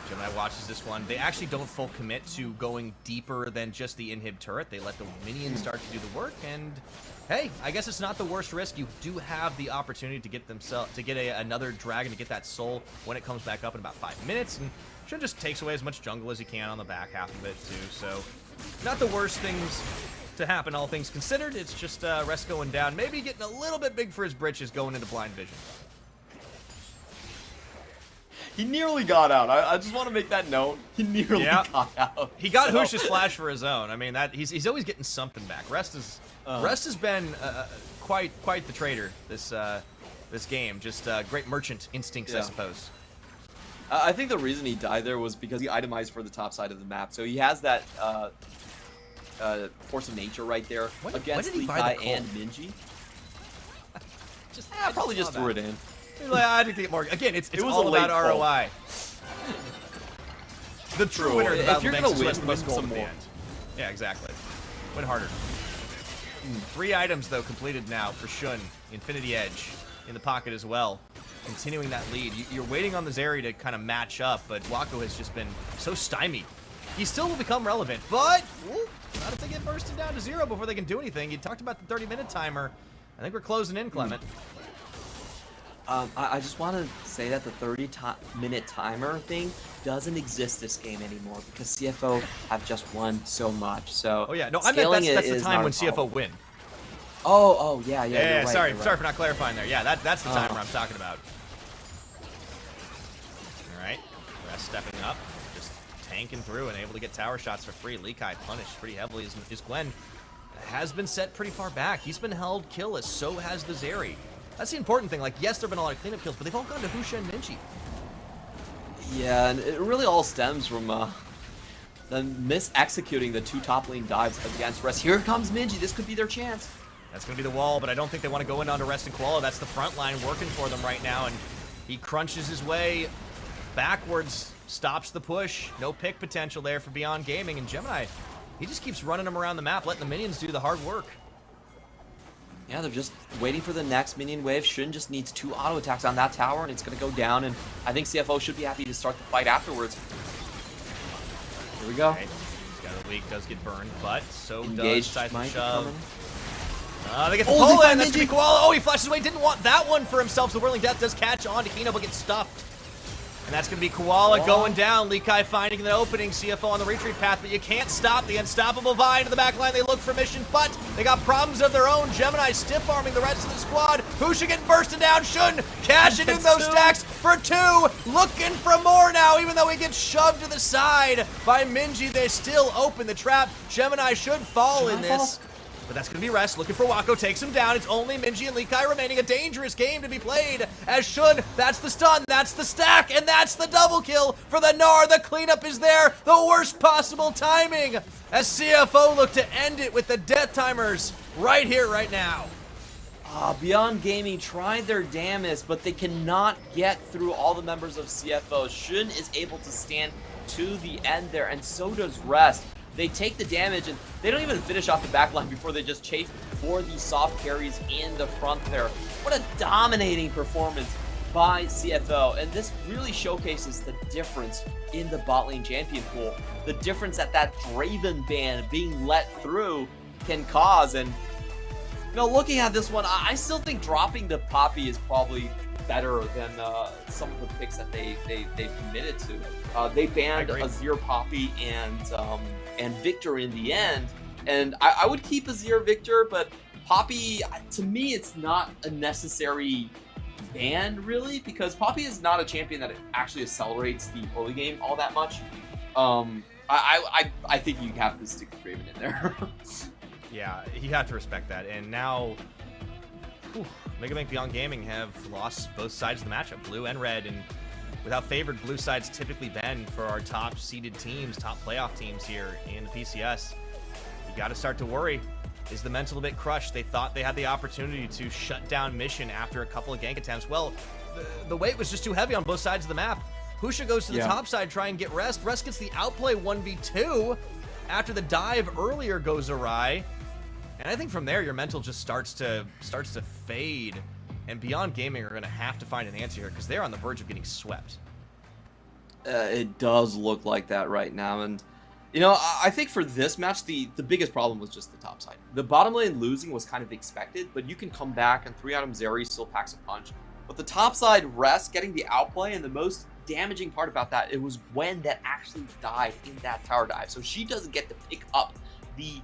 Gemini watches this one. They actually don't full commit to going deeper than just the inhib turret. They let the minions start to do the work, and hey, I guess it's not the worst risk. You do have the opportunity to get another Dragon to get that soul when it comes back up in about 5 minutes, and Shun just takes away as much jungle as he can on the back half of it too. So not the worst things to happen, all things considered. It's just Rest going down, maybe getting a little bit big for his britches going into blind vision. He nearly got out. I just want to make that known. He nearly got out. He got Husha's flash for his own. I mean, that he's always getting something back. Rest has been quite the trader this game. Just great merchant instincts, I suppose. I think the reason he died there was because he itemized for the top side of the map. So he has that force of nature right there against Likai and Minji. Probably just threw it in. I think to get more. Again, it's all about ROI. The true winner of the battle banks is the most gold at the end. Yeah, exactly. Win harder. 3 items, though, completed now for Shun. Infinity Edge in the pocket as well. Continuing that lead. You're waiting on the Zeri to kind of match up, but Wako has just been so stymied. He still will become relevant, but not if they get bursted down to 0 before they can do anything. You talked about the 30-minute timer. I think we're closing in, Clement. I just want to say that the 30-minute timer thing doesn't exist this game anymore because CFO have just won so much. So oh yeah, no, I meant that's the time when CFO win. Oh yeah. Yeah, right, sorry right. for not clarifying there. Yeah, that's the timer I'm talking about. All right, Rest stepping up, just tanking through and able to get tower shots for free. Likai punished pretty heavily. His Gwen has been set pretty far back. He's been held killless. So has the Zeri. That's the important thing. Like, yes, there have been a lot of cleanup kills, but they've all gone to Husha and Minji. Yeah, and it really all stems from them mis-executing the 2 top lane dives against Rest. Here comes Minji. This could be their chance. That's going to be the wall, but I don't think they want to go in onto Rest and Koala. That's the front line working for them right now, and he crunches his way backwards, stops the push. No pick potential there for Beyond Gaming, and Gemini, he just keeps running them around the map, letting the minions do the hard work. Yeah, they're just waiting for the next minion wave. Shun just needs 2 auto attacks on that tower, and it's going to go down, and I think CFO should be happy to start the fight afterwards. Here we go. Okay. He's got a weak, does get burned, but so Engaged does Seismic Mike Shove. They get the pull in. That's going to be Koala. Oh, he flashes away. Didn't want that one for himself. So Whirling Death does catch on to Kino, but gets stuffed. And that's going to be Koala going down. Likai finding the opening. CFO on the retreat path, but you can't stop the unstoppable Vine in the back line. They look for mission, but they got problems of their own. Gemini stiff-arming the rest of the squad. Husha getting bursted down. Shun cashing in those stacks for 2. Looking for more now, even though he gets shoved to the side by Minji. They still open the trap. Gemini should fall in this. But that's going to be Rest. Looking for Wako. Takes him down. It's only Minji and Likai remaining. A dangerous game to be played as Shun. That's the stun. That's the stack. And that's the double kill for the Gnar. The cleanup is there. The worst possible timing as CFO look to end it with the death timers right here, right now. Beyond Gaming tried their damnedest, but they cannot get through all the members of CFO. Shun is able to stand to the end there, and so does Rest. They take the damage, and they don't even finish off the backline before they just chase for the soft carries in the front there. What a dominating performance by CFO, and this really showcases the difference in the bot lane champion pool. The difference that Draven ban being let through can cause, and you know, looking at this one, I still think dropping the Poppy is probably better than some of the picks that they committed to. They banned Azir, Poppy, and Victor in the end, and I would keep Azir, Victor, but Poppy, to me, it's not a necessary ban, really, because Poppy is not a champion that actually accelerates the early game all that much. I think you have to stick with Draven in there. Yeah, you have to respect that. And now, Mega Man Beyond Gaming have lost both sides of the matchup, blue and red, and with how favored blue sides typically been for our top seeded teams, top playoff teams here in the PCS, you got to start to worry. Is the mental a bit crushed? They thought they had the opportunity to shut down Mission after a couple of gank attempts. Well, the weight was just too heavy on both sides of the map. Husha goes to the top side, try and get Rest. Rest gets the outplay 1v2 after the dive earlier goes awry. And I think from there, your mental just starts to fade. And Beyond Gaming are going to have to find an answer here because they're on the verge of getting swept. It does look like that right now. And, you know, I think for this match, the biggest problem was just the top side. The bottom lane losing was kind of expected, but you can come back and 3-item Zeri still packs a punch. But the top side Rest getting the outplay, and the most damaging part about that, it was Gwen that actually died in that tower dive. So she doesn't get to pick up the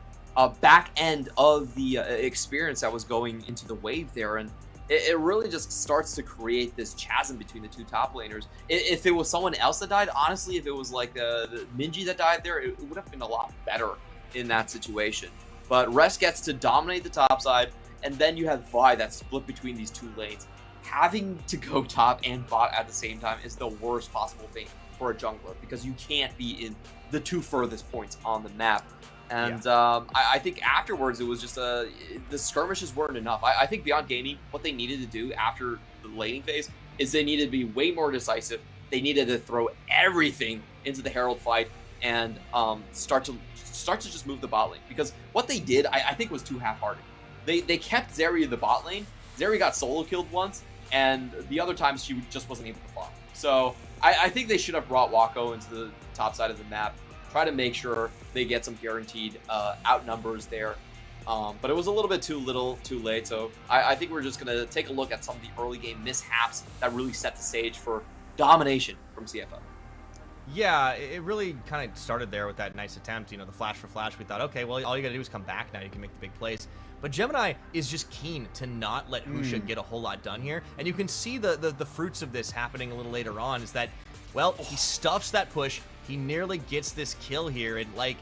back end of the experience that was going into the wave there, and it really just starts to create this chasm between the two top laners. If it was someone else that died, honestly, if it was like the Minji that died there, it would have been a lot better in that situation. But Rest gets to dominate the top side, and then you have Vi that's split between these two lanes. Having to go top and bot at the same time is the worst possible thing for a jungler, because you can't be in the two furthest points on the map. And I think afterwards, it was just the skirmishes weren't enough. I think Beyond Gaming, what they needed to do after the laning phase is they needed to be way more decisive. They needed to throw everything into the Herald fight and start to just move the bot lane. Because what they did, I think, was too half-hearted. They kept Zeri in the bot lane. Zeri got solo killed once, and the other times she just wasn't able to farm. So I think they should have brought Wako into the top side of the map. Try to make sure they get some guaranteed outnumbers there. But it was a little bit too little, too late. So I think we're just going to take a look at some of the early game mishaps that really set the stage for domination from CFO. Yeah, it really kind of started there with that nice attempt. You know, the flash for flash. We thought, okay, well, all you got to do is come back now. You can make the big plays. But Gemini is just keen to not let Husha get a whole lot done here. And you can see the fruits of this happening a little later on is that, well, he stuffs that push. He nearly gets this kill here, and like,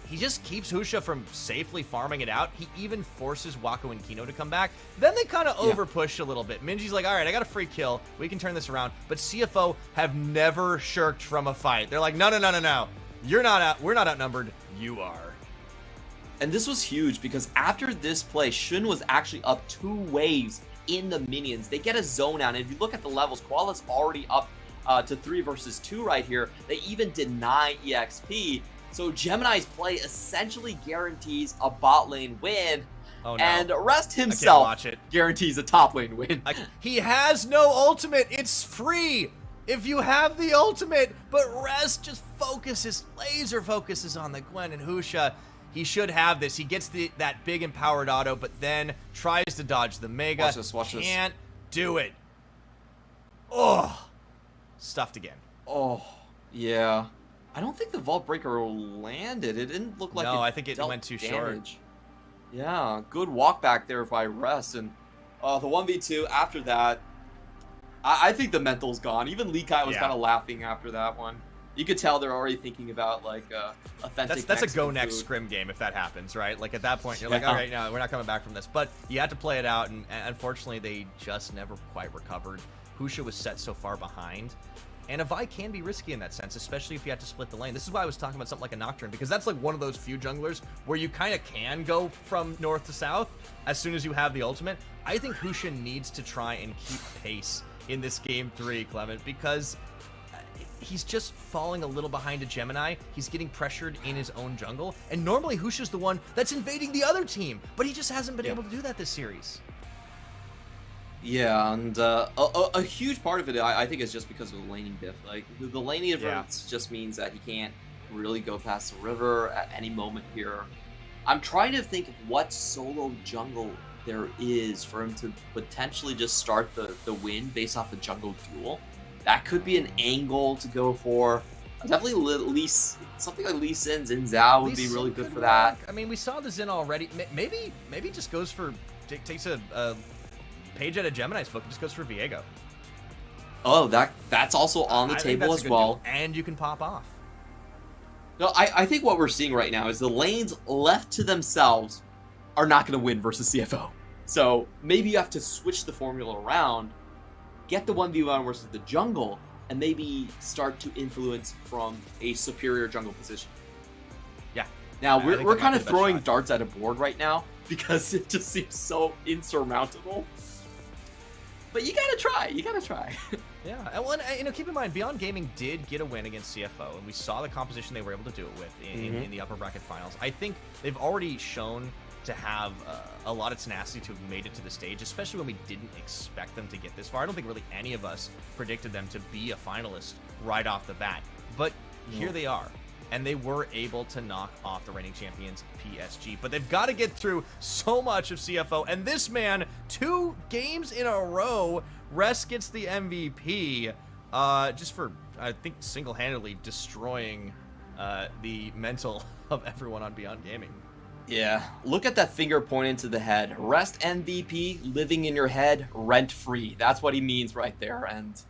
he just keeps Husha from safely farming it out. He even forces Wako and Kino to come back. Then they kind of overpush a little bit. Minji's like, all right, I got a free kill. We can turn this around. But CFO have never shirked from a fight. They're like, no. You're not out. We're not outnumbered. You are. And this was huge because after this play, Shun was actually up 2 waves in the minions. They get a zone out, and if you look at the levels, Koala's already up to 3 versus 2 right here. They even deny EXP. So Gemini's play essentially guarantees a bot lane win. Oh, no. And Rest himself guarantees a top lane win. He has no ultimate. It's free if you have the ultimate. But Rest just laser focuses on the Gwen and Husha. He should have this. He gets that big empowered auto, but then tries to dodge the Mega. Watch this. Can't do it. Oh. Stuffed again. Oh, yeah. I don't think the Vault Breaker landed. It didn't look like I think it went too short. Yeah, good walk back there by Rest. And the 1v2 after that, I think the mental's gone. Even Lee Kai was kind of laughing after that one. You could tell they're already thinking about, like, authentic That's a go next scrim game if that happens, right? Like, at that point, you're like, all right, no, we're not coming back from this. But you had to play it out, and unfortunately, they just never quite recovered. Husha was set so far behind. And a Vi can be risky in that sense, especially if you have to split the lane. This is why I was talking about something like a Nocturne, because that's like one of those few junglers where you kind of can go from north to south as soon as you have the ultimate. I think Husha needs to try and keep pace in this game 3, Clement, because he's just falling a little behind a Gemini. He's getting pressured in his own jungle. And normally Husha's the one that's invading the other team, but he just hasn't been able to do that this series. Yeah, and a huge part of it, I think, is just because of the laning diff. Like, the laning difference just means that he can't really go past the river at any moment here. I'm trying to think of what solo jungle there is for him to potentially just start the win based off the jungle duel. That could be an angle to go for. Definitely something like Lee Sin, Xin Zhao would be really good for that. I mean, we saw the Xin already. Maybe just goes for, takes a page out of Gemini's book and just goes for Viego. Oh, that's also on the table as well. Deal. And you can pop off. No, I think what we're seeing right now is the lanes left to themselves are not going to win versus CFO. So maybe you have to switch the formula around, get the 1v1 versus the jungle, and maybe start to influence from a superior jungle position. Yeah. Now, we're kind of throwing darts at a board right now because it just seems so insurmountable. But you gotta try. You gotta try. Yeah. And keep in mind, Beyond Gaming did get a win against CFO, and we saw the composition they were able to do it with in the upper bracket finals. I think they've already shown to have a lot of tenacity to have made it to the stage, especially when we didn't expect them to get this far. I don't think really any of us predicted them to be a finalist right off the bat. But here they are. And they were able to knock off the reigning champions, PSG. But they've got to get through so much of CFO. And this man, 2 games in a row, Rest gets the MVP just for, I think, single-handedly destroying the mental of everyone on Beyond Gaming. Yeah, look at that finger pointing to the head. Rest MVP, living in your head, rent-free. That's what he means right there. And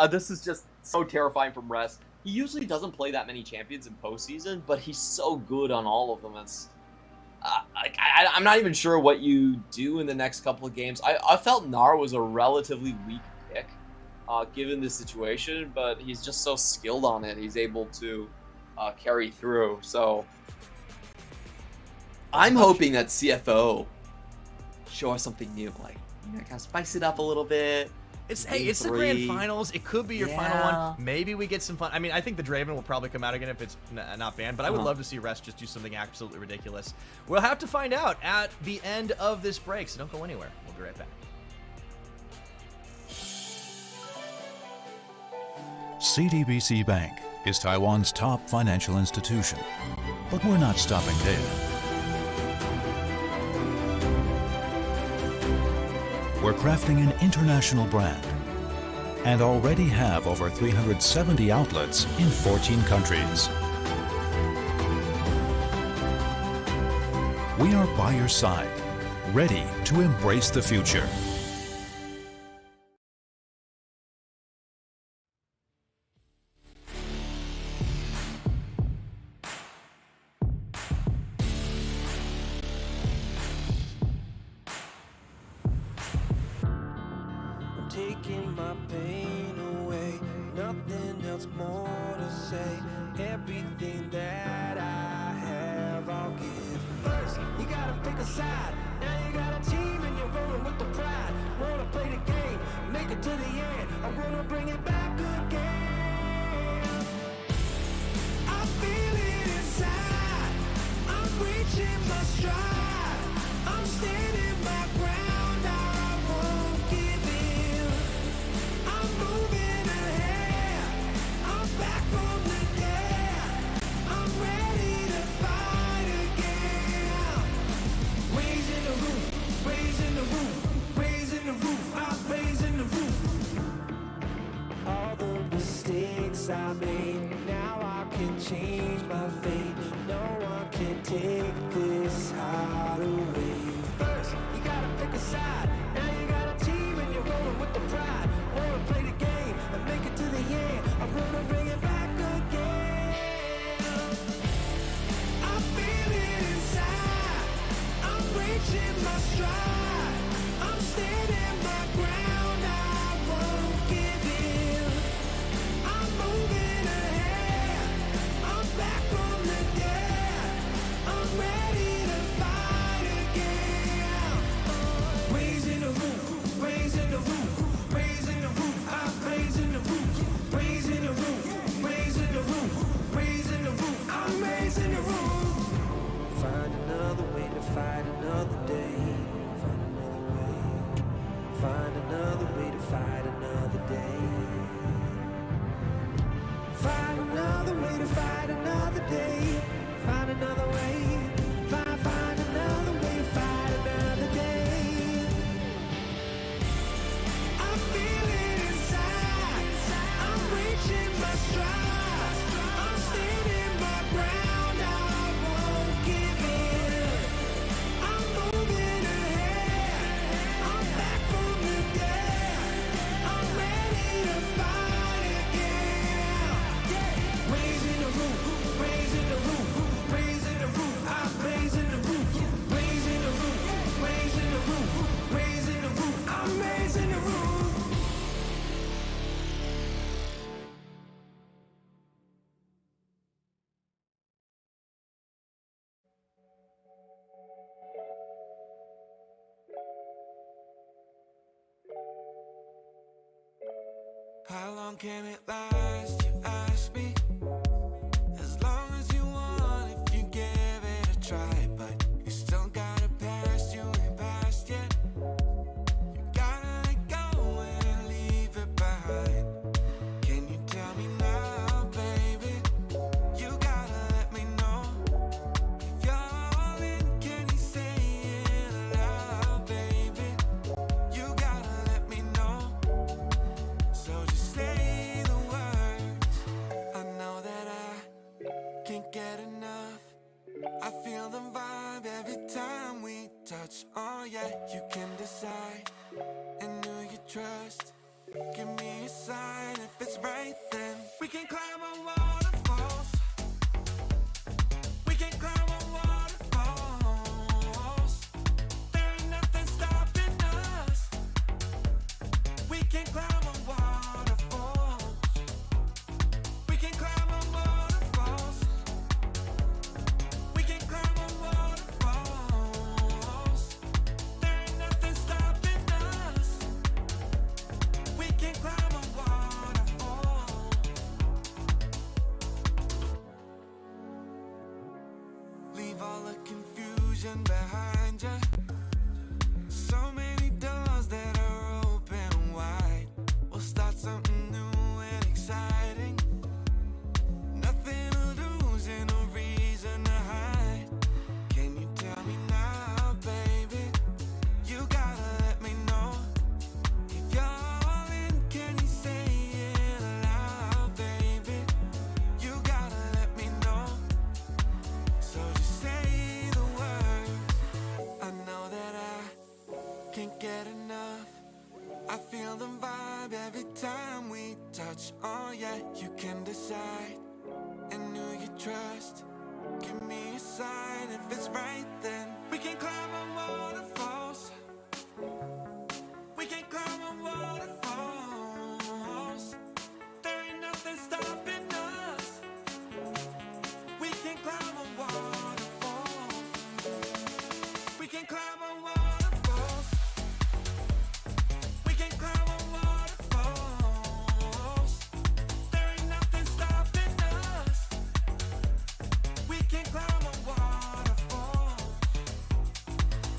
this is just so terrifying from Rest. He usually doesn't play that many champions in postseason, but he's so good on all of them. It's I'm not even sure what you do in the next couple of games. I felt Gnar was a relatively weak pick, given the situation, but he's just so skilled on it. He's able to carry through. So I'm hoping that CFO show us something new, like kind of spice it up a little bit. It's the grand finals. It could be your final one. Maybe we get some fun. I mean, I think the Draven will probably come out again if it's not banned, but I would love to see Rest just do something absolutely ridiculous. We'll have to find out at the end of this break, so don't go anywhere. We'll be right back. CTBC Bank is Taiwan's top financial institution, but we're not stopping there. We're crafting an international brand and already have over 370 outlets in 14 countries. We are by your side, ready to embrace the future. Taking my pain away, nothing else more to say. Everything that I have, I'll give. First, you gotta pick a side. Now you got a team and you're rolling with the pride. Wanna play the game, make it to the end. I wanna bring it back again. I feel it inside. I'm reaching my stride. I'm standing my ground. I made, now I can change my fate. No one can take this heart away. First, you gotta pick a side. Now you got a team and you're rolling with the pride. Wanna play the game and make it to the end. I wanna bring it back again. I feel it inside. I'm reaching my stride. I'm standing my ground. I won't give in. I'm moving ahead. I'm back from the dead. I'm ready to fight again. Raising the roof, raising the roof, raising the roof. I'm raising the roof, raising the roof, raising the roof, raising the roof. I'm raising the roof. Find another way to fight another day. How long can it last, you ask me? As long as you want, if you give it a try. But you still got a past, you ain't past yet. You gotta let go and leave it behind. Can you tell me now, baby? You gotta let me know. If you're all in, can you say it aloud, baby? You gotta let me know. So just say the words. I know that I can't get enough. I feel the vibe every time we touch. Oh yeah, you can decide. And who you trust. Give me a sign if it's right, then we can climb on waterfalls. We can climb on waterfalls. There ain't nothing stopping us. We can climb on waterfalls. We can climb on waterfalls. We can climb on waterfalls. There ain't nothing stopping us. We can climb on waterfalls. Leave all the confusion behind you. So many doors that are open wide. We'll start something new and exciting. Nothing to lose and no reason to hide. Can you tell me now, baby? You gotta let me know. If you're all in, can you say it aloud, baby? You gotta let me know. So just say the words. I know that I can't get enough. I feel the vibe every time we touch. Oh yeah, you can decide. And who you trust. Give me a sign if it's right, then we can climb on waterfalls. We can climb on waterfalls. There ain't nothing stopping us. We can climb on waterfalls. We can climb on waterfalls. We can climb on waterfalls. There ain't nothing stopping us. We can climb on waterfalls.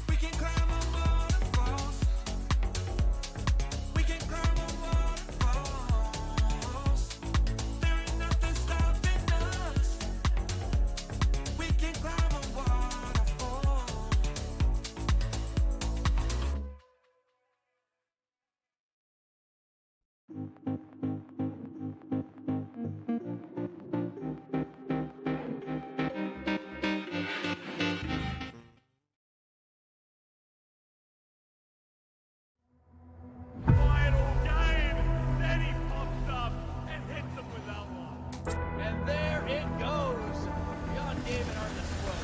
We can climb on waterfalls. We can climb on waterfalls. There ain't nothing stopping us. We can climb on waterfalls. Final game! Then he pops up and hits him with that one. And there it goes. Beyond Gaming are the squad.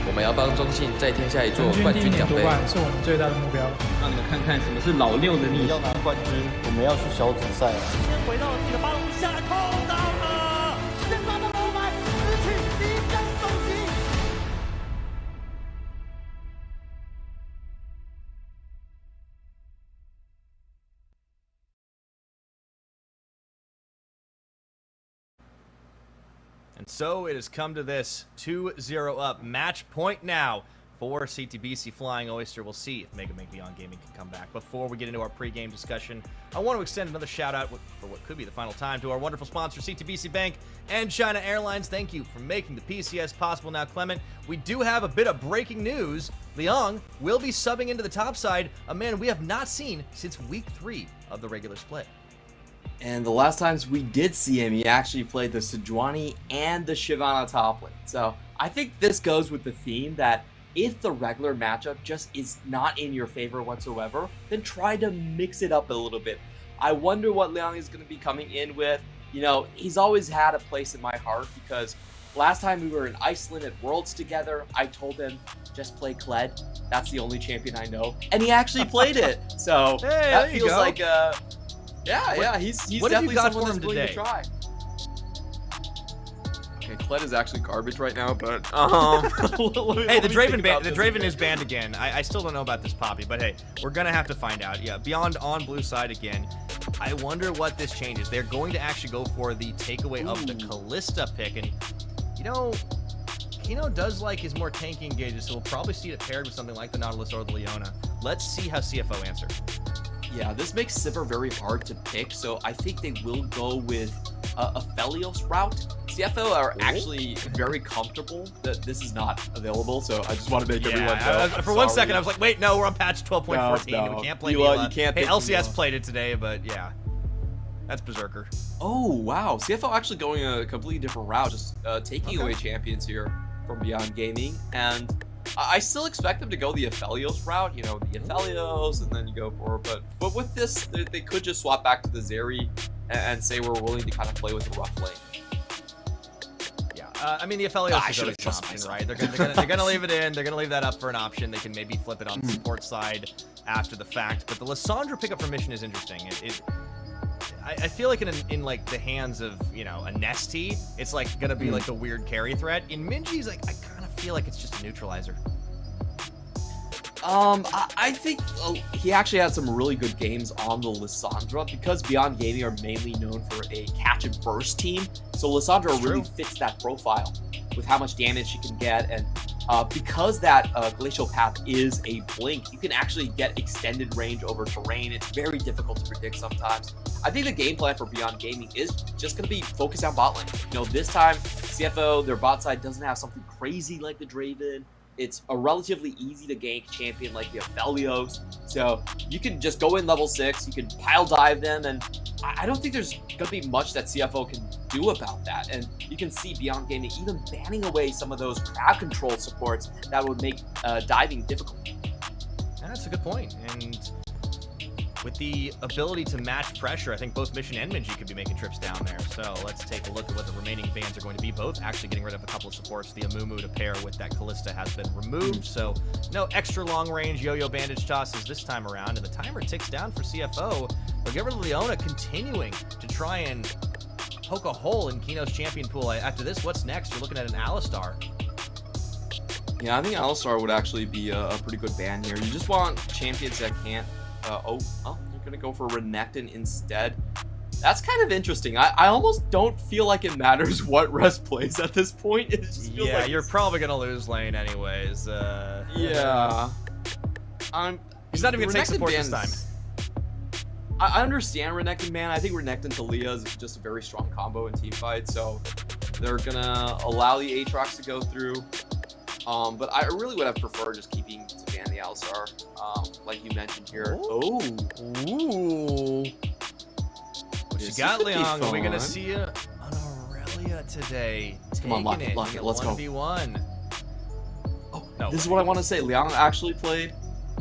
我们要帮中信再添下一座冠军奖杯。是我们最大的目标，让你们看看什么是老六的逆袭。要拿冠军，我们要去小组赛了。先回到了自己的八龙下扣到了，先发的罗曼失去第一张首席。And so it has come to this 2-0 up. Match point now for CTBC Flying Oyster. We'll see if Mega Man Beyond Gaming can come back. Before we get into our pregame discussion, I want to extend another shout out for what could be the final time to our wonderful sponsor, CTBC Bank and China Airlines. Thank you for making the PCS possible. Now, Clement, we do have a bit of breaking news. Liang will be subbing into the top side, a man we have not seen since week 3 of the regular split. And the last times we did see him, he actually played the Sejuani and the Shyvana top lane. So I think this goes with the theme that if the regular matchup just is not in your favor whatsoever, then try to mix it up a little bit. I wonder what Liang is going to be coming in with. You know, he's always had a place in my heart because last time we were in Iceland at Worlds together, I told him, just play Kled. That's the only champion I know. And he actually played it. So hey, that feels like yeah, he's what definitely have you got someone for him that's willing today? to try. Okay, Kled is actually garbage right now, but hey, the Draven is banned again. I still don't know about this Poppy, but hey, we're gonna have to find out. Yeah, Beyond on blue side again. I wonder what this changes. They're going to actually go for the takeaway of the Callista pick, and you know, Kino does like his more tanky engages, so we'll probably see it paired with something like the Nautilus or the Leona. Let's see how CFO answer. Yeah, this makes Sivir very hard to pick, so I think they will go with a Felios route. CFO are actually very comfortable that this is not available, so I just want to make everyone know. For 1 second, I was like, wait, no, we're on patch 12.14. No. We can't play Mila. You can't hey, LCS Mila. played it today, but yeah. That's Berserker. Oh, wow. CFO actually going a completely different route, just taking away champions here from Beyond Gaming, and I still expect them to go the Aphelios route, you know, the Aphelios, and then you go for it. But with this, they could just swap back to the Zeri and say we're willing to kind of play with the rough lane. Yeah, I mean, the Aphelios is always an option, right? They're gonna leave it in. They're gonna leave that up for an option. They can maybe flip it on the support side after the fact. But the Lissandra pickup for Mission is interesting. I feel like in like the hands of, you know, a Nesty, it's like gonna be like a weird carry threat. In Minji's, like, I kind of feel like it's just a neutralizer. I think he actually had some really good games on the Lissandra because Beyond Gaming are mainly known for a catch and burst team. So Lissandra really fits that profile with how much damage she can get, and because that Glacial Path is a blink, you can actually get extended range over terrain. It's very difficult to predict sometimes. I think the game plan for Beyond Gaming is just going to be focused on bot lane. You know, this time, CFO, their bot side doesn't have something crazy like the Draven. It's a relatively easy to gank champion like the Aphelios. So you can just go in level 6, you can pile dive them, and I don't think there's going to be much that CFO can do about that. And you can see Beyond Gaming even banning away some of those crowd control supports that would make diving difficult. That's a good point. And with the ability to match pressure, I think both Mission and Minji could be making trips down there. So let's take a look at what the remaining bans are going to be. Both actually getting rid of a couple of supports. The Amumu to pair with that Callista has been removed. So no extra long range yo-yo bandage tosses this time around. And the timer ticks down for CFO. They'll get rid of Leona, continuing to try and poke a hole in Kino's champion pool. After this, what's next? You're looking at an Alistar. Yeah, I think Alistar would actually be a pretty good ban here. You just want champions that can't you're gonna go for Renekton instead. That's kind of interesting. I almost don't feel like it matters what Rest plays at this point. It just feels like you're probably gonna lose lane anyways. Yeah. He's not even gonna take support this time. I understand Renekton ban. I think Renekton to Leah is just a very strong combo in teamfight, so they're gonna allow the Aatrox to go through. But I really would have preferred just keeping to ban the Alistar, like you mentioned here. Ooh. What you got, Leon? Are we gonna see an Aurelia today? Come on, lock it. Let's go. 1v1. Oh, no. This is what I want to say. Leon actually played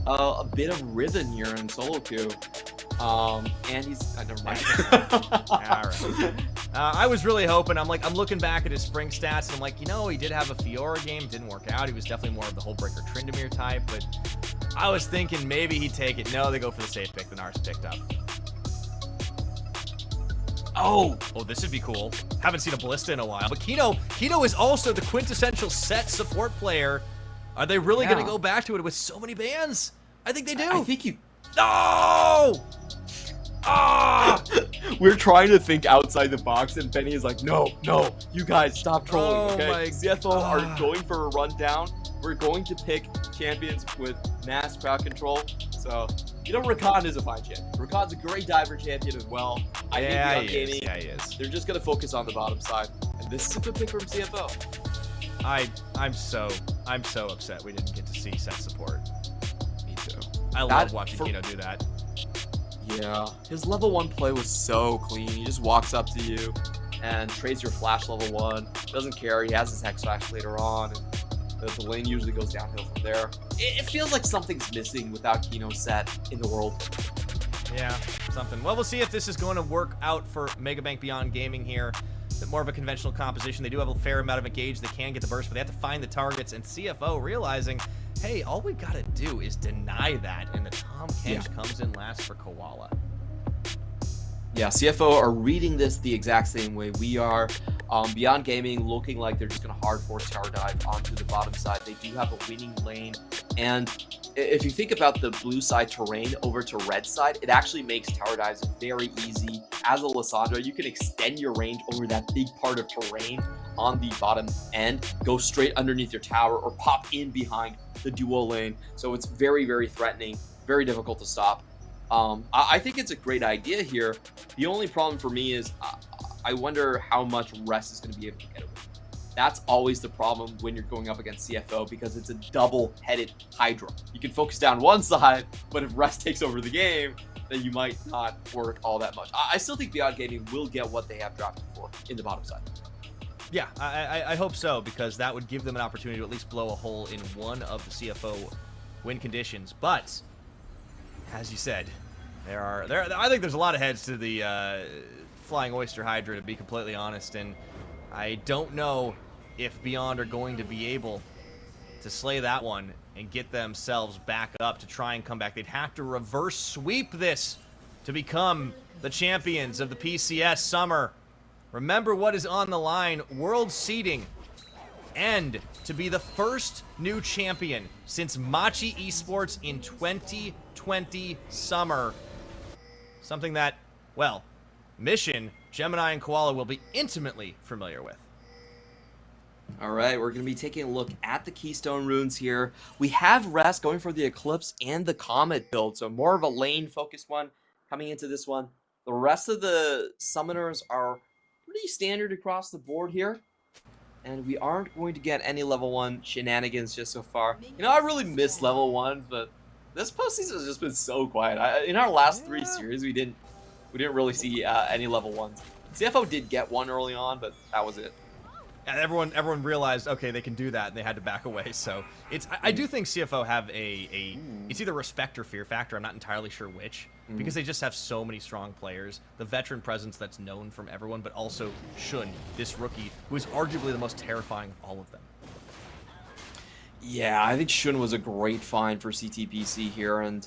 a bit of Riven here in solo queue. And he's never mind. All right. I was really hoping. I'm looking back at his spring stats, and I'm like, you know, he did have a Fiora game, didn't work out. He was definitely more of the Hullbreaker Tryndamere type, but I was thinking maybe he'd take it. No, they go for the safe pick. The Nars picked up. Oh, this would be cool. Haven't seen a Ballista in a while, but Kino is also the quintessential set support player. Are they really going to go back to it with so many bans? I think they do. I think you. No! Ah! We're trying to think outside the box, and Benny is like, no, you guys stop trolling, okay? CFO are going for a rundown. We're going to pick champions with mass crowd control. So, you know, Rakan is a fine champion. Rakan's a great diver champion as well. I think Beyond Gaming, he is. They're just going to focus on the bottom side. And this is a good pick from CFO. I'm so upset we didn't get to see set support. Me too. I love watching Kino do that. Yeah, his level 1 play was so clean. He just walks up to you and trades your flash level 1. Doesn't care. He has his Hex Flash later on, and the lane usually goes downhill from there. It feels like something's missing without Kino set in the world. Yeah, something. Well, we'll see if this is going to work out for Megabank Beyond Gaming here. More of a conventional composition. They do have a fair amount of engage. They can get the burst, but they have to find the targets. And CFO realizing, hey, all we got to do is deny that. And the Tom Kench comes in last for Koala. Yeah, CFO are reading this the exact same way we are. Beyond Gaming looking like they're just going to hard force Tower Dive onto the bottom side. They do have a winning lane, and if you think about the blue side terrain over to red side, it actually makes Tower Dives very easy. As a Lissandra, you can extend your range over that big part of terrain on the bottom end, go straight underneath your tower, or pop in behind the duo lane. So it's very, very threatening, very difficult to stop. I think it's a great idea here. The only problem for me is I wonder how much Rest is going to be able to get away. That's always the problem when you're going up against CFO, because it's a double-headed Hydra. You can focus down one side, but if Rest takes over the game, then you might not work all that much. I still think Beyond Gaming will get what they have drafted for in the bottom side. Yeah, I hope so, because that would give them an opportunity to at least blow a hole in one of the CFO win conditions. But as you said, I think there's a lot of heads to the Flying Oyster Hydra, to be completely honest, and I don't know if Beyond are going to be able to slay that one and get themselves back up to try and come back. They'd have to reverse sweep this to become the champions of the PCS Summer. Remember what is on the line: world seeding, and to be the first new champion since Machi Esports in 2020 Summer. Something that, well, Mission, Gemini, and Koala will be intimately familiar with. All right, we're going to be taking a look at the Keystone runes here. We have Rest going for the Eclipse and the Comet build, so more of a lane-focused one coming into this one. The rest of the summoners are pretty standard across the board here, and we aren't going to get any level 1 shenanigans just so far. You know, I really miss level 1, but this postseason has just been so quiet. In our last 3 series, we didn't really see any level 1s. CFO did get one early on, but that was it. And everyone realized, okay, they can do that, and they had to back away. So it's I do think CFO have it's either respect or fear factor. I'm not entirely sure which, because they just have so many strong players. The veteran presence that's known from everyone, but also Shun, this rookie, who is arguably the most terrifying of all of them. Yeah, I think Shun was a great find for CTPC here, and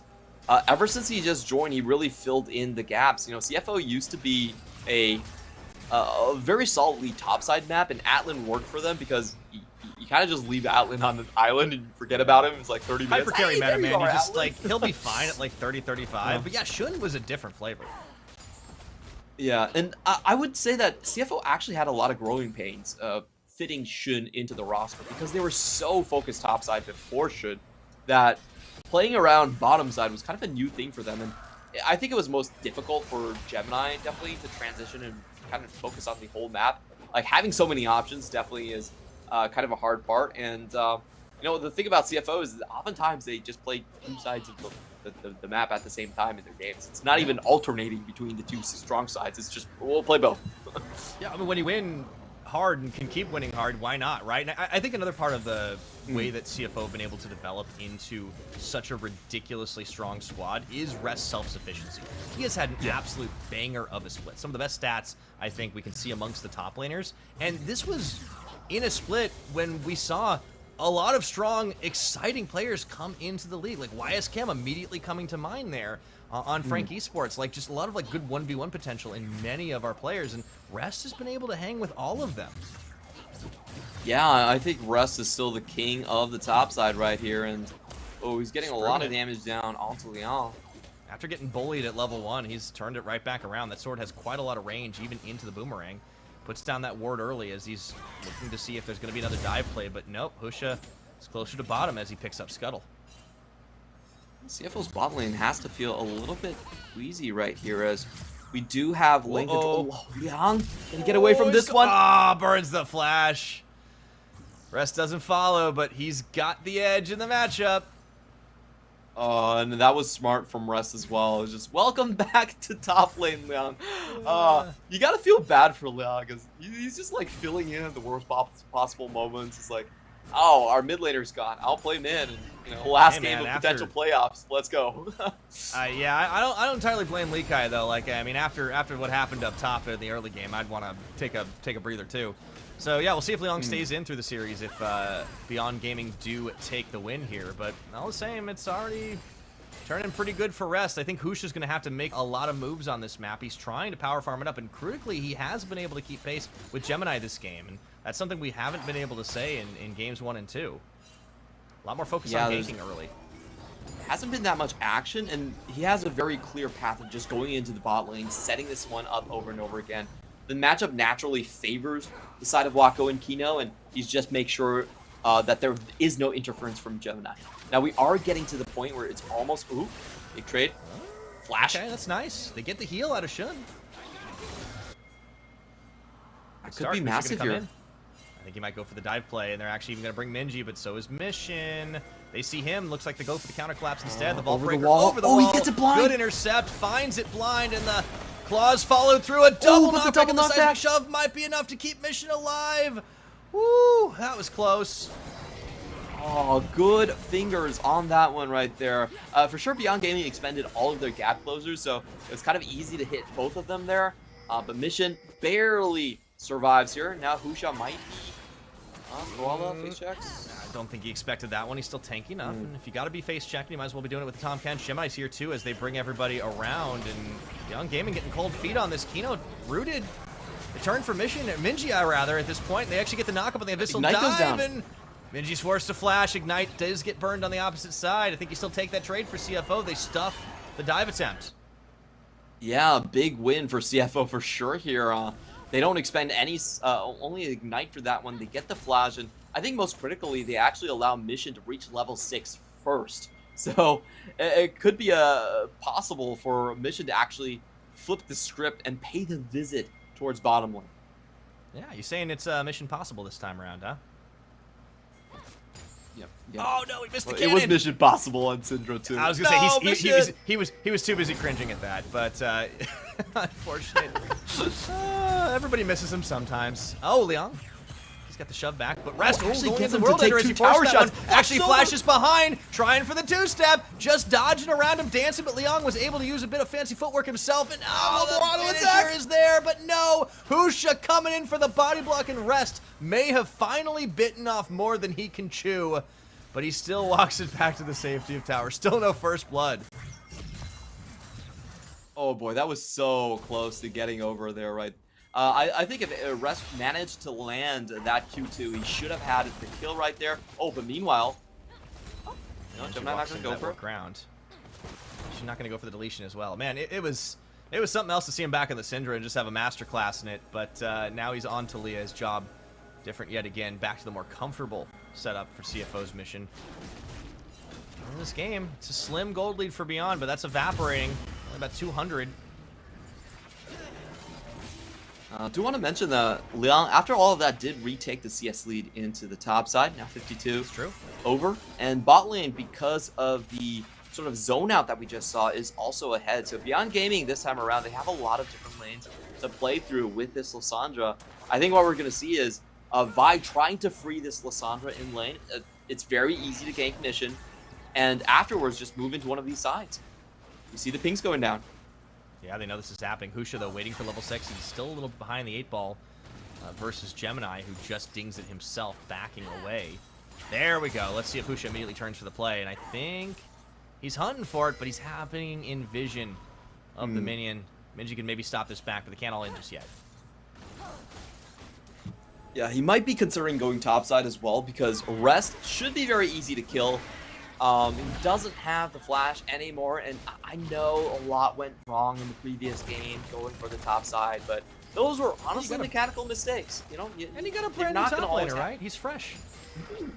ever since he just joined, he really filled in the gaps. You know, CFO used to be a very solidly topside map, and Atlan worked for them because you kind of just leave Atlan on the island and you forget about him. It's like 30 minutes. Hyper carry meta, man. You just Atlan. like, he'll be fine at like 30, 35. But yeah, Shun was a different flavor. Yeah, and I would say that CFO actually had a lot of growing pains fitting Shun into the roster, because they were so focused topside before Shun that playing around bottom side was kind of a new thing for them. And I think it was most difficult for Gemini, definitely, to transition and kind of focus on the whole map. Like, having so many options definitely is kind of a hard part. And you know, the thing about CFO is that oftentimes they just play 2 sides of the map at the same time in their games. It's not even alternating between the 2 strong sides. It's just, we'll play both. Yeah, I mean, when you win hard and can keep winning hard, why not, right? And I think another part of the way that CFO have been able to develop into such a ridiculously strong squad is Rest self-sufficiency. He has had an absolute banger of a split. Some of the best stats I think we can see amongst the top laners, and this was in a split when we saw a lot of strong, exciting players come into the league, like YSChem immediately coming to mind there on Frank Esports. Like, just a lot of like good 1v1 potential in many of our players, and Rest has been able to hang with all of them. Yeah, I think Rest is still the king of the top side right here, and he's getting a lot of damage down onto Leon. After getting bullied at level 1, he's turned it right back around. That sword has quite a lot of range, even into the boomerang. Puts down that ward early as he's looking to see if there's going to be another dive play, but nope, Husha is closer to bottom as he picks up Scuttle. CFO's bot lane has to feel a little bit queasy right here, as we do have lane control. Liang, can he get away from this one? Ah, burns the flash. Rest doesn't follow, but he's got the edge in the matchup. And that was smart from Rest as well. It was just, welcome back to top lane, Liang. You gotta feel bad for Liang, because he's just like filling in at the worst possible moments. It's like, oh, our mid laner's gone. I'll play mid, and you know, last game of potential playoffs. Let's go. Yeah, I don't entirely blame Lee Kai though. Like, I mean, after what happened up top in the early game, I'd want to take a breather too. So yeah, we'll see if Liang stays in through the series if Beyond Gaming do take the win here. But all the same, it's already Turning pretty good for Rest. I think Husha's going to have to make a lot of moves on this map. He's trying to power farm it up, and critically, he has been able to keep pace with Gemini this game, and that's something we haven't been able to say in games 1 and 2. A lot more focus on ganking early. Hasn't been that much action, and he has a very clear path of just going into the bot lane, setting this one up over and over again. The matchup naturally favors the side of Wako and Kino, and he's just make sure that there is no interference from Gemini. Now we are getting to the point where it's almost, ooh, big trade, flash. Okay, that's nice. They get the heal out of Shun. That could be massive here. I think he might go for the dive play, and they're actually even going to bring Minji, but so is Mission. They see him. Looks like they go for the counter collapse instead. The ball breaker over the wall. He gets it blind. Good intercept. Finds it blind, and the claws followed through. A double knockback on the seismic shove might be enough to keep Mission alive. Woo, that was close. Oh, good fingers on that one right there. For sure, Beyond Gaming expended all of their gap closers, so it's kind of easy to hit both of them there. But Mission barely survives here. Now Husha might be Koala face checks. I don't think he expected that one. He's still tanky enough, and if you got to be face checking, you might as well be doing it with the Tom Ken. Gemini's here too as they bring everybody around, and Beyond Gaming getting cold feet on this. Kino rooted. The turn for Minji, rather, at this point. They actually get the knock up on the Abyssal dive, and Minji's forced to flash. Ignite does get burned on the opposite side. I think you still take that trade for CFO. They stuff the dive attempt. Yeah, big win for CFO for sure here. They don't expend any, only Ignite for that one. They get the flash, and I think most critically, they actually allow Mission to reach level 6 first. So it could be possible for Mission to actually flip the script and pay the visit towards bottom lane. Yeah, you're saying it's Mission possible this time around, huh? Yep. Oh no, he missed the cannon. It was Mission possible on Syndra too. I was gonna say he was too busy cringing at that, but unfortunately, everybody misses him sometimes. Oh, Leon, he's got the shove back, but Rest actually going gets into him the to world take ender as he 2 tower forced that shots. one. Actually flashes behind, trying for the 2-step, just dodging around him, dancing, but Leon was able to use a bit of fancy footwork himself, and the finisher is there, but no, Husha coming in for the body block, and Rest may have finally bitten off more than he can chew. But he still walks it back to the safety of tower. Still no first blood. Oh boy, that was so close to getting over there, right? I think if Rest managed to land that Q2, he should have had the kill right there. Oh, but meanwhile, Gemini not going to go for it. Ground. She's not going to go for the deletion as well. Man, it was something else to see him back in the Syndra and just have a masterclass in it. But now he's on to Leah's job. Different yet again, back to the more comfortable setup for CFO's mission. In this game, it's a slim gold lead for Beyond, but that's evaporating. Only about 200. Do want to mention that Leon, after all of that, did retake the CS lead into the top side. Now 52. It's true. Over. And bot lane, because of the sort of zone out that we just saw, is also ahead. So Beyond Gaming this time around, they have a lot of different lanes to play through with this Lissandra. I think what we're going to see is Vi trying to free this Lissandra in lane. It's very easy to gank Mission, and afterwards just move into one of these sides. You see the pings going down. Yeah, they know this is happening. Husha, though, waiting for level 6. He's still a little behind the 8-ball versus Gemini, who just dings it himself, backing away. There we go. Let's see if Husha immediately turns for the play, and I think he's hunting for it, but he's happening in vision of the minion. Minji can maybe stop this back, but they can't all in just yet. Yeah, he might be considering going topside as well, because Rest should be very easy to kill. He doesn't have the flash anymore, and I know a lot went wrong in the previous game going for the topside, but those were honestly mechanical mistakes. You know, and you got a brand new top laner, right? He's fresh.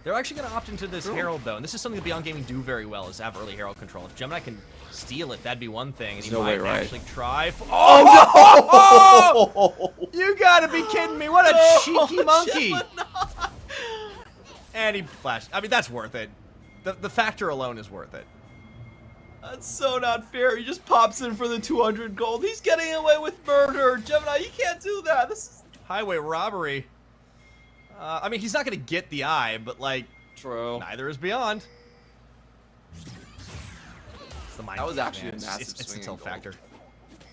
They're actually going to opt into this Herald, though, and this is something that Beyond Gaming do very well, is have early Herald control. If Gemini can steal it, that'd be one thing, and he might actually try. Oh, no! You gotta be kidding me! What a cheeky monkey! And he flashed. I mean, that's worth it. The factor alone is worth it. That's so not fair. He just pops in for the 200 gold. He's getting away with murder. Gemini, you can't do that. This is highway robbery. I mean, he's not going to get the eye, but, like, true. Neither is Beyond. That was actually a massive swing. It's a tilt factor.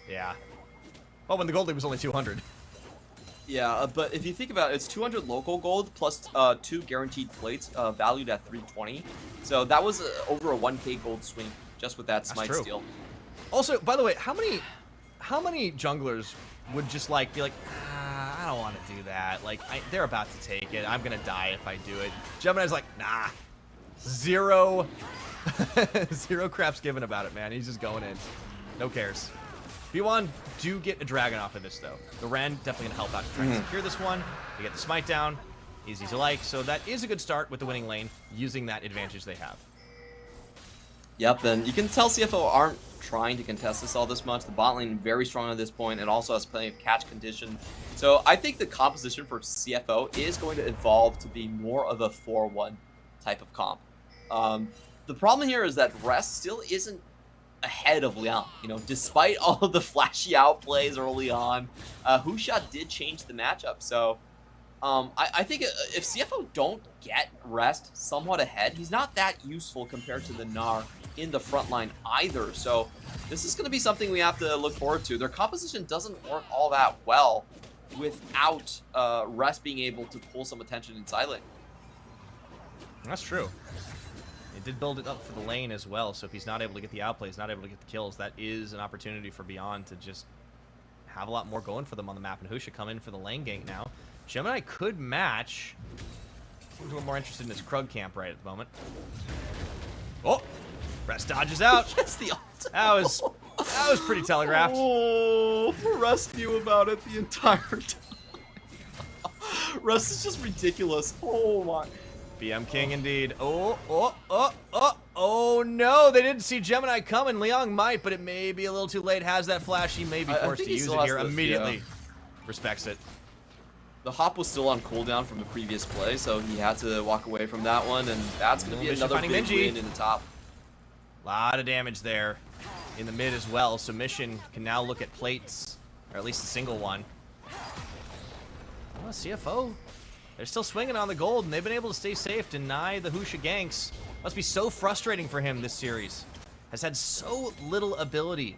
Yeah. Well, when the gold lead was only 200. Yeah, but if you think about it, it's 200 local gold plus 2 guaranteed plates valued at 320. So that was over a 1k gold swing just with that smite steal. Also, by the way, how many junglers would just like be like, I don't want to do that. Like, they're about to take it. I'm gonna die if I do it. Gemini's like, nah, zero craps given about it, man. He's just going in, no cares. B1 do get a dragon off of this though. The Ren definitely gonna help out to try and secure this one. They get the smite down, easy to like. So that is a good start with the winning lane, using that advantage they have. Yep, and you can tell CFO aren't trying to contest this all this much. The bot lane very strong at this point and also has plenty of catch condition. So I think the composition for CFO is going to evolve to be more of a 4-1 type of comp. The problem here is that Rest still isn't ahead of Liang. You know, despite all of the flashy outplays early on, Husha did change the matchup. So I think if CFO don't get Rest somewhat ahead, he's not that useful compared to the Gnar in the front line either. So this is going to be something we have to look forward to. Their composition doesn't work all that well without Rest being able to pull some attention inside lane. That's true. It did build it up for the lane as well, so if he's not able to get the outplays, not able to get the kills, that is an opportunity for Beyond to just have a lot more going for them on the map, and Husha come in for the lane gank now. Gemini could match. He's a little more interested in his Krug camp right at the moment. Oh! Rest dodges out. That's the that was pretty telegraphed. Oh, Rest knew about it the entire time. Rest is just ridiculous. Oh my. BM King indeed. Oh no, they didn't see Gemini coming. Liang might, but it may be a little too late. Has that flash, he may be forced to use it here. Immediately respects it. The hop was still on cooldown from the previous play, so he had to walk away from that one, and that's going to be another big win in the top. A lot of damage there in the mid as well, so Mission can now look at plates, or at least a single one. Oh, CFO, they're still swinging on the gold, and they've been able to stay safe, deny the Husha ganks. Must be so frustrating for him this series. Has had so little ability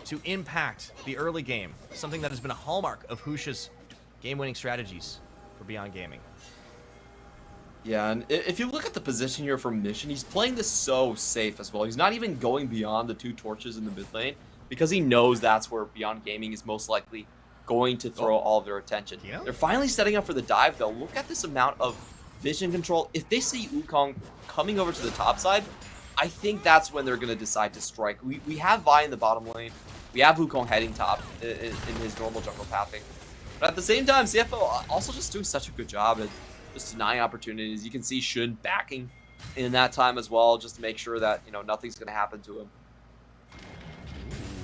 to impact the early game, something that has been a hallmark of Husha's game-winning strategies for Beyond Gaming. Yeah, and if you look at the position here for Mission, he's playing this so safe as well. He's not even going beyond the 2 torches in the mid lane because he knows that's where Beyond Gaming is most likely going to throw all of their attention. Yeah. They're finally setting up for the dive, though. Look at this amount of vision control. If they see Wukong coming over to the top side, I think that's when they're going to decide to strike. We have Vi in the bottom lane. We have Wukong heading top in his normal jungle pathing. But at the same time, CFO also just doing such a good job at just denying opportunities. You can see Shun backing in that time as well, just to make sure that, you know, nothing's going to happen to him.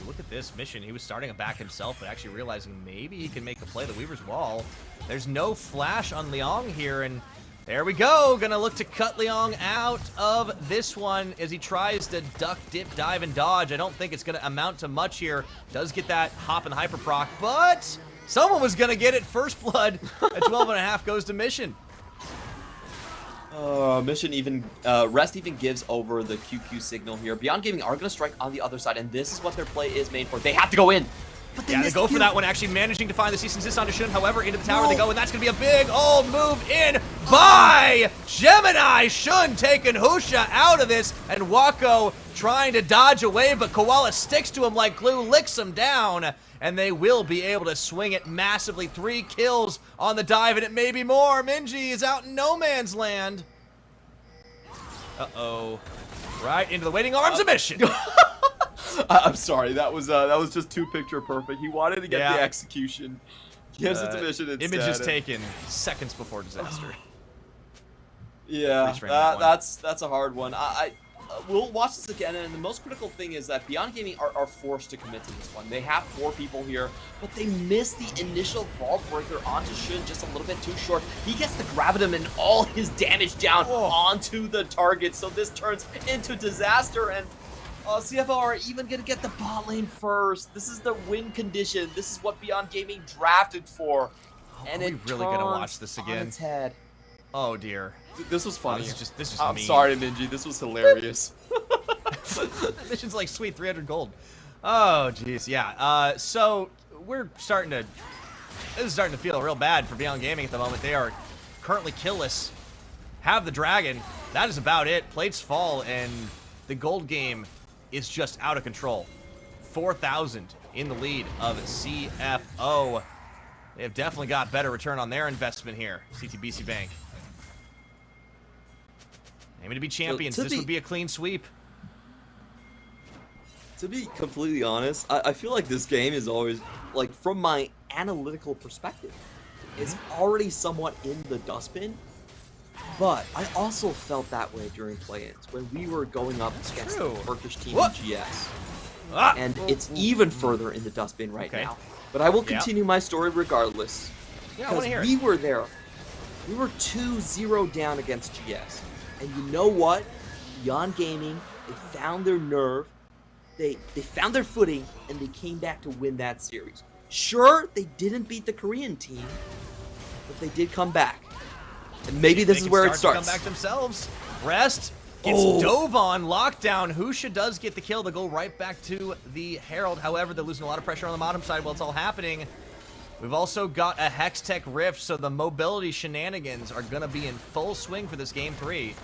Look at this Mission. He was starting a back himself, but actually realizing maybe he can make the play. The Weaver's Wall. There's no flash on Liang here, and there we go. Gonna look to cut Liang out of this one as he tries to duck, dip, dive, and dodge. I don't think it's gonna amount to much here. Does get that hop and hyper proc, but someone was gonna get it. First blood at 12.5 goes to Mission. Mission even, Rest even gives over the QQ signal here. Beyond Gaming are going to strike on the other side, and this is what their play is made for. They have to go in. But they go for that one, actually managing to find the cease and desist onto Shun. However, into the tower they go, and that's going to be a big old move in by Gemini. Shun taking Husha out of this, and Wako trying to dodge away, but Koala sticks to him like glue, licks him down, and they will be able to swing it massively. 3 kills on the dive, and it may be more. Minji is out in no man's land. Uh-oh. Right into the waiting arms of Mission. I'm sorry, that was just too picture perfect. He wanted to get the execution. Gives it to Mission instead. Image is taken seconds before disaster. Yeah, that's a hard one. We'll watch this again, and the most critical thing is that Beyond Gaming are forced to commit to this one. They have 4 people here, but they miss the initial Vault Breaker onto Shun just a little bit too short. He gets the Gravitum and all his damage down onto the target, so this turns into disaster, and CFO are even going to get the bot lane first. This is the win condition. This is what Beyond Gaming drafted for. And are we really going to watch this again? On its head. Oh, dear. This was funny. This is I'm mean. sorry, Minji. This was hilarious. Mission's like, sweet, 300 gold. Oh, jeez, yeah. So we're starting to... This is starting to feel real bad for Beyond Gaming at the moment. They are currently killless. Have the dragon. That is about it. Plates fall, and the gold game is just out of control. 4,000 in the lead of CFO. They have definitely got better return on their investment here, CTBC Bank. Aiming to be champions. This would be a clean sweep. To be completely honest, I feel like this game is always, like, from my analytical perspective, it's already somewhat in the dustbin. But I also felt that way during play-ins when we were going up against the Turkish team in GS. And it's even further in the dustbin right now. But I will continue my story regardless. Because we were there. We were 2-0 down against GS. And you know what? Beyond Gaming, they found their nerve. They found their footing, and they came back to win that series. Sure, they didn't beat the Korean team, but they did come back. And maybe this is where it starts. Come back themselves. Rest gets dove on. Lockdown. Husha does get the kill. They go right back to the Herald. However, they're losing a lot of pressure on the bottom side while it's all happening. We've also got a Hextech Rift, so the mobility shenanigans are going to be in full swing for this game 3.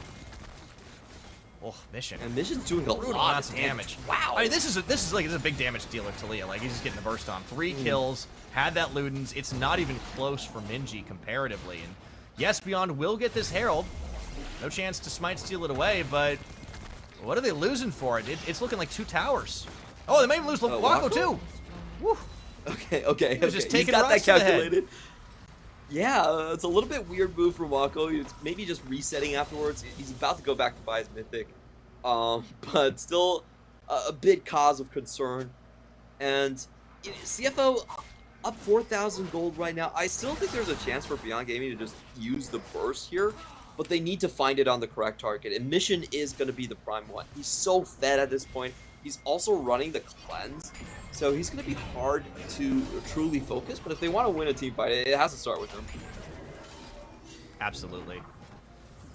Oh, Mission. And Mission's doing a lot of damage. Wow. I mean, this is a big damage dealer, Talia. Like, he's just getting a burst on. 3 kills, had that Ludens. It's not even close for Minji comparatively. And yes, Beyond will get this Herald. No chance to smite steal it away, but what are they losing for it? It's looking like 2 towers. Oh, they may even lose Wako too. Woo. Okay. Just taking got that Rust to the head. calculated. Yeah, it's a little bit weird move from Wako. He's maybe just resetting afterwards. He's about to go back to buy his Mythic. But still a big cause of concern. And CFO up 4,000 gold right now. I still think there's a chance for Beyond Gaming to just use the burst here, but they need to find it on the correct target. And Mission is going to be the prime one. He's so fed at this point. He's also running the cleanse, so he's going to be hard to truly focus. But if they want to win a team fight, it has to start with him. Absolutely.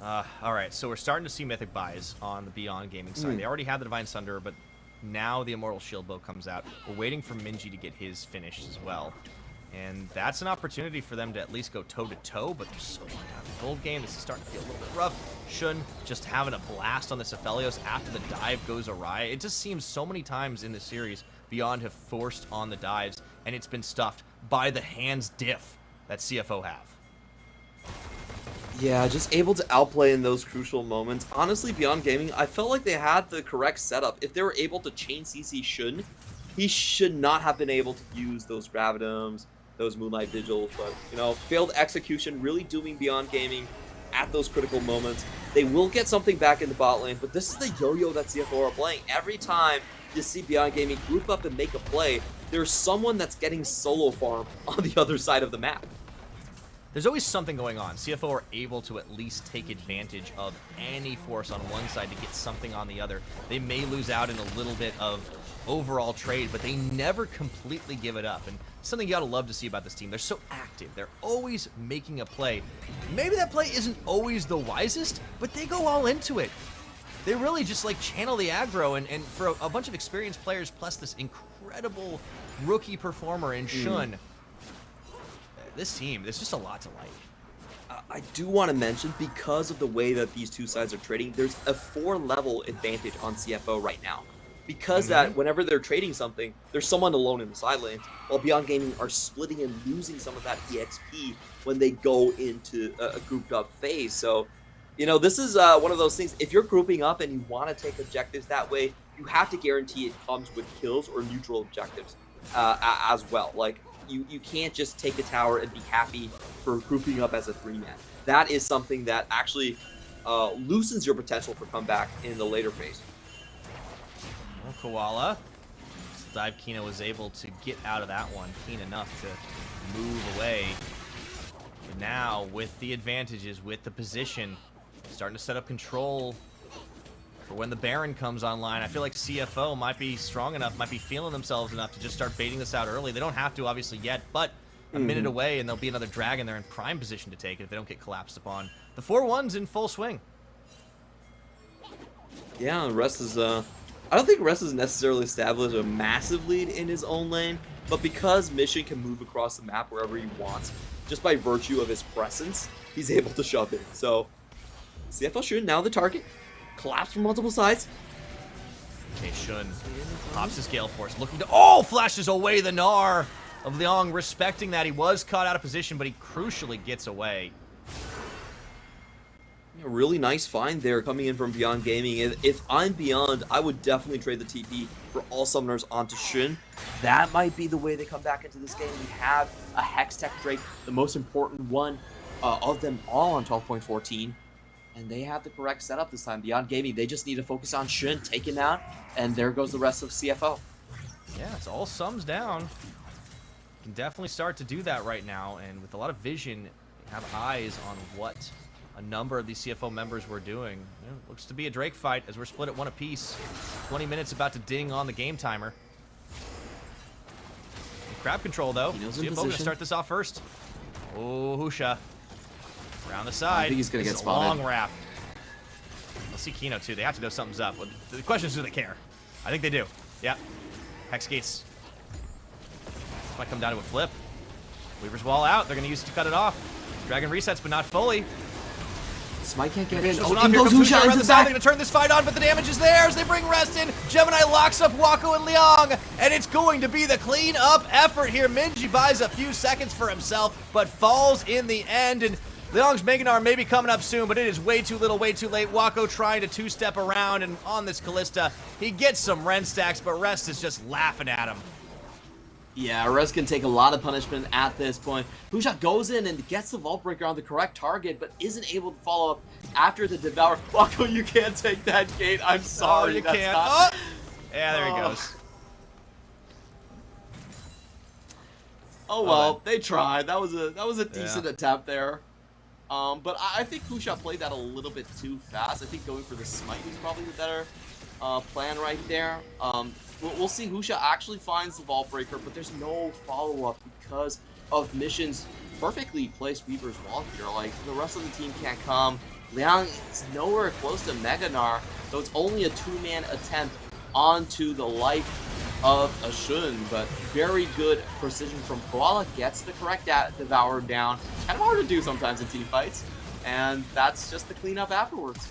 All right, so we're starting to see Mythic buys on the Beyond Gaming side. They already had the Divine Sunder, but now the Immortal Shield Bow comes out. We're waiting for Minji to get his finished as well. And that's an opportunity for them to at least go toe-to-toe, but they're so far down the gold game. This is starting to feel a little bit rough. Shun just having a blast on this Aphelios after the dive goes awry. It just seems so many times in this series, Beyond have forced on the dives, and it's been stuffed by the hands diff that CFO have. Yeah, just able to outplay in those crucial moments. Honestly, Beyond Gaming, I felt like they had the correct setup. If they were able to chain CC Shun, he should not have been able to use those Gravidoms, those Moonlight Vigils, but, you know, failed execution, really dooming Beyond Gaming at those critical moments. They will get something back in the bot lane, but this is the yo-yo that CFO are playing. Every time you see Beyond Gaming group up and make a play, there's someone that's getting solo farm on the other side of the map. There's always something going on. CFO are able to at least take advantage of any force on one side to get something on the other. They may lose out in a little bit of overall trade, but they never completely give it up. And something you gotta love to see about this team. They're so active. They're always making a play. Maybe that play isn't always the wisest, but they go all into it. They really just like channel the aggro, and for a bunch of experienced players plus this incredible rookie performer in Shun, this team, there's just a lot to like. I do want to mention, because of the way that these two sides are trading, there's a 4-level advantage on CFO right now. Because that whenever they're trading something, there's someone alone in the side lane, while Beyond Gaming are splitting and losing some of that EXP when they go into a grouped up phase. So, you know, this is one of those things. If you're grouping up and you want to take objectives that way, you have to guarantee it comes with kills or neutral objectives as well. Like, you can't just take a tower and be happy for grouping up as a 3-man. That is something that actually loosens your potential for comeback in the later phase. Well, Koala. Dive Kina was able to get out of that one keen enough to move away. But now, with the advantages, with the position, starting to set up control for when the Baron comes online. I feel like CFO might be strong enough, might be feeling themselves enough to just start baiting this out early. They don't have to, obviously, yet, but a minute away, and there'll be another dragon there in prime position to take it if they don't get collapsed upon. The 4-1's in full swing. Yeah, Rest is, I don't think Rest has necessarily established a massive lead in his own lane, but because Mission can move across the map wherever he wants, just by virtue of his presence, he's able to shove in. So, CFO Shun, now the target. Collapse from multiple sides. Shun pops his Gale Force, looking to... Oh! Flashes away the Gnar of Liang, respecting that. He was caught out of position, but he crucially gets away. A really nice find there coming in from Beyond Gaming. If I'm Beyond, I would definitely trade the TP for all summoners onto Shun. That might be the way they come back into this game. We have a Hextech Drake, the most important one of them all on 12.14. And they have the correct setup this time. Beyond Gaming, they just need to focus on Shun, take him out, and there goes the rest of CFO. Yeah, it's all sums down. You can definitely start to do that right now, and with a lot of vision, have eyes on what a number of these CFO members were doing. Looks to be a Drake fight as we're split at 1 apiece. 20 minutes about to ding on the game timer. And crowd control though. CFO gonna start this off first. Oh, Husha. Around the side. I think he's gonna get spotted. spotted. Long wrap. Let's see Kino too. They have to know something's up. The question is, do they care? I think they do. Yep. Hex gates. Might come down to a flip. Weaver's wall out. They're gonna use it to cut it off. Dragon resets, but not fully. Smite can't get in. Oh, here comes Husha around the side. They're going to turn this fight on, but the damage is theirs. They bring Rest in. Gemini locks up Wako and Liang, and it's going to be the clean-up effort here. Minji buys a few seconds for himself, but falls in the end, and Liang's Mega Gnar may be coming up soon, but it is way too little, way too late. Wako trying to two-step around, and on this Callista, he gets some Ren stacks, but Rest is just laughing at him. Yeah, Rest can take a lot of punishment at this point. Husha goes in and gets the Vault Breaker on the correct target, but isn't able to follow up after the Devour. Wako, you can't take that gate. I'm sorry. No, you that's can't. Not... Yeah, there he goes. Oh well, they tried. That was a decent attempt there. But I think Husha played that a little bit too fast. I think going for the Smite was probably the better plan right there. We'll see. Husha actually finds the Vault Breaker, but there's no follow-up because of Mission's perfectly placed Weaver's Wall here. Like, the rest of the team can't come. Liang is nowhere close to Mega Gnar, so it's only a 2-man attempt onto the life of a Shun, but very good precision from Koala. Gets the correct Devour down. Kind of hard to do sometimes in team fights, and that's just the cleanup afterwards.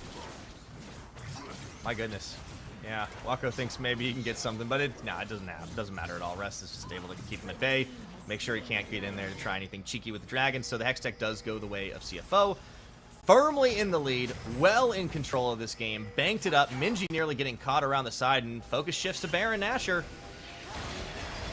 My goodness. Yeah, Wako thinks maybe he can get something, but it doesn't matter at all. Rest is just able to keep him at bay, make sure he can't get in there to try anything cheeky with the Dragon, so the Hextech does go the way of CFO. Firmly in the lead, well in control of this game, banked it up, Minji nearly getting caught around the side, and focus shifts to Baron Nashor.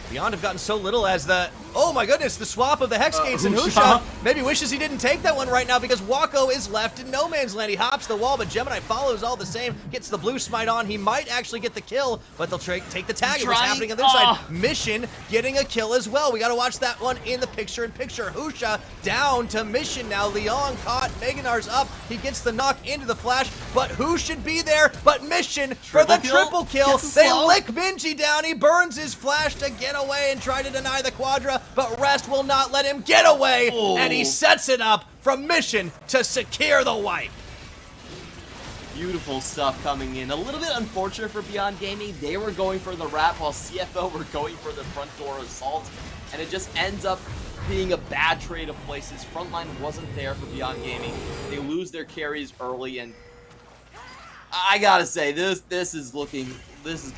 Beyond have gotten so little as the... Oh my goodness, the swap of the Hex Gates and Husha maybe wishes he didn't take that one right now because Wako is left in no man's land. He hops the wall, but Gemini follows all the same, gets the blue smite on. He might actually get the kill, but they'll take the tag. What's happening on their side? Mission getting a kill as well. We got to watch that one in the picture-in-picture. Husha down to Mission now. Liang caught. Mega Gnar's up. He gets the knock into the flash, but who should be there but Mission for the triple kill? They lick Minji down. He burns his flash to get away and try to deny the Quadra, but Rest will not let him get away, and he sets it up from Mission to secure the wipe. Beautiful stuff coming in. A little bit unfortunate for Beyond Gaming. They were going for the wrap while CFO were going for the front door assault, and it just ends up being a bad trade of places. Frontline wasn't there for Beyond Gaming. They lose their carries early, and I gotta say, this is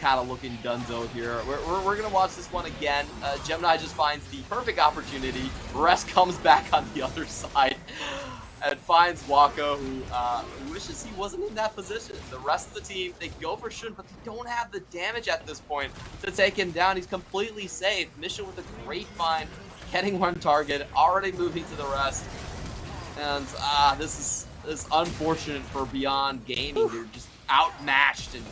kind of looking dunzo here. We're gonna watch this one again. Gemini just finds the perfect opportunity. Rest comes back on the other side and finds Wako, who wishes he wasn't in that position. The rest of the team, they go for Shun, but they don't have the damage at this point to take him down. He's completely safe. Mission with a great find, getting one target, already moving to the rest. And this is unfortunate for Beyond Gaming. They're just outmatched and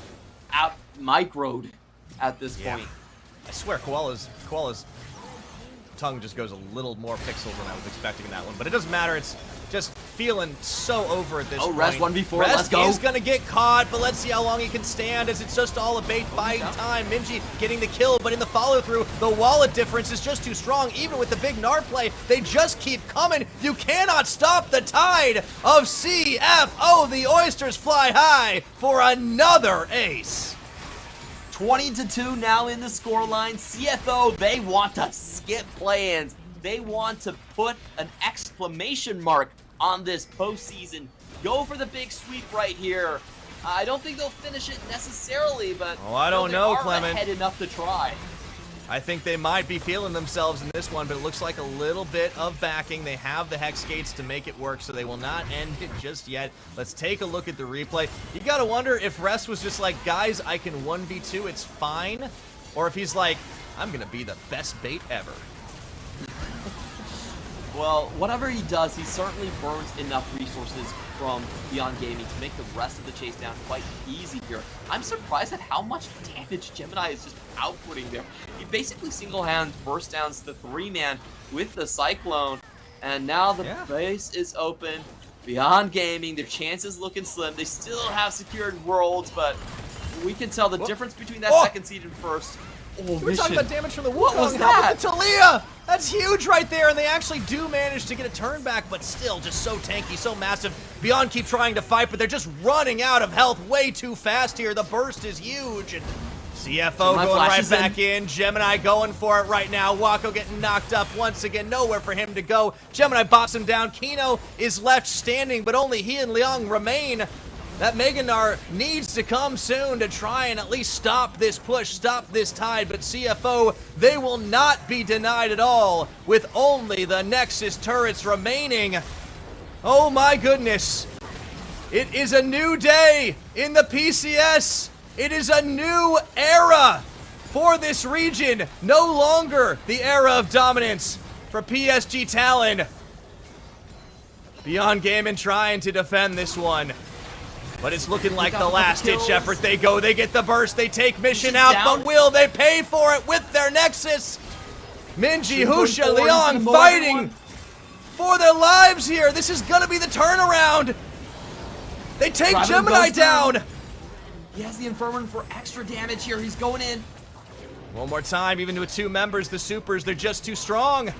out-microed at this point. I swear, Koala's tongue just goes a little more pixel than I was expecting in that one, but it doesn't matter. It's just feeling so over at this point. Rest 1v4, Rest let's go. is gonna get caught, but let's see how long he can stand as it's just all a bait buying time. Minji getting the kill, but in the follow-through, the wallet difference is just too strong. Even with the big Gnar play, they just keep coming. You cannot stop the tide of CFO. The Oysters fly high for another ace. 20-2 now in the scoreline. CFO, they want to skip play-ins. They want to put an exclamation mark on this postseason. Go for the big sweep right here. I don't think they'll finish it necessarily, but oh, I don't know, Clement. Ahead enough to try. I think they might be feeling themselves in this one, but it looks like a little bit of backing. They have the Hex Gates to make it work, so they will not end it just yet. Let's take a look at the replay. You gotta wonder if Rest was just like, guys, I can 1v2, it's fine. Or if he's like, I'm gonna be the best bait ever. Well, whatever he does, he certainly burns enough resources from Beyond Gaming to make the rest of the chase down quite easy here. I'm surprised at how much damage Gemini is just outputting there. He basically single-hand burst downs the 3-man with the Cyclone, and now the base is open. Beyond Gaming, their chances looking slim. They still have secured worlds, but we can tell the difference between that second seed and first. We're talking about damage from the What was Wukong. that? Talia! That's huge right there, and they actually do manage to get a turn back, but still just so tanky, so massive. Beyond keep trying to fight, but they're just running out of health way too fast here. The burst is huge. And CFO Gemini going right back in. Gemini going for it right now. Wako getting knocked up once again. Nowhere for him to go. Gemini bops him down. Kino is left standing, but only he and Liang remain. That Meganar needs to come soon to try and at least stop this push, stop this tide, but CFO, they will not be denied at all with only the Nexus turrets remaining. Oh my goodness. It is a new day in the PCS. It is a new era for this region. No longer the era of dominance for PSG Talon. Beyond Gaming trying to defend this one. But it's looking like the last-ditch effort. They go, they get the burst, they take Mission out, but will they pay for it with their Nexus? Minji, Husha, Liang fighting for their lives here. This is gonna be the turnaround. They take Gemini down. He has the Infirmary for extra damage here. He's going in. One more time, even with 2 members, the Supers, they're just too strong.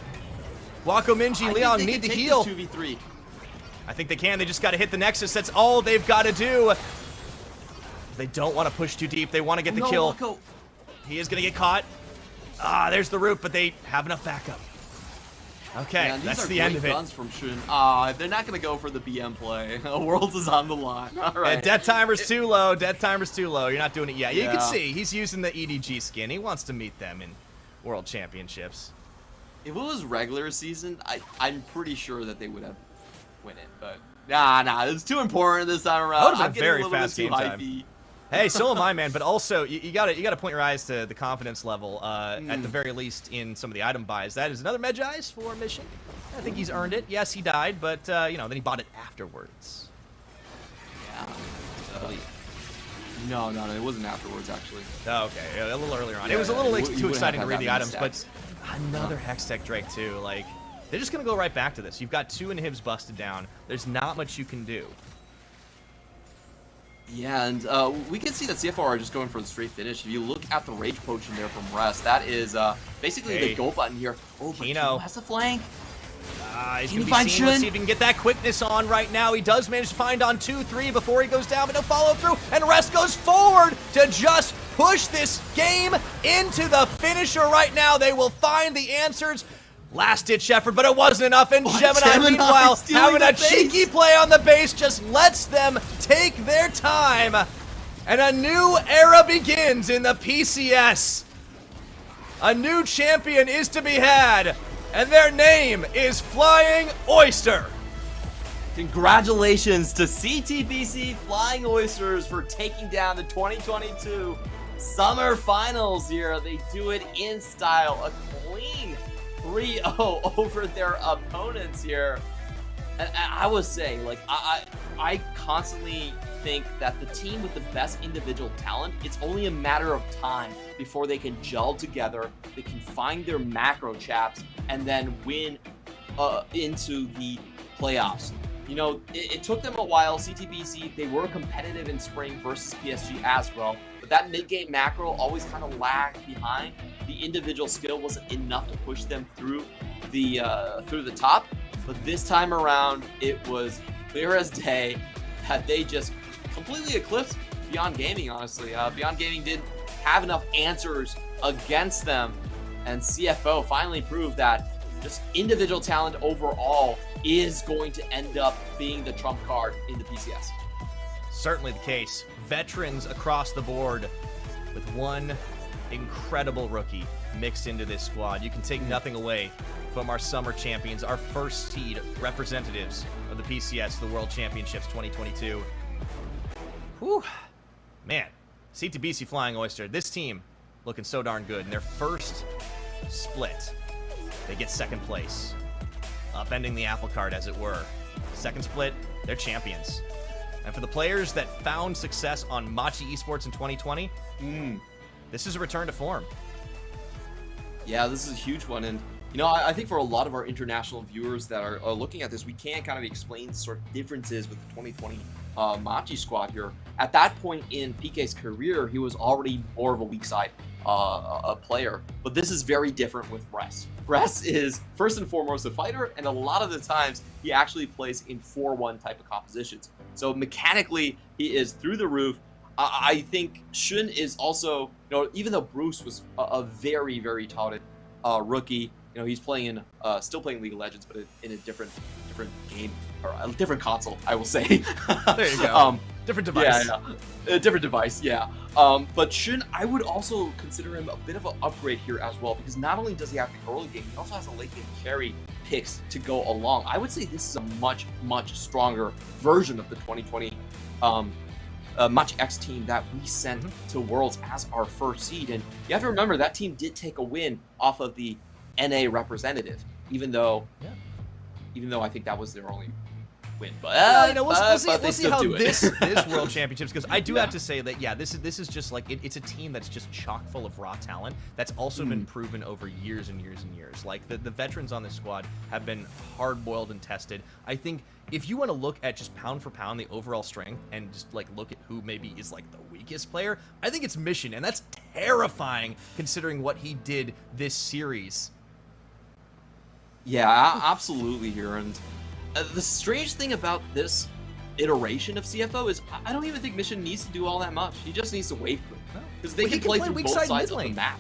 Wako, Minji, Liang need to heal. 2v3. I think they can. They just got to hit the Nexus. That's all they've got to do. They don't want to push too deep. They want to get the kill. Wako. He is going to get caught. Ah, there's the root, but they have enough backup. Okay, that's the end of it. Guns from Shun. They're not going to go for the BM play. Worlds is on the line. All right. Yeah, death timer's too low. Death timer's too low. You're not doing it yet. You can see he's using the EDG skin. He wants to meet them in World Championships. If it was regular season, I'm pretty sure that they would have win it, but nah, it's too important this time around. That would have been very fast game time. Hey, so am I, man. But also, you gotta point your eyes to the confidence level, at the very least in some of the item buys. That is another Medjai's for Mission. I think he's earned it. Yes, he died, but you know, then he bought it afterwards. Yeah. No, it wasn't afterwards actually. Oh, okay, a little earlier on. It was a little too exciting to read the items, but another Hextech Drake too. Like, they're just going to go right back to this. You've got 2 inhibs busted down. There's not much you can do. Yeah, and we can see that CFR are just going for the straight finish. If you look at the Rage Potion there from Rest, that is basically the go button here. Oh, but Kino has a flank. He's going to be seen. Let's see if he can get that quickness on right now. He does manage to find on 2-3 before he goes down, but no follow through. And Rest goes forward to just push this game into the finisher right now. They will find the answers. Last-ditch effort, but it wasn't enough, and Gemini, meanwhile, having a cheeky play on the base, just lets them take their time. And a new era begins in the PCS. A new champion is to be had, and their name is Flying Oyster. Congratulations to CTBC Flying Oysters for taking down the 2022 Summer Finals here. They do it in style, a clean 3-0 over their opponents here. And I would say, like, I constantly think that the team with the best individual talent, it's only a matter of time before they can gel together, they can find their macro chaps, and then win into the playoffs. You know, it took them a while. CTBC, they were competitive in spring versus PSG as well, but that mid-game macro always kind of lagged behind. The individual skill wasn't enough to push them through the top. But this time around, it was clear as day that they just completely eclipsed Beyond Gaming, honestly. Beyond Gaming didn't have enough answers against them, and CFO finally proved that just individual talent overall is going to end up being the trump card in the PCS. certainly the case. Veterans across the board with one incredible rookie mixed into this squad. You can take nothing away from our summer champions, our first seed representatives of the PCS, the World Championships 2022. Whew. Man, C2BC Flying Oyster, this team looking so darn good. In their first split, they get second place, upending the apple cart, as it were. Second split, they're champions. And for the players that found success on Machi Esports in 2020, this is a return to form. Yeah, this is a huge one. And, you know, I think for a lot of our international viewers that are looking at this, we can't kind of explain sort of differences with the 2020 Machi squad here. At that point in PK's career, he was already more of a weak side a player. But this is very different with Rest. Rest is first and foremost a fighter, and a lot of the times he actually plays in 4-1 type of compositions. So mechanically, he is through the roof. I think Shun is also, you know, even though Bruce was a very, very touted rookie, you know, he's playing in, still playing League of Legends, but in a different game, or a different console, I will say. There you go. Different device. Yeah. A different device, yeah. But Shun, I would also consider him a bit of an upgrade here as well, because not only does he have the early game, he also has the late game carry picks to go along. I would say this is a much, much stronger version of the 2020 Machi X team that we sent to Worlds as our first seed. And you have to remember that team did take a win off of the NA representative, even though I think that was their only win. But we'll see how this World Championships, because I do have to say that this is just like it's a team that's just chock full of raw talent that's also been proven over years and years and years. Like the veterans on this squad have been hard-boiled and tested. I think if you want to look at just pound for pound the overall strength and just like look at who maybe is like the weakest player, I think it's Mission, and that's terrifying considering what he did this series. Yeah, absolutely here. And the strange thing about this iteration of CFO is I don't even think Mission needs to do all that much. He just needs to wait for it, because they can play through both sides of the map.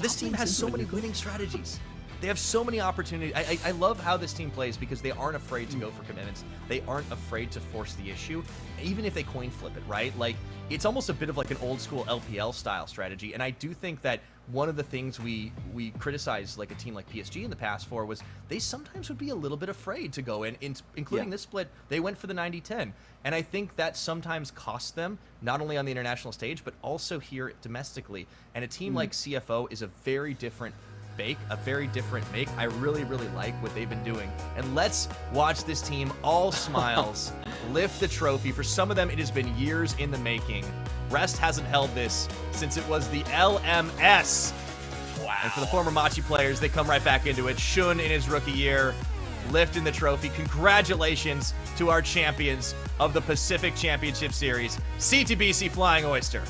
This team has so many winning strategies. They have so many opportunities. I love how this team plays because they aren't afraid to go for commitments. They aren't afraid to force the issue, even if they coin flip it, right? Like, it's almost a bit of like an old school LPL style strategy. And I do think that one of the things we criticized like a team like PSG in the past for was they sometimes would be a little bit afraid to go in including this split. They went for the 90-10. And I think that sometimes costs them, not only on the international stage, but also here domestically. And a team like CFO is a very different bake, a very different make. I really, really like what they've been doing. And let's watch this team, all smiles, lift the trophy. For some of them, it has been years in the making. Rest hasn't held this since it was the LMS. Wow. And for the former Machi players, they come right back into it. Shun in his rookie year, lifting the trophy. Congratulations to our champions of the Pacific Championship Series, C2BC Flying Oyster.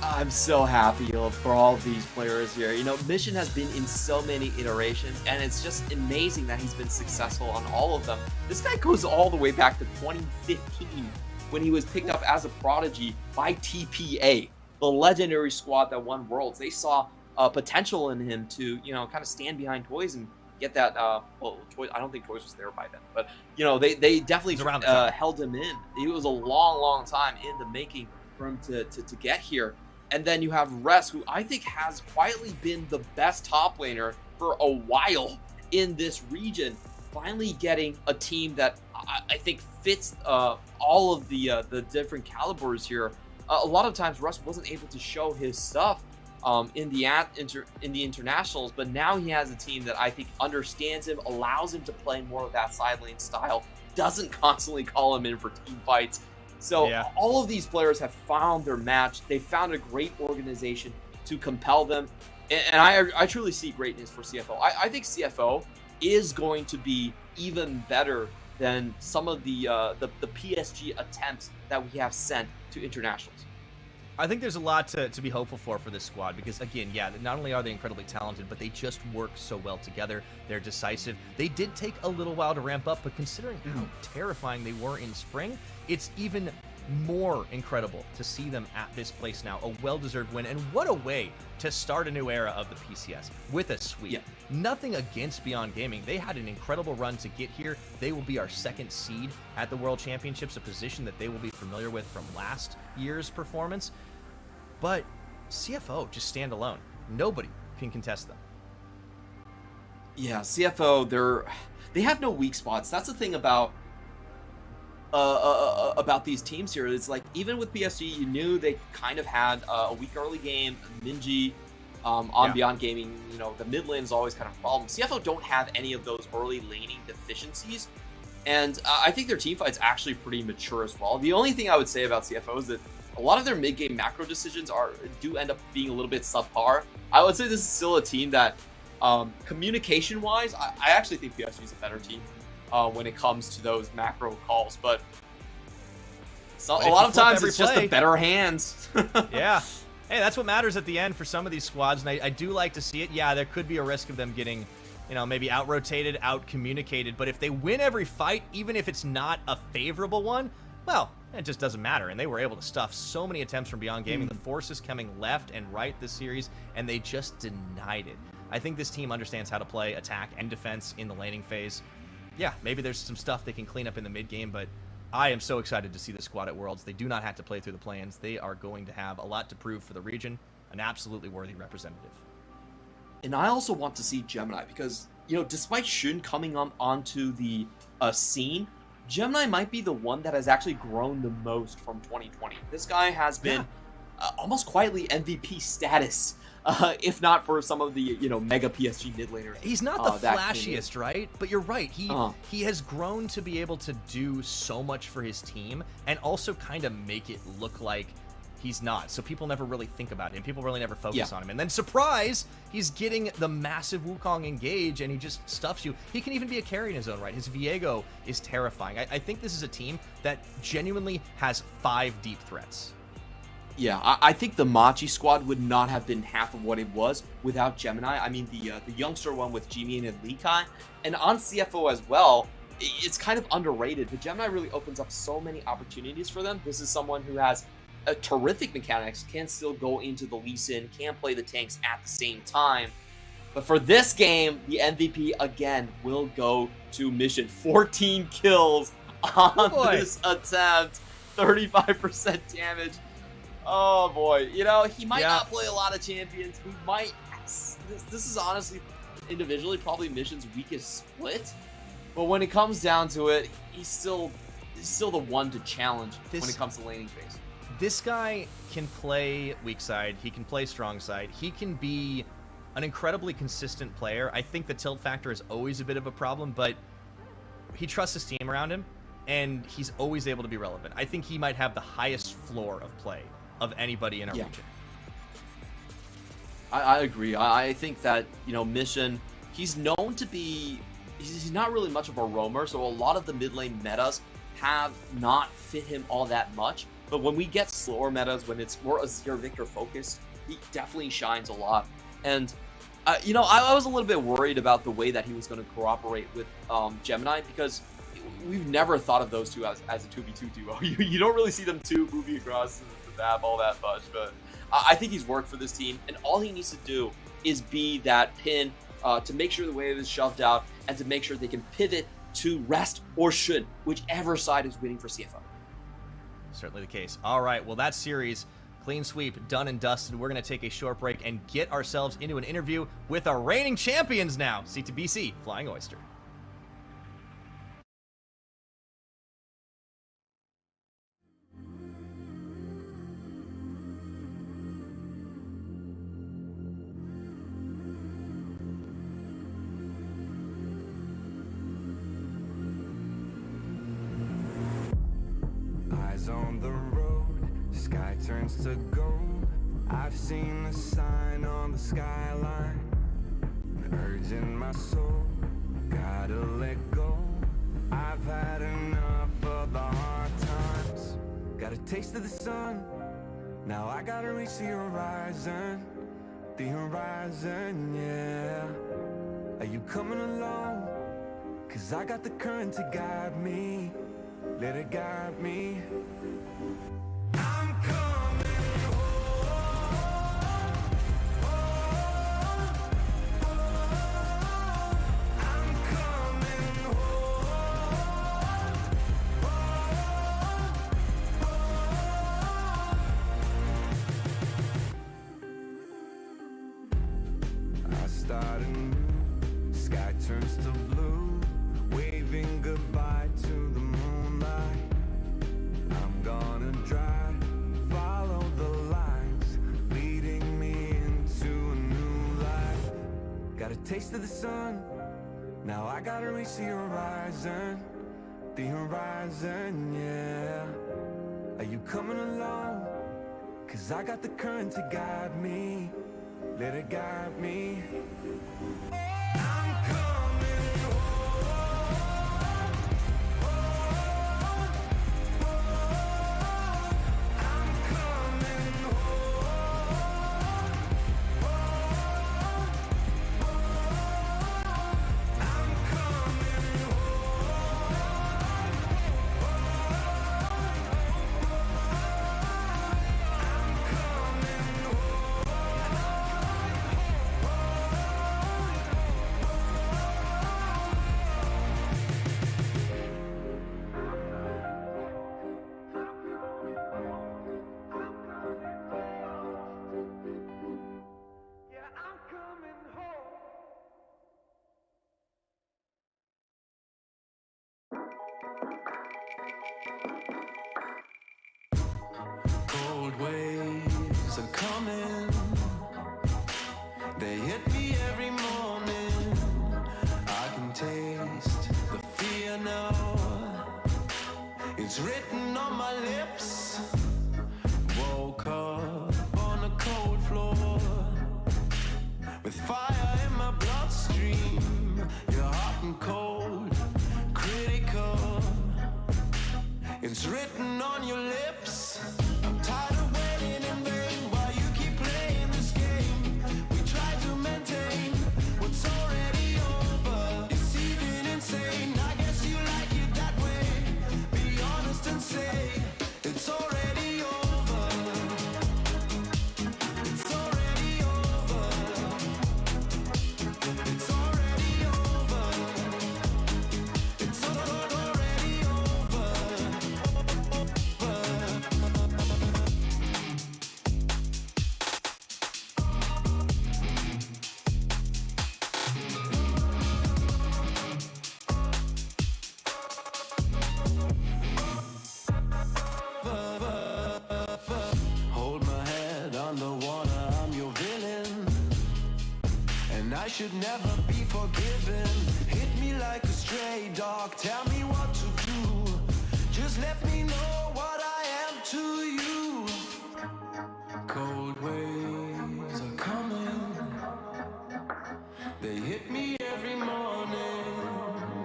I'm so happy for all of these players here. You know, Mission has been in so many iterations, and it's just amazing that he's been successful on all of them. This guy goes all the way back to 2015 when he was picked up as a prodigy by TPA, the legendary squad that won Worlds. They saw potential in him to, you know, kind of stand behind Toys and get that, well, Toys, I don't think Toys was there by then, but, you know, they definitely held him in. It was a long, long time in the making for him to get here. And then you have Rest, who I think has quietly been the best top laner for a while in this region, finally getting a team that I think fits all of the different calibers here. A lot of times Rest wasn't able to show his stuff in the internationals, but now he has a team that I think understands him, allows him to play more of that side lane style, doesn't constantly call him in for team fights. So all of these players have found their match. They found a great organization to compel them. And I truly see greatness for CFO. I think CFO is going to be even better than some of the PSG attempts that we have sent to internationals. I think there's a lot to be hopeful for this squad because, again, not only are they incredibly talented, but they just work so well together. They're decisive. They did take a little while to ramp up, but considering how terrifying they were in spring, it's even more incredible to see them at this place now. A well-deserved win, and what a way to start a new era of the PCS with a sweep. Yeah. Nothing against Beyond Gaming. They had an incredible run to get here. They will be our second seed at the World Championships, a position that they will be familiar with from last year's performance. But CFO just stand alone. Nobody can contest them. Yeah, CFO, they have no weak spots. That's the thing about these teams here. It's like, even with PSG, you knew they kind of had a weak early game. Minji on Beyond Gaming, you know, the mid lane is always kind of a problem. CFO don't have any of those early laning deficiencies, and I think their team fight's actually pretty mature as well. The only thing I would say about CFO is that a lot of their mid-game macro decisions do end up being a little bit subpar. I would say this is still a team that, communication-wise, I actually think PSG is a better team when it comes to those macro calls. But a lot of times it's just the better hands. Yeah. Hey, that's what matters at the end for some of these squads, and I do like to see it. Yeah, there could be a risk of them getting, you know, maybe out-rotated, out-communicated, but if they win every fight, even if it's not a favorable one, well, it just doesn't matter. And they were able to stuff so many attempts from Beyond Gaming. The forces coming left and right this series, and they just denied it. I think this team understands how to play attack and defense in the laning phase. Yeah, maybe there's some stuff they can clean up in the mid game, but I am so excited to see the squad at Worlds. They do not have to play through the plans. They are going to have a lot to prove for the region, an absolutely worthy representative. And I also want to see Gemini because, you know, despite Shun coming onto the scene, Gemini might be the one that has actually grown the most from 2020. This guy has been almost quietly MVP status, if not for some of the, you know, mega PSG mid laners. He's not the flashiest, right? But you're right. He has grown to be able to do so much for his team and also kind of make it look like he's not. So people never really think about him. People really never focus on him. And then surprise, he's getting the massive Wukong engage and he just stuffs you. He can even be a carry in his own right. His Viego is terrifying. I think this is a team that genuinely has 5 deep threats. Yeah, I think the Machi squad would not have been half of what it was without Gemini. I mean, the youngster one with Jimin and Lee Kai. And on CFO as well, it's kind of underrated, but Gemini really opens up so many opportunities for them. This is someone who has a terrific mechanics, can still go into the Lee Sin, can play the tanks at the same time. But for this game, the MVP again will go to Mission. 14 kills on this attempt, 35% damage. Oh boy, you know, he might not play a lot of champions. He might. This is honestly, individually, probably Mission's weakest split. But when it comes down to it, he's still the one to challenge when it comes to laning phase. This guy can play weak side. He can play strong side. He can be an incredibly consistent player. I think the tilt factor is always a bit of a problem, but he trusts his team around him, and he's always able to be relevant. I think he might have the highest floor of play of anybody in our region. I agree. I think that, you know, Mission, he's known to be, he's not really much of a roamer, so a lot of the mid lane metas have not fit him all that much. But when we get slower metas, when it's more Azir Victor focused, he definitely shines a lot. And, you know, I was a little bit worried about the way that he was going to cooperate with Gemini, because we've never thought of those two as a 2v2 duo. You don't really see them two moving across the map all that much, but I think he's worked for this team, and all he needs to do is be that pin to make sure the wave is shoved out and to make sure they can pivot to rest or should, whichever side is winning for CFO. Certainly the case. All right, well, that series, clean sweep, done and dusted. We're going to take a short break and get ourselves into an interview with our reigning champions now, C2BC Flying Oyster. On the road, sky turns to gold. I've seen the sign on the skyline, urge in my soul, gotta let go. I've had enough of the hard times, got a taste of the sun, now I gotta reach the horizon, yeah. Are you coming along? Cause I got the current to guide me, let it guide me. taste of the sun. Now I gotta reach the horizon, yeah. Are you coming along? Cause I got the current to guide me, let it guide me. I'm coming home. I'm coming home. I'm coming cold waves are coming. They hit me every morning. I can taste the fear now. It's written on my lips. Woke up on a cold floor with fire in my bloodstream. You're hot and cold, critical. It's written on your lips. I'm tired of waiting in vain while you keep playing this game. We try to maintain what's already over. It's even insane. I guess you like it that way. Be honest and say it's already over. It's already over. It's already over. It's already over. Hold my head underwater, I'm your villain. And I should never be forgiven. Hit me like a stray dog, tell me what to do. Just let me know what I am to you. Cold waves are coming. They hit me every morning.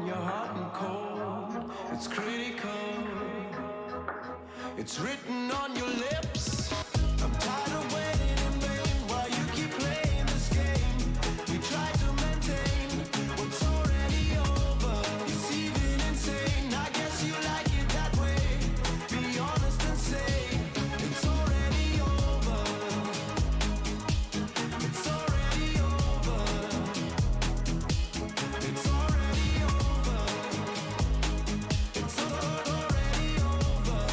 You're hot and cold, it's critical. It's written on your lips. I'm tired of waiting in vain while you keep playing this game. We try to maintain what's already over. It's even insane. I guess you like it that way. Be honest and say it's already over. It's already over. It's already over. It's already over.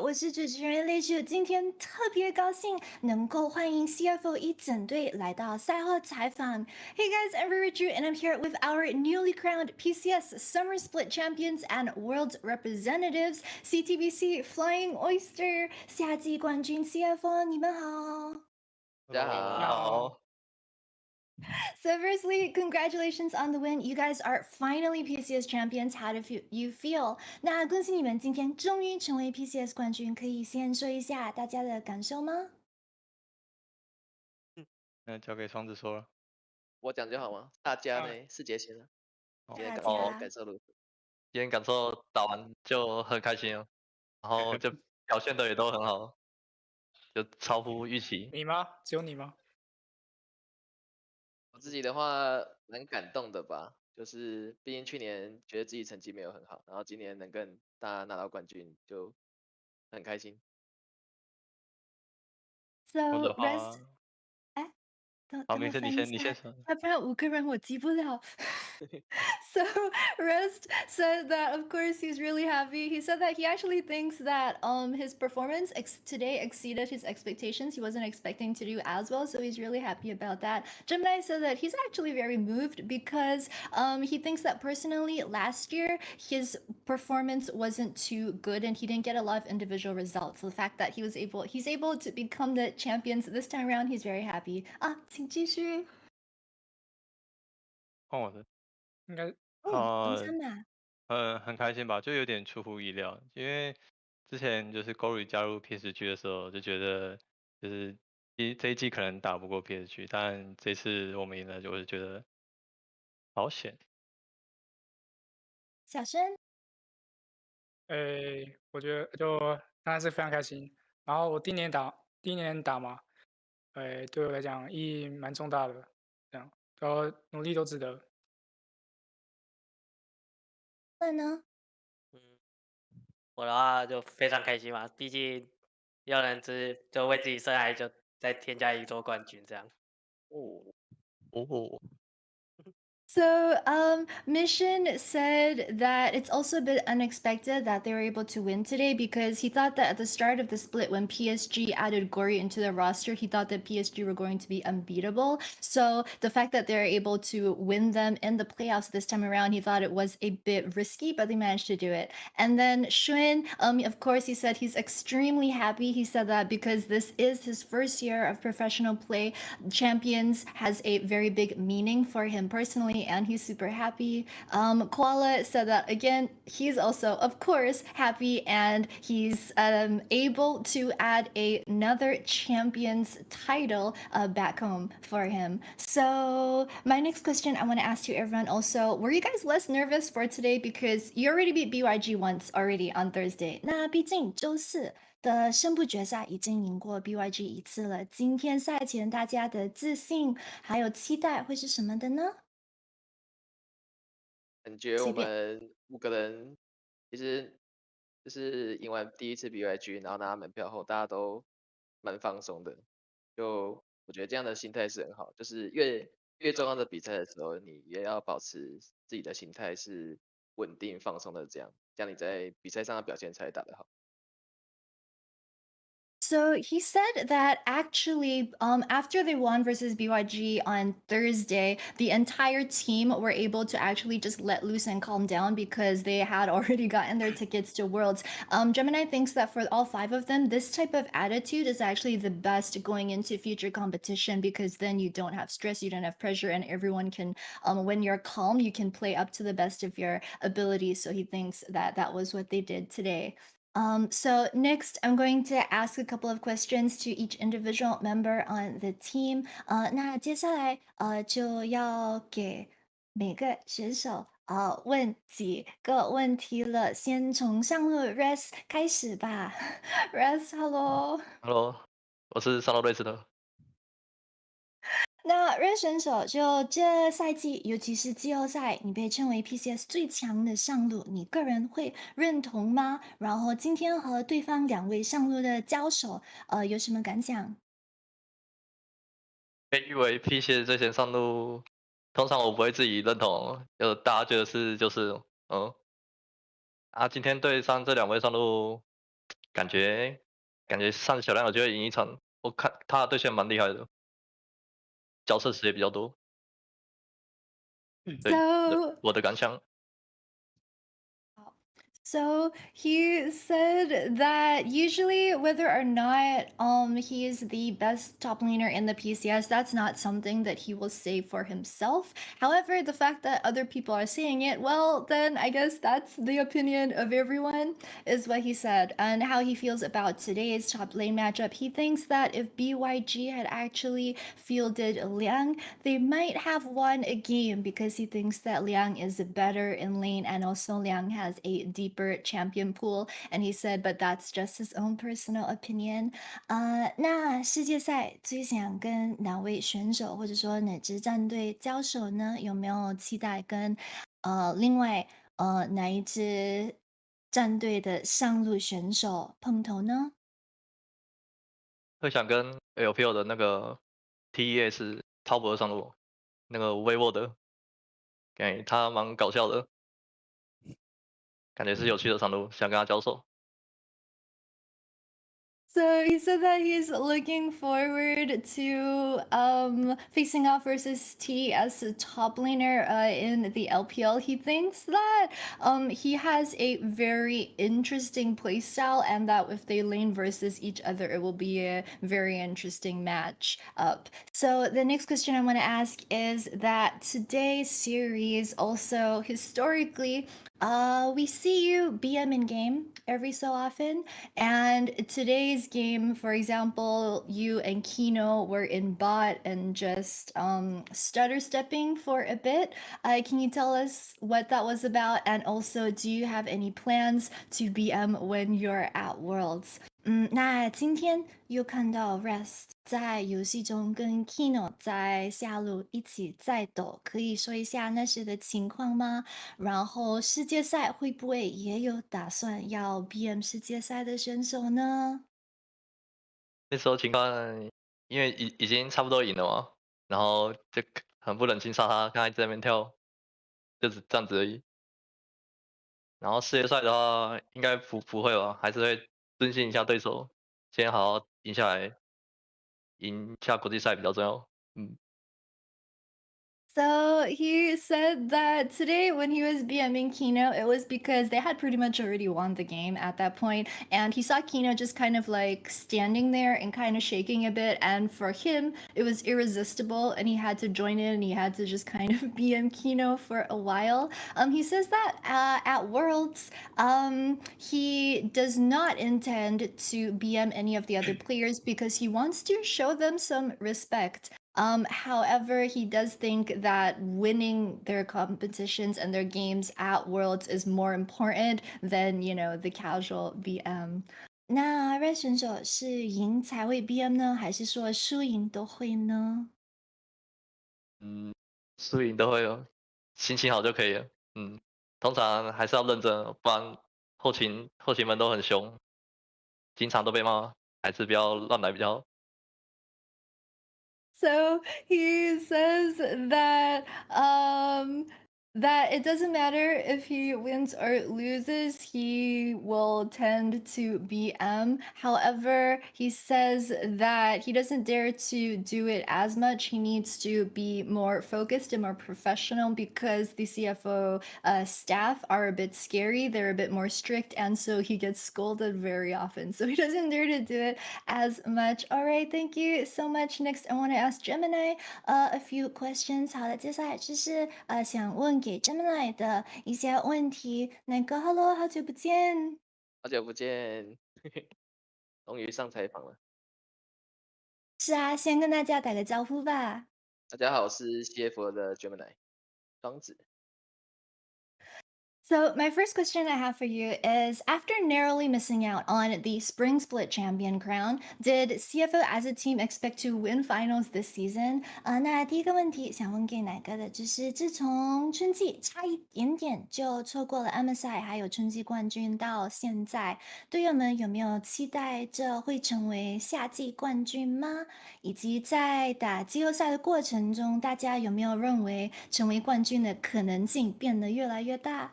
我是主持人 Leju， 今天特别高兴能够欢迎 CFO 一整队来到赛后采访。Hey guys, I'm Richard and I'm here with our newly crowned PCS Summer Split Champions and World Representatives, CTBC Flying Oyster 夏季冠军 CFO， 你们好。大家好。So firstly, congratulations on the win. You guys are finally PCS champions. How do you feel? 那恭喜你们今天终于成为 PCS 冠军，可以先说一下大家的感受吗？那交给双子说了。我讲就好吗？大家呢？世杰先了。今天感受如何？今天感受打完就很开心哦，然后就表现的也都很好，就超乎预期。你吗？只有你吗？我自己的话蛮感动的吧，就是毕竟去年觉得自己成绩没有很好，然后今年能跟大家拿到冠军就很开心。So rest， 哎，好，没事，你先说。要不然5个人我记不了。So Rest said that of course he's really happy. He said that he actually thinks that his performance today exceeded his expectations. He wasn't expecting to do as well, so he's really happy about that. Gemini said that he's actually very moved because he thinks that personally last year his performance wasn't too good and he didn't get a lot of individual results. So the fact that he's able to become the champions this time around, he's very happy. 啊，请继续。换我的，应该你猜嘛？很开心吧，就有点出乎意料，因为之前就是 Gory 加入 PSG 的时候，就觉得就是这一季可能打不过 PSG，但这次我们赢了，就会觉得好险。小申。我觉得就当然是非常开心。然后我第一年打嘛，对我来讲意义蛮重大的，这样，然后努力都值得。那呢？我的话就非常开心嘛，毕竟有人就为自己生涯就再添加一座冠军这样。哦。So, Mission said that it's also a bit unexpected that they were able to win today because he thought that at the start of the split, when PSG added Gory into the roster, he thought that PSG were going to be unbeatable. So, the fact that they're able to win them in the playoffs this time around, he thought it was a bit risky, but they managed to do it. And then Shun, of course, he said he's extremely happy. He said that because this is his first year of professional play, Champions has a very big meaning for him personally, and he's super happy. Koala said that again, he's also, of course, happy, and he's able to add another Champions title back home for him. So, my next question I want to ask you, everyone, also, were you guys less nervous for today because you already beat BYG once already on Thursday? 那毕竟周四的胜部决赛已经赢过 BYG 一次了，今天赛前大家的自信还有期待会是什么的呢？感觉我随便。们5个人其实就是赢完第一次 BYG，然后拿到门票后，大家都蛮放松的。就我觉得这样的心态是很好，就是越重要的比赛的时候，你也要保持自己的心态是稳定放松的，这样你在比赛上的表现才会打得好。So he said that actually, after they won versus BYG on Thursday, the entire team were able to actually just let loose and calm down because they had already gotten their tickets to Worlds. Gemini thinks that for all 5 of them, this type of attitude is actually the best going into future competition because then you don't have stress, you don't have pressure, and everyone can, when you're calm, you can play up to the best of your ability. So he thinks that that was what they did today. So next, I'm going to ask a couple of questions to each individual member on the team. 那接下来就要给每个选手问几个问题了。先从上路 Res 开始吧。Res，Hello。Hello，我是上到瑞士的。那 Red 选手就这赛季，尤其是季后赛，你被称为 PCS 最强的上路，你个人会认同吗？然后今天和对方2位上路的交手，有什么感想？被誉为 PCS 最前上路，通常我不会自己认同，就大家觉得就是今天对上这2位上路，感觉上小亮有机会赢一场，我看他的对线蛮厉害的，角色时也比较多。对，我的感想。So he said that usually whether or not he is the best top laner in the PCS, that's not something that he will say for himself. However, the fact that other people are saying it, well, then I guess that's the opinion of everyone, is what he said. And how he feels about today's top lane matchup, he thinks that if BYG had actually fielded Liang, they might have won a game because he thinks that Liang is better in lane and also Liang has a deeper champion pool. And he said, but that's just his own personal opinion. 那世界赛最想跟哪位选手或者说哪支战队交手呢？有没有期待跟另外哪一支战队的上路选手碰头呢？会想跟 LPL 的那个 TES 超博上路，那个微沃的。他蛮搞笑的，感觉是有趣的上路，想跟他交手。So he said that he's looking forward to facing off versus T as a top laner in the LPL. He thinks that he has a very interesting playstyle, and that if they lane versus each other, it will be a very interesting match up. So the next question I want to ask is that today's series also historically we see you BM in game every so often, and today's game, for example, you and Kino were in bot and just stutter stepping for a bit. Can you tell us what that was about? And also, do you have any plans to BM when you're at Worlds? 那今天又看到 Rest 在游戏中跟 Kino 在下路一起在斗，可以说一下那时的情况吗？然后世界赛会不会也有打算要 BM 世界赛的选手呢？那时候情况，因为已经差不多赢了嘛，然后就很不忍心杀他，看他一直在那边跳，就是这样子而已。然后世界赛的话，应该不会吧，还是会尊敬一下对手，先好好赢下来，赢下国际赛比较重要。嗯。So he said that today, when he was BMing Kino, it was because they had pretty much already won the game at that point, and he saw Kino just kind of like standing there and kind of shaking a bit, and for him, it was irresistible, and he had to join in, and he had to just kind of BM Kino for a while. He says that at Worlds, he does not intend to BM any of the other players because he wants to show them some respect. However, he does think that winning their competitions and their games at Worlds is more important than, the casual BM. 那 Red 选手是赢才会 BM 呢，还是说输赢都会呢？输赢都会有，心情好就可以了。通常还是要认真，不然后勤们都很凶，经常都被骂，还是不要乱来比较好。So he says that it doesn't matter if he wins or loses, he will tend to BM. However, he says that he doesn't dare to do it as much. He needs to be more focused and more professional because the CFO staff are a bit scary. They're a bit more strict, and so he gets scolded very often. So he doesn't dare to do it as much. All right, thank you so much. Next, I want to ask Gemini a few questions. 好了，接下来就是想问给 Gemini 的一些问题。那个 Hello，好久不见。好久不见，终于上采访了。是啊，先跟大家打个招呼吧。大家好，我是 CF 的 Gemini 庄子。So, my first question I have for you is after narrowly missing out on the Spring Split Champion crown, did CFO as a team expect to win finals this season? 那第一个问题想问给哪个的，就是自从春季差一点点就错过了 MSI 还有春季冠军到现在，队友们有没有期待这会成为夏季冠军吗？以及在打季后赛的过程中，大家有没有认为成为冠军的可能性变得越来越大？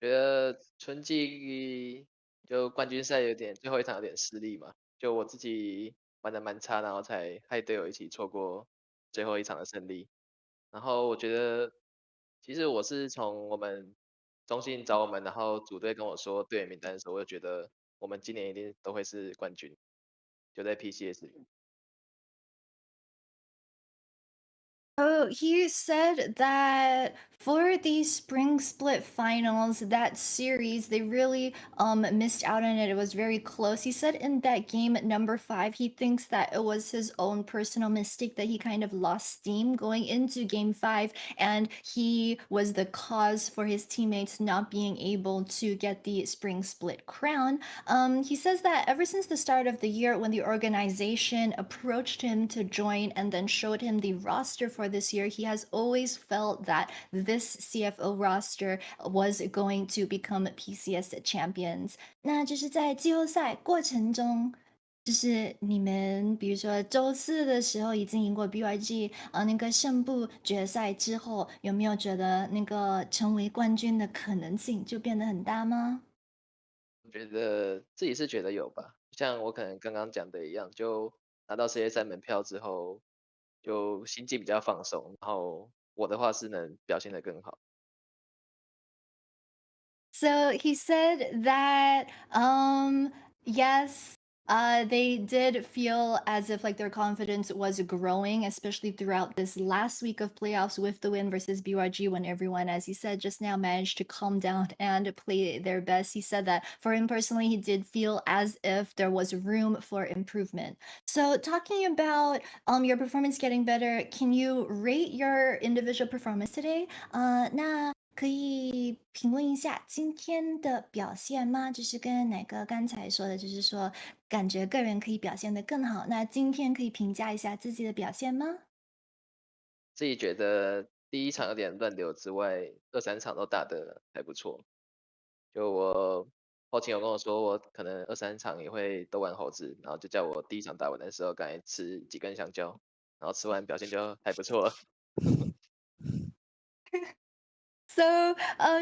觉得春季就冠军赛最后一场有点失利嘛，就我自己玩的蛮差，然后才害队友一起错过最后一场的胜利。然后我觉得，其实我是从我们中信找我们，然后组队跟我说队员名单的时候，我就觉得我们今年一定都会是冠军，就在 PCS 里。Oh, he said that for the spring split finals, that series, they really missed out on it. It was very close. He said in that game at number 5, he thinks that it was his own personal mistake that he kind of lost steam going into game 5, and he was the cause for his teammates not being able to get the spring split crown. He says that ever since the start of the year, when the organization approached him to join and then showed him the roster for this year, he has always felt that this CFO roster was going to become PCS champions. 那就是在季后赛过程中，就是你们比如说周四的时候已经赢过 BYG，那个胜部决赛之后，有没有觉得那个成为冠军的可能性就变得很大吗？我觉得自己是觉得有吧，像我可能刚刚讲的一样，就拿到世界赛门票之后，就心境比较放松，然后我的话是能表现得更好。So he said that, yes, they did feel as if like their confidence was growing, especially throughout this last week of playoffs with the win versus BYG, when everyone, as he said just now, managed to calm down and play their best. He said that for him personally, he did feel as if there was room for improvement. So talking about your performance getting better, can you rate your individual performance today? 那可以评论一下今天的表现吗？就是跟哪个刚才说的，就是说感觉个人可以表现得更好，那今天可以评价一下自己的表现吗？自己觉得第一场有点乱流之外，二三场都打得还不错。就我后勤有跟我说，我可能二三场也会都玩猴子，然后就叫我第一场打完的时候赶紧吃几根香蕉，然后吃完表现就还不错了。So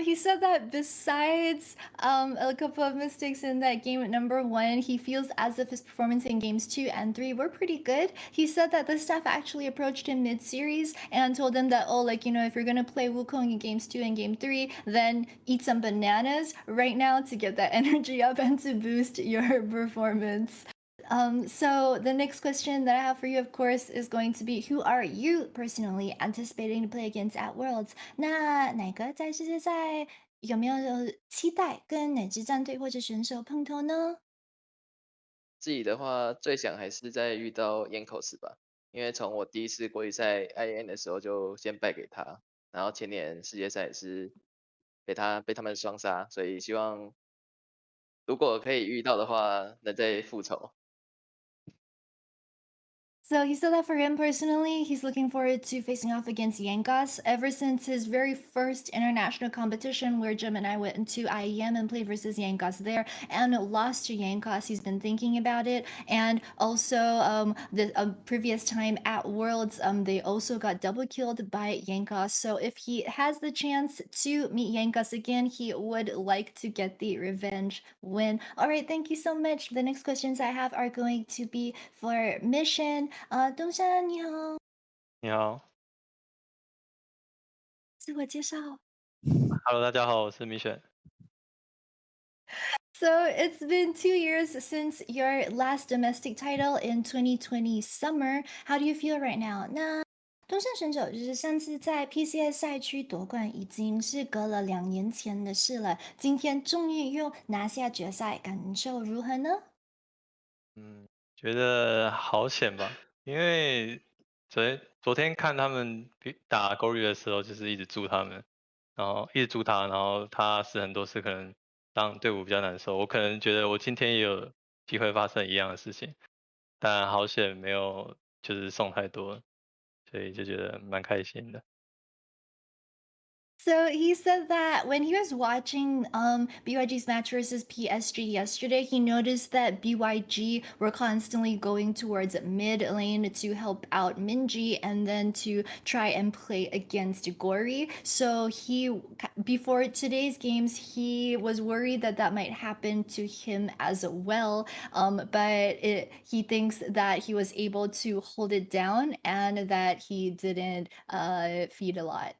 he said that besides a couple of mistakes in that game at number one, he feels as if his performance in games 2 and 3 were pretty good. He said that the staff actually approached him mid-series and told him that, oh, like, you know, if you're gonna play Wukong in games 2 and game 3, then eat some bananas right now to get that energy up and to boost your performance. So the next question that I have for you, of course, is going to be who are you personally anticipating to play against at Worlds? 那哪个在世界赛有没有期待跟哪支战队或者选手碰头呢？自己的话，最想还是在遇到 Yankos 吧，因为从我第一次国际赛 IAN 的时候就先败给他，然后前年世界赛也是被他们双杀，所以希望如果可以遇到的话，能再复仇。So he said that for him personally, he's looking forward to facing off against Yankas. Ever since his very first international competition, where Jim and I went into IEM and played versus Yankas there and lost to Yankas, he's been thinking about it. And also, the previous time at Worlds, they also got double killed by Yankas. So if he has the chance to meet Yankas again, he would like to get the revenge win. All right, thank you so much. The next questions I have are going to be for Mission. 东山你好，你好自我介绍。，Hello，大家好，我是米选。So it's been 2 years since your last domestic title in 2020 summer. How do you feel right now? 那东山选手就是上次在 PCS 赛区夺冠，已经是隔了2年前的事了。今天终于又拿下决赛，感受如何呢？觉得好险吧，因为昨天看他们打 Gory 的时候，就是一直祝他们，然后一直祝他，然后他是很多次可能让队伍比较难受。我可能觉得我今天也有机会发生一样的事情，但好险没有就是送太多，所以就觉得蛮开心的。So he said that when he was watching BYG's match versus PSG yesterday, he noticed that BYG were constantly going towards mid lane to help out Minji and then to try and play against Gori. So before today's games, he was worried that that might happen to him as well. But he thinks that he was able to hold it down and that he didn't feed a lot.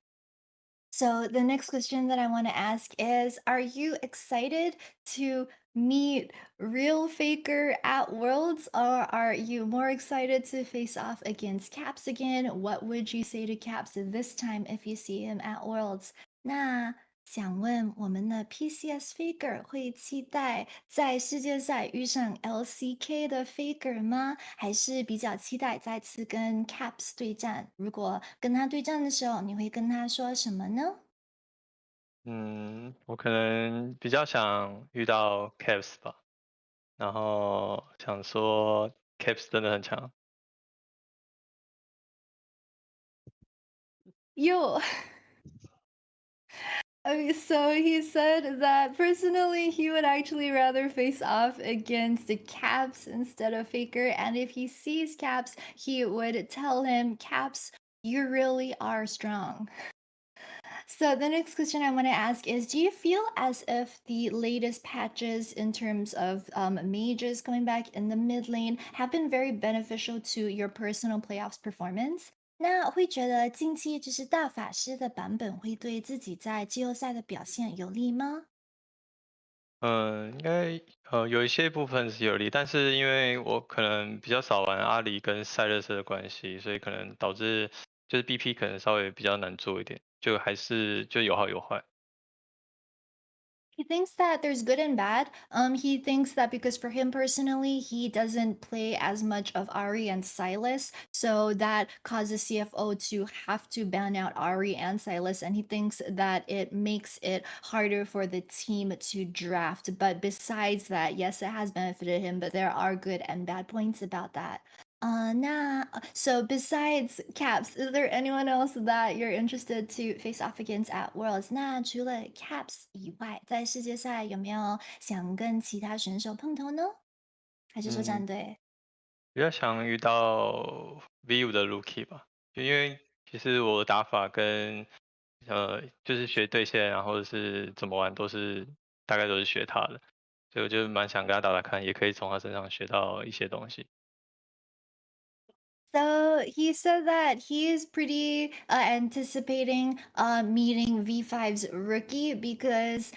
So the next question that I want to ask is, are you excited to meet real Faker at Worlds, or are you more excited to face off against Caps again? What would you say to Caps this time if you see him at Worlds? 那想问我们的 PCS Faker 会期待在世界赛遇上 LCK 的 Faker 吗？还是比较期待再次跟 Caps 对战？如果跟他对战的时候，你会跟他说什么呢？我可能比较想遇到 Caps 吧，然后想说 Caps 真的很强。又 So he said that personally he would actually rather face off against the Caps instead of Faker, and if he sees Caps, he would tell him, Caps, you really are strong. So the next question I want to ask is, do you feel as if the latest patches in terms of mages coming back in the mid lane have been very beneficial to your personal playoffs performance? 那会觉得近期就是大法师的版本会对自己在季后赛的表现有利吗？应该有一些部分是有利，但是因为我可能比较少玩阿里跟赛勒斯的关系，所以可能导致就是 BP 可能稍微比较难做一点，就还是就有好有坏。He thinks that there's good and bad. He thinks that because for him personally, he doesn't play as much of Ari and Silas, so that causes CFO to have to ban out Ari and Silas, and he thinks that it makes it harder for the team to draft. But besides that, yes, it has benefited him, but there are good and bad points about that. So besides Caps, is there anyone else that you're interested to face off against at Worlds? 那除了 Caps 以外，在世界赛有没有想跟其他选手碰头呢？还是说嗯，战队？比较想遇到 V5的 Rookie 吧，就因为其实我的打法跟就是学对线，然后是怎么玩都是大概都是学他的，所以我就蛮想跟他打打看，也可以从他身上学到一些东西。So he said that he is pretty anticipating meeting V5's rookie because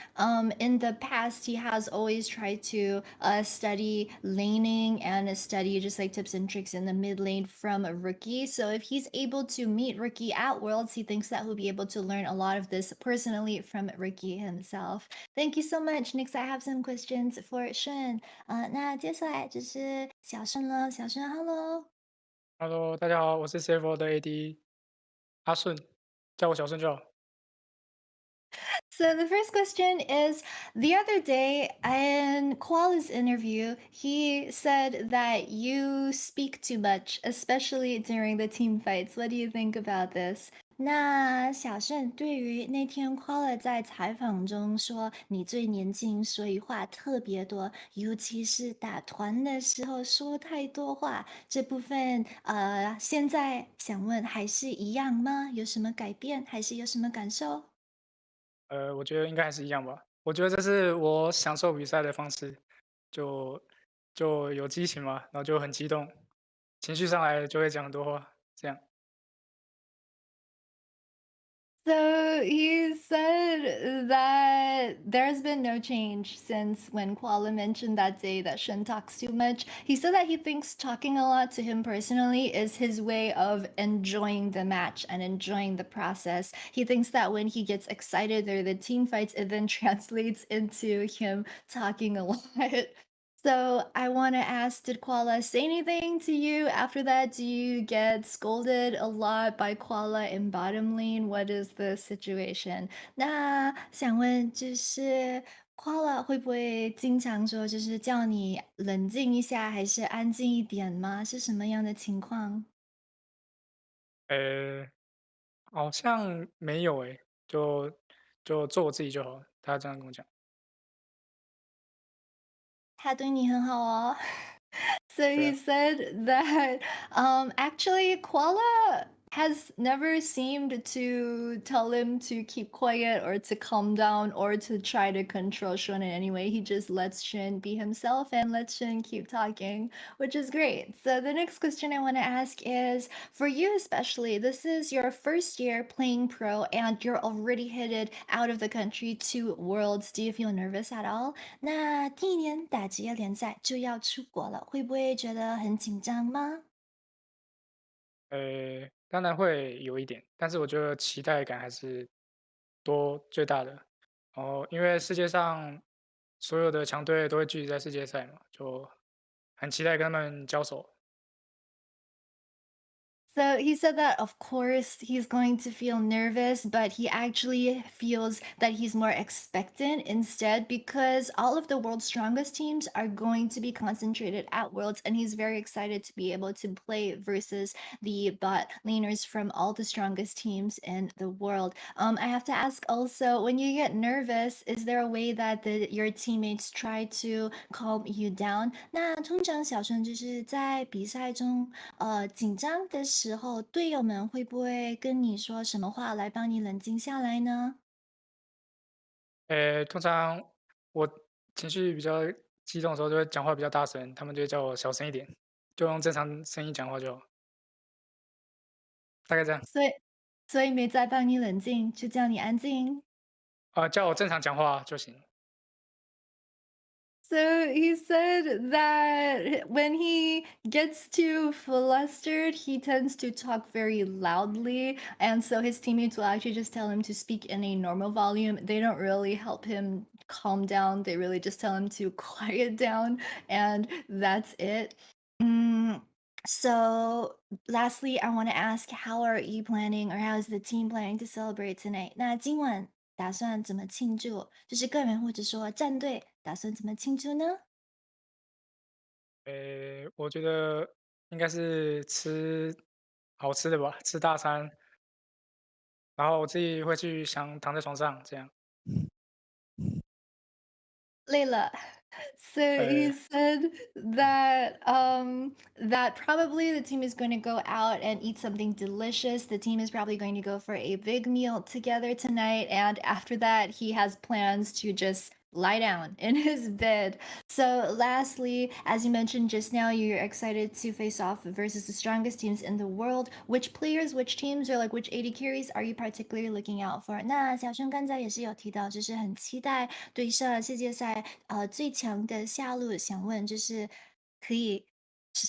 in the past he has always tried to study laning and study just like tips and tricks in the mid lane from a rookie. So if he's able to meet rookie at Worlds, he thinks that he'll be able to learn a lot of this personally from rookie himself. Thank you so much. Next, I have some questions for Shun. 那接下来就是小顺了，小顺，Hello。Hello，大家好，我是 CFO 的 AD 阿顺，叫我小顺就好。So the first question is, the other day in Koala's interview, he said that you speak too much, especially during the team fights. What do you think about this? 那小盛对于那天 Koala 在采访中说你最年轻，所以话特别多，尤其是打团的时候说太多话，这部分现在想问还是一样吗？有什么改变，还是有什么感受？我觉得应该还是一样吧。我觉得这是我享受比赛的方式，就就有激情嘛，然后就很激动，情绪上来就会讲很多话，这样。So he said that there's been no change since when Koala mentioned that day that Shen talks too much. He said that he thinks talking a lot to him personally is his way of enjoying the match and enjoying the process. He thinks that when he gets excited or the team fights, it then translates into him talking a lot. So I want to ask, did Koala say anything to you after that? Do you get scolded a lot by Koala in bottom lane? What is the situation? 那想问就是 Koala 会不会经常说就是叫你冷静一下，还是安静一点吗？是什么样的情况？好像没有诶，就做我自己就好，他这样跟我讲。他对你很好哦。So 对 he 啊。said that actually Koala has never seemed to tell him to keep quiet or to calm down or to try to control Shun in any way. He just lets Shun be himself and lets Shun keep talking, which is great. So the next question I want to ask is for you especially, this is your first year playing pro and you're already headed out of the country to Worlds. Do you feel nervous at all? 那第一年打职业联赛就要出国了，会不会觉得很紧张吗？当然会有一点，但是我觉得期待感还是最大的。然后因为世界上所有的强队都会聚集在世界赛嘛，就很期待跟他们交手。So he said that, of course, he's going to feel nervous, but he actually feels that he's more expectant instead because all of the world's strongest teams are going to be concentrated at Worlds, and he's very excited to be able to play versus the bot laners from all the strongest teams in the world. I have to ask also, when you get nervous, is there a way that your teammates try to calm you down? 那通常小陈就是在比赛中紧张的时候，队友们会不会跟你说什么话来帮你冷静下来呢？通常我情绪比较激动的时候，就会讲话比较大声，他们就会叫我小声一点，就用正常声音讲话就好，大概这样。所以没在帮你冷静，就叫你安静。叫我正常讲话就行。So he said that when he gets too flustered, he tends to talk very loudly. And so his teammates will actually just tell him to speak in a normal volume. They don't really help him calm down. They really just tell him to quiet down. And that's it. Mm, so lastly, I want to ask, how are you planning or how is the team planning to celebrate tonight? 那今晚打算怎么庆祝？就是个人或者说战队打算怎么庆祝呢？我觉得应该是吃好吃的吧，吃大餐，然后我自己会去想躺在床上这样。累了。So he呃，said that that probably the team is going to go out and eat something delicious. The team is probably going to go for a big meal together tonight, and after that he has plans to just lie down in his bed. So lastly, as you mentioned just now, you're excited to face off versus the strongest teams in the world. Which players, which teams, or like which AD carries are you particularly looking out for? 那小生刚才也是有提到，就是很期待对上世界赛最强的下路，想问就是可以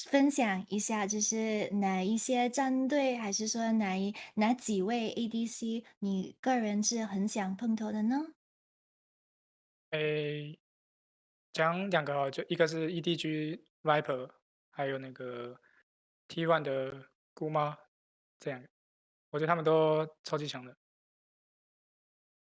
分享一下，就是哪一些战队，还是说哪几位 ADC，你个人是很想碰头的呢？诶，讲两个好了就一个是 EDG Viper，还有那个 T1 的姑妈，这样，我觉得他们都超级强的。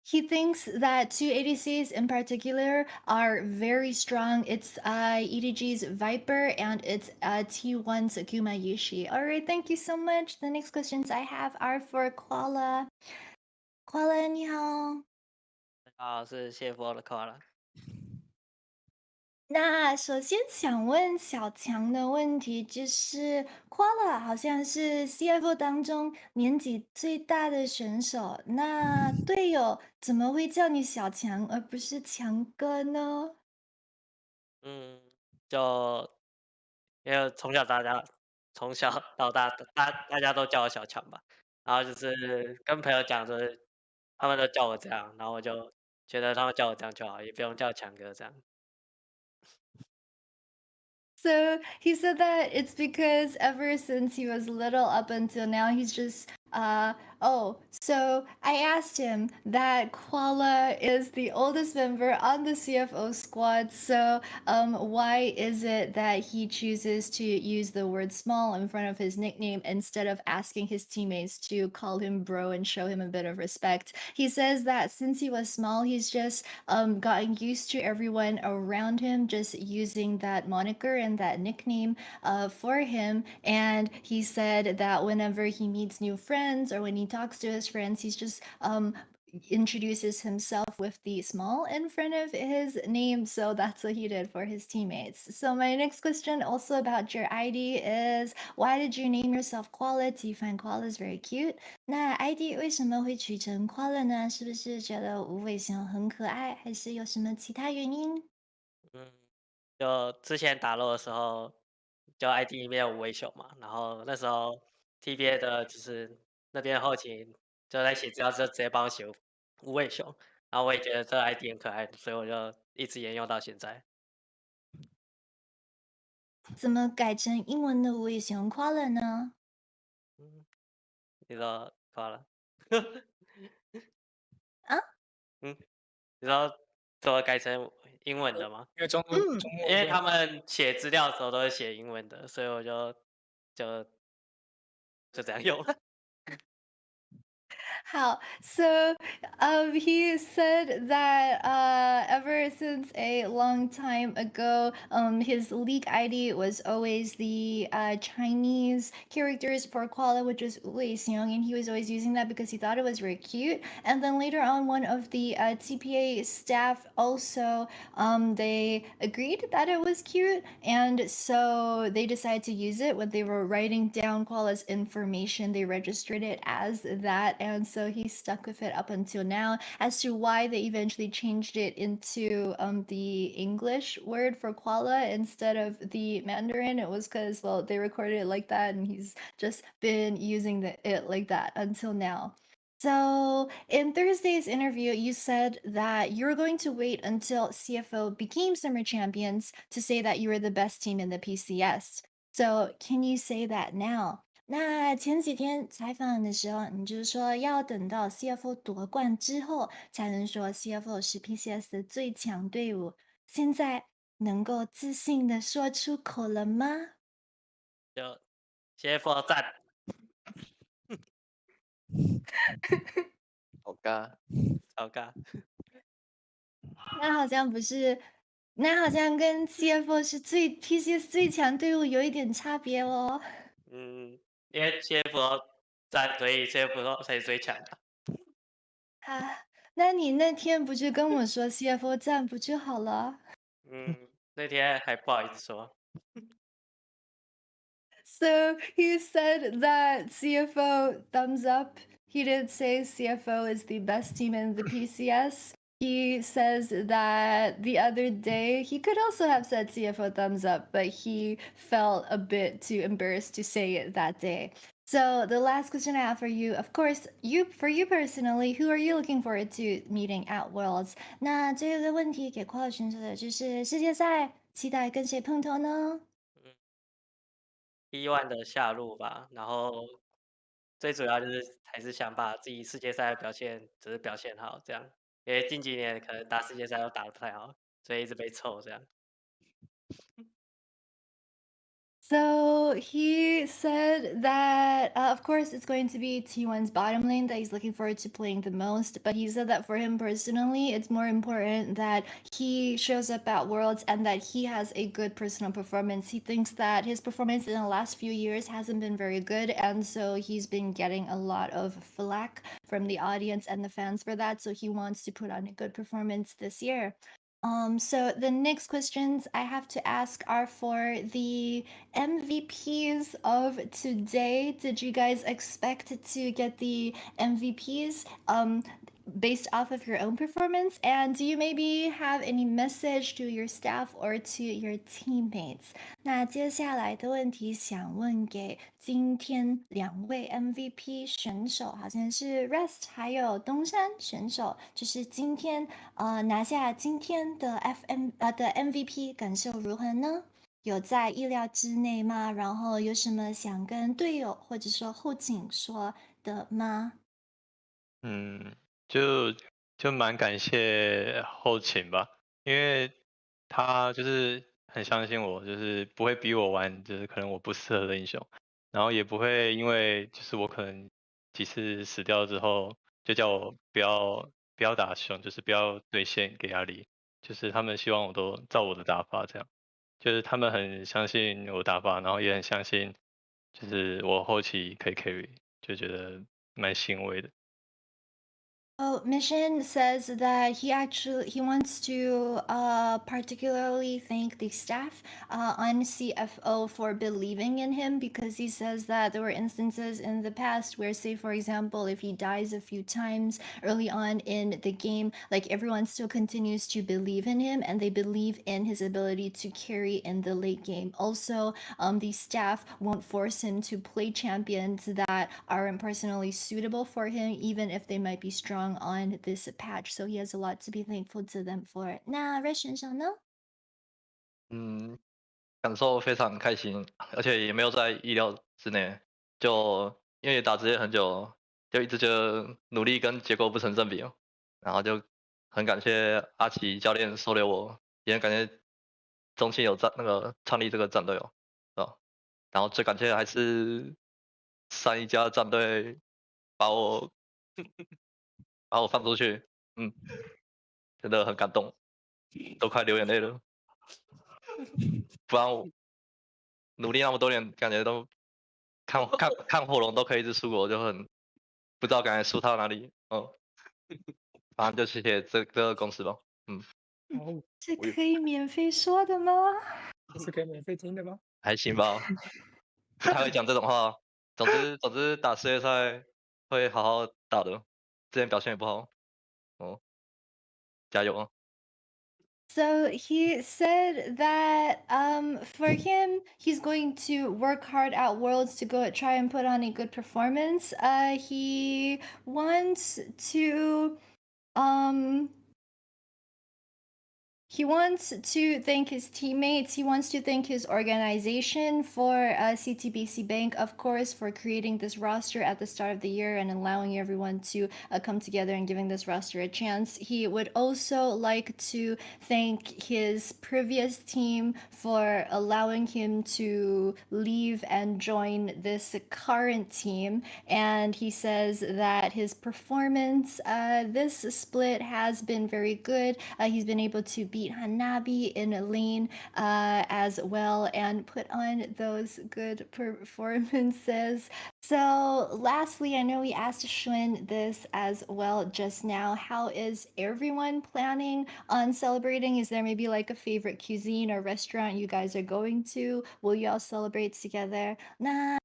He thinks that two ADCs in particular are very strong. It's EDG's Viper and it's T1's Akuma Yushi. All right, thank you so much. The next questions I have are for Koala. Koala, 你好。好，是谢佛的快了。那首先想问小强的问题就是 k a l a 好像是 CFO 当中年纪最大的选手，那队友怎么会叫你小强而不是强哥呢？嗯，就因为从小到大，大家都叫我小强吧，然后就是跟朋友讲说，他们都叫我这样，然后我就觉得他们叫我这样就好，也不用叫强哥这样。So he said that it's because ever since he was little up until now, he's just so I asked him that Koala is the oldest member on the CFO squad. So why is it that he chooses to use the word small in front of his nickname instead of asking his teammates to call him bro and show him a bit of respect? He says that since he was small, he's just gotten used to everyone around him just using that moniker and that nickname for him. And he said that whenever he meets new friends or when he talks to his friends, he's just introduces himself with the small in front of his name. So that's what he did for his teammates. So my next question also about your ID is why did you name yourself Koala? Do you find koalas very cute? 那 ID 为什么会取成 Koala 呢？是不是觉得无尾熊很可爱，还是有什么其他原因？嗯，就之前打漏的时候，就 ID 里面有无尾熊嘛，然后那时候 TBA 的就是那边后勤就在写资料，就直接帮我写无尾熊，然后我也觉得这个 ID 很可爱，所以我就一直沿用到现在。怎么改成英文的无尾熊 Koala 呢？嗯，你说挂了。啊？嗯，你说怎么改成英文的吗？因为中文嗯。因为他们写资料的时候都是写英文的，所以我就就这样用了。How so? He said that ever since a long time ago, his league ID was always the Chinese characters for koala, which was Wei Xiong, and he was always using that because he thought it was very cute. And then later on, one of the TPA staff also they agreed that it was cute, and so they decided to use it when they were writing down koala's information. They registered it as that, and so he stuck with it up until now. As to why they eventually changed it into the English word for koala instead of the Mandarin, it was because, well, they recorded it like that, and he's just been using it like that until now. So, in Thursday's interview, you said that you're going to wait until CFO became Summer Champions to say that you were the best team in the PCS. So, can you say that now? 那前几天采访的时候，你就说要等到 CFO 夺冠之后，才能说 CFO 是 PCS 的最强队伍。现在能够自信的说出口了吗？就 CFO 赞。好尬。超尬。那好像不是，那好像跟 CFO 是最 PCS 最强队伍有一点差别哦。因为 CFO 赞，所以 CFO 才是最强的。啊，那你那天不就跟我说 CFO 赞不就好了？那天还不好意思说。So he said that CFO thumbs up. He did say CFO is the best team in the PCS. He says that the other day he could also have said CFO thumbs up, but he felt a bit too embarrassed to say it that day. So the last question I have for you, of course, for you personally, who are you looking forward to meeting at Worlds? 那这个问题给跨选手的就是世界赛，期待跟谁碰头呢？T1的下路吧，然后最主要就是还是想把自己世界赛的表现只是表现好这样，因为近几年可能打世界赛都打得不太好，所以一直被臭这样。So he said that, of course, it's going to be T1's bottom lane that he's looking forward to playing the most. But he said that for him personally, it's more important that he shows up at Worlds and that he has a good personal performance. He thinks that his performance in the last few years hasn't been very good. And so he's been getting a lot of flack from the audience and the fans for that. So he wants to put on a good performance this year. So the next questions I have to ask are for the MVPs of today. Did you guys expect to get the MVPs based off of your own performance? And do you maybe have any message to your staff or to your teammates? 那接下来的问题想问给今天两位 MVP 选手，好像是 Rest 还有东山选手，就是今天拿下今天的 的 MVP 感受如何呢？有在意料之内吗？然后有什么想跟队友或者说后勤说的吗？就蛮感谢后勤吧，因为他就是很相信我，就是不会逼我玩，就是可能我不适合的英雄，然后也不会因为就是我可能几次死掉之后，就叫我不要打凶，就是不要对线给压力，就是他们希望我都照我的打法这样，就是他们很相信我打法，然后也很相信就是我后期可以 carry，就觉得蛮欣慰的。Oh, Mission says that he wants to particularly thank the staff on CFO for believing in him because he says that there were instances in the past where, say for example, if he dies a few times early on in the game, like everyone still continues to believe in him and they believe in his ability to carry in the late game. Also, the staff won't force him to play champions that aren't personally suitable for him, even if they might be strong on this patch. So he has a lot to be thankful to them for. 那 Red 选手呢？感受非常开心，而且也没有在意料之内。就因为也打职业很久，就一直觉得努力跟结果不成正比哦。然后就很感谢阿奇教练收留我，也很感谢中信有那个创立这个战队哦，然后最感谢还是上一家战队把我把我放出去，真的很感动，都快流眼泪了。不然我努力那么多年，感觉都看火龙都可以一直输，我就很不知道感觉输到哪里。反正就谢谢这个公司吧。哦，这可以免费说的吗？是可以免费听的吗？还行吧，不太会讲这种话。总之打世界赛会好好打的，之前表现也不好，加油啊！ So he said that for him, he's going to work hard at Worlds to go try and put on a good performance. He wants to um he wants to thank his teammates. He wants to thank his organization for CTBC Bank, of course, for creating this roster at the start of the year and allowing everyone to come together and giving this roster a chance. He would also like to thank his previous team for allowing him to leave and join this current team. And he says that his performance this split has been very good. He's been able to beat Hanabi in a lane as well and put on those good performances. So lastly, I know we asked Shun this as well just now. How is everyone planning on celebrating? Is there maybe like a favorite cuisine or restaurant you guys are going to? Will you all celebrate together? 那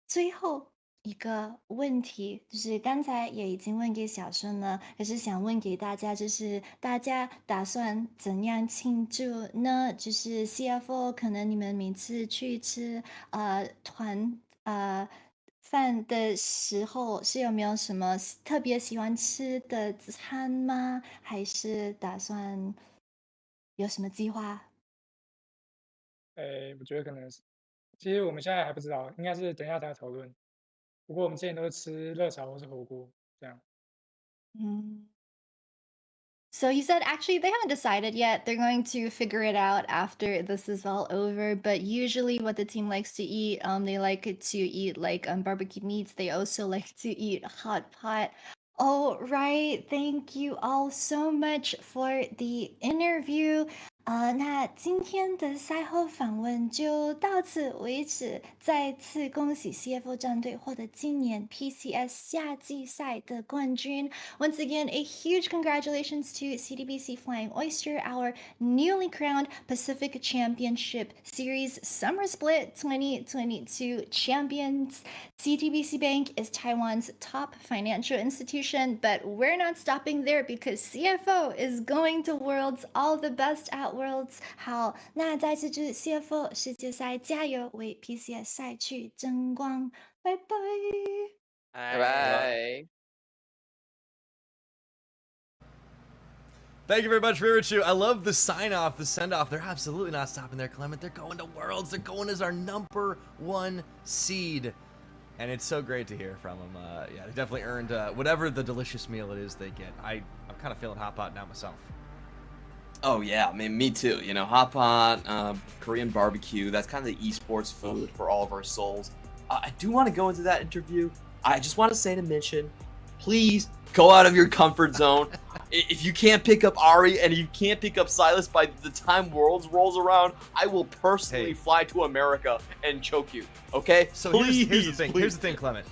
最后一个问题，就是刚才也已经问给小顺了，可是想问给大家，就是大家打算怎样庆祝呢？就是 CFO 可能你们每次去吃团饭的时候，是有没有什么特别喜欢吃的餐吗？还是打算有什么计划？我觉得可能是，其实我们现在还不知道，应该是等一下才讨论。不过我们之前都是吃热炒或是火锅这样。So he said actually they haven't decided yet. They're going to figure it out after this is all over. But usually what the team likes to eat, they like to eat like barbecue meats. They also like to eat hot pot. All right, thank you all so much for the interview. 那今天的赛后访问就到此为止。再次恭喜 CFO 战队获得今年 PCS 夏季赛的冠军。Once again, a huge congratulations to CTBC Flying Oyster, our newly crowned Pacific Championship Series Summer Split 2022 champions. CTBC Bank is Taiwan's top financial institution, but we're not stopping there because CFO is going to Worlds. All the best at Worlds. 好，那再次祝 CFO 世界赛加油，为 PCS 赛区争光。拜拜。拜拜。Thank you very much, Ririchu. I love the sign-off, the send-off. They're absolutely not stopping there, Clement. They're going to Worlds. They're going as our #1 seed. And it's so great to hear from them. Yeah, they definitely earned whatever the delicious meal it is they get. I'm kind of feeling hot pot now myself. Oh yeah, I mean, me too. You know, hot pot, Korean barbecue, that's kind of the esports food for all of our souls. I do want to go into that interview. I just want to say to Mission, please go out of your comfort zone. If you can't pick up Ari and you can't pick up Silas by the time Worlds rolls around, I will personally fly to America and choke you. Okay? So please, here's the thing. please. Here's the thing, Clement.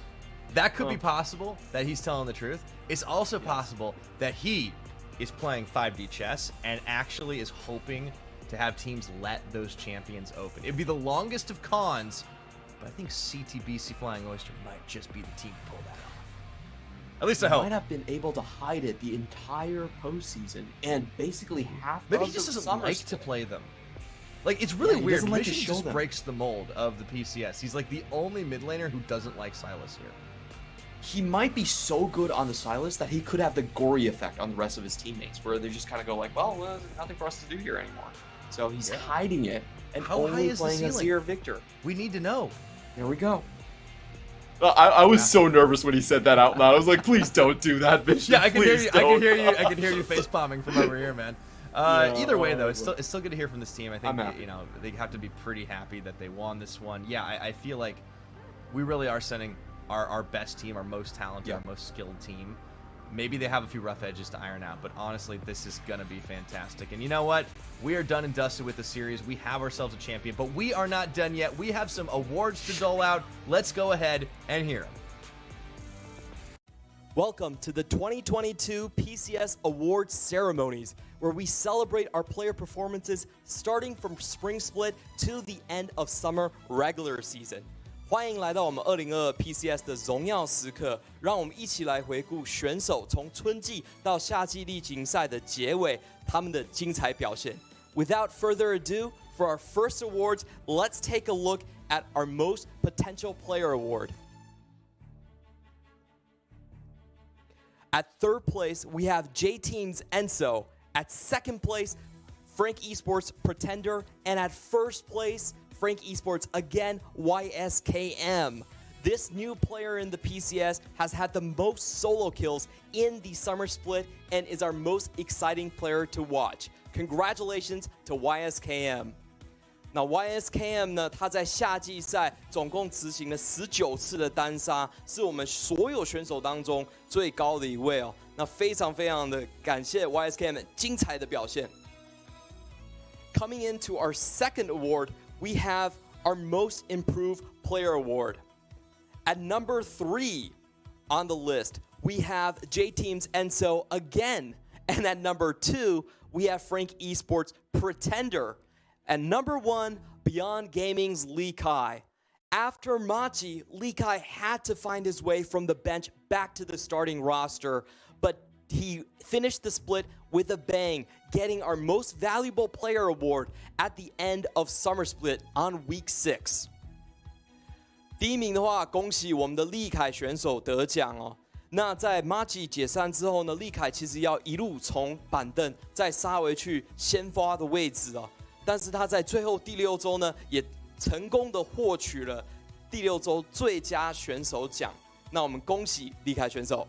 That could be possible that he's telling the truth. It's also possible that he is playing 5D chess and actually is hoping to have teams let those champions open. It'd be the longest of cons, but I think CTBC Flying Oyster might just be the team to pull that off. At least I hope. Might have been able to hide it the entire postseason and basically half Maybe of he just the doesn't summer like split. to play them. Like, it's really he weird. doesn't like to Mission show just them. breaks the mold of the PCS. He's like the only mid laner who doesn't like Silas here. He might be so good on the Silas that he could have the gory effect on the rest of his teammates, where they just kind of go like, well, there's nothing for us to do here anymore. So he's hiding it and How high only is the playing ceiling? Azir Victor. We need to know. There we go. I was so nervous when he said that out loud. I was like, please don't do that, Mission. Yeah, I can hear Please you. don't. I can hear you face palming from over here, man. Either way, though, it's still good to hear from this team. I think you know they have to be pretty happy that they won this one. Yeah, I feel like we really are sending our best team, our most talented, Yeah. our most skilled team. Maybe they have a few rough edges to iron out, but honestly, this is going to be fantastic. And you know what? We are done and dusted with the series. We have ourselves a champion, but we are not done yet. We have some awards to dole out. Let's go ahead and hear them. Welcome to the 2022 PCS Awards ceremonies, where we celebrate our player performances starting from spring split to the end of summer regular season. 欢迎来到我们2022 PCS 的荣耀时刻，让我们一起来回顾选手从春季到夏季例行赛的结尾，他们的精彩表现。Without further ado, for our first awards, let's take a look at our most potential player award. At third place, we have J-Team's Enzo. At second place, Frank Esports Pretender. And at first place, Frank Esports again, YSKM. This new player in the PCS has had the most solo kills in the summer split and is our most exciting player to watch. Congratulations to YSKM. 那 YSKM 呢？他在夏季赛总共执行了19次的单杀，是我们所有选手当中最高的一位哦。那非常非常的感谢 YSKM 精彩的表现。Coming into our second award, we have our Most Improved Player Award. At number 3 on the list, we have J-Team's Enzo again. And at number 2, we have Frank Esports Pretender. And number 1, Beyond Gaming's Lee Kai. After Machi, Lee Kai had to find his way from the bench back to the starting roster, but he finished the split with a bang, getting our Most Valuable Player Award at the end of Summer Split on Week 6. 第一名的话，恭喜我们的立凯选手得奖哦。那在 Machi 解散之后呢，立凯其实要一路从板凳再杀回去先发的位置哦。但是他在最后第6周呢，也成功的获取了第6周最佳选手奖。那我们恭喜立凯选手。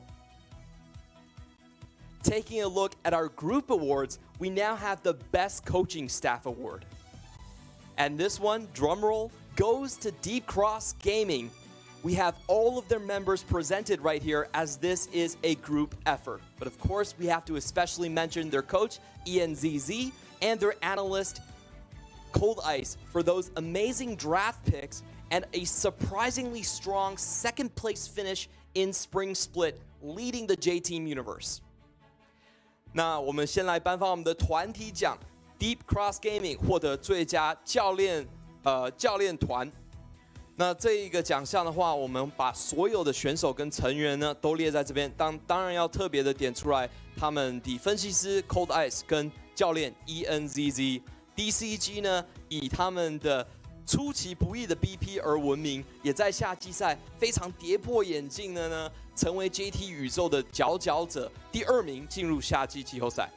Taking a look at our group awards, we now have the Best Coaching Staff Award. And this one, drumroll, goes to Deep Cross Gaming. We have all of their members presented right here as this is a group effort. But of course, we have to especially mention their coach, ENZZ, and their analyst, Cold Ice, for those amazing draft picks and a surprisingly strong second place finish in Spring Split, leading the J-Team universe. 那我们先来颁发我们的团体奖 ，Deep Cross Gaming 获得最佳教练团。那这一个奖项的话，我们把所有的选手跟成员呢都列在这边。当然要特别的点出来，他们的分析师 Cold Ice 跟教练 ENZZ。DCG 呢，以他们的出其不意的 BP 而闻名，也在夏季赛非常跌破眼镜的呢，成为 JT 宇宙的佼佼者，第2名进入夏季季后赛。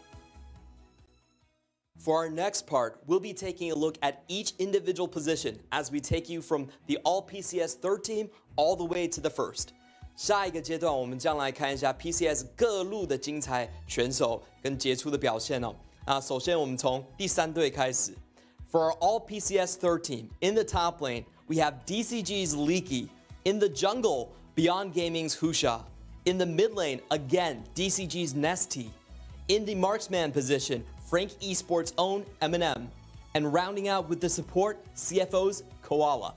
For our next part, we'll be taking a look at each individual position as we take you from the All PCS third team all the way to the first. 下一个阶段，我们将来看一下 PCS 各路的精彩选手跟杰出的表现哦。那首先我们从第3队开始。For our All PCS third team, in the top lane, we have DCG's Leaky. In the jungle, Beyond Gaming's Husha. In the mid lane, again, DCG's Nesty. In the marksman position, Frank Esports' own Eminem. And rounding out with the support, CFO's Koala.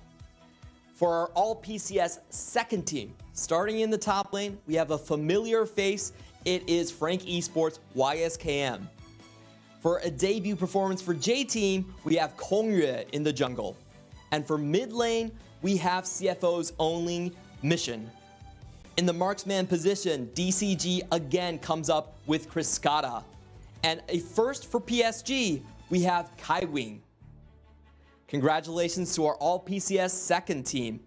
For our All PCS second team, starting in the top lane, we have a familiar face. It is Frank Esports' YSKM. For a debut performance for J-Team, we have Kongyue in the jungle. And for mid lane, we have CFO's only Mission. In the marksman position, DCG again comes up with Kriskata. And a first for PSG, we have Kaiwing. Congratulations to our All PCS second team.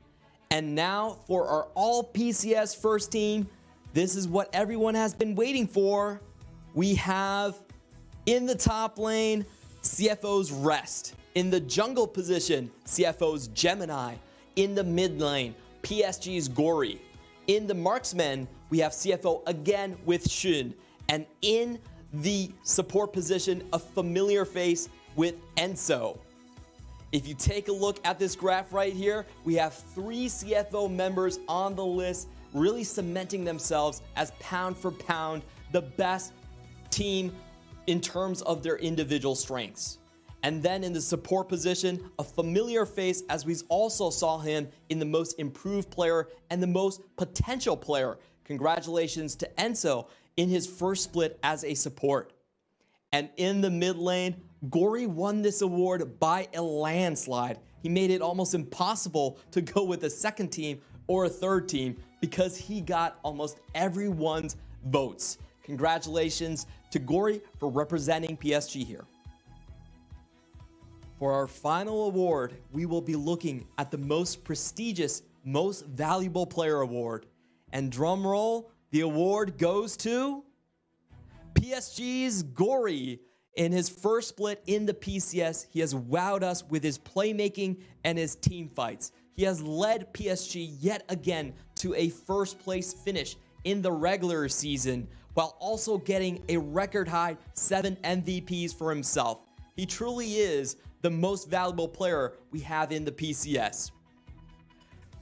And now for our All PCS first team, this is what everyone has been waiting for. We have in the top lane, CFO's Rest. In the jungle position, CFO's Gemini. In the mid lane, PSG's Gory. In the marksman, we have CFO again with Shun. And in the support position, a familiar face with Enzo. If you take a look at this graph right here, we have 3 CFO members on the list, really cementing themselves as pound for pound the best team in terms of their individual strengths. And then in the support position, a familiar face, as we also saw him in the most improved player and the most potential player. Congratulations to Enzo in his first split as a support. And in the mid lane, Gory won this award by a landslide. He made it almost impossible to go with a second team or a third team because he got almost everyone's votes. Congratulations to Gory for representing PSG here. For our final award, we will be looking at the most prestigious, most valuable player award. And drum roll, the award goes to PSG's Gory. In his first split in the PCS, he has wowed us with his playmaking and his team fights. He has led PSG yet again to a first place finish in the regular season, while also getting a record high 7 MVPs for himself. He truly is the most valuable player we have in the PCS.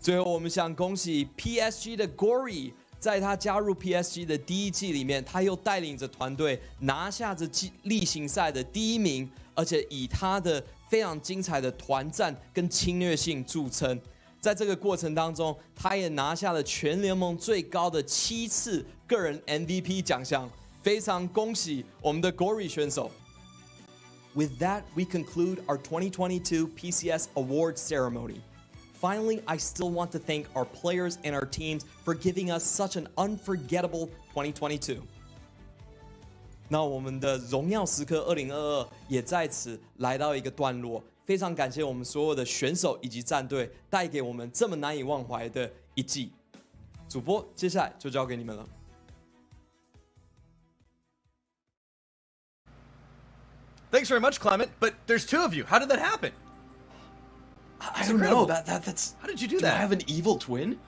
最后我们想恭喜 PSG 的 Gory， 在他加入 PSG 的第一季里面，他又带领着团队拿下着例行赛的第1名，而且以他的非常精彩的团战跟侵略性著称。在这个过程当中，他也拿下了全联盟最高的7次个人 MVP 奖项，非常恭喜我们的 Gory 选手。With that, we conclude our 2022 PCS Awards ceremony. Finally, I still want to thank our players and our teams for giving us such an unforgettable 2022. 那我们的荣耀时刻2022也在此来到一个段落，非常感谢我们所有的选手以及战队带给我们这么难以忘怀的一季。主播，接下来就交给你们了。Thanks very much, Clement. But there's 2 of you. How did that happen? I don't know. That's. How did you do that? that? I have an evil twin?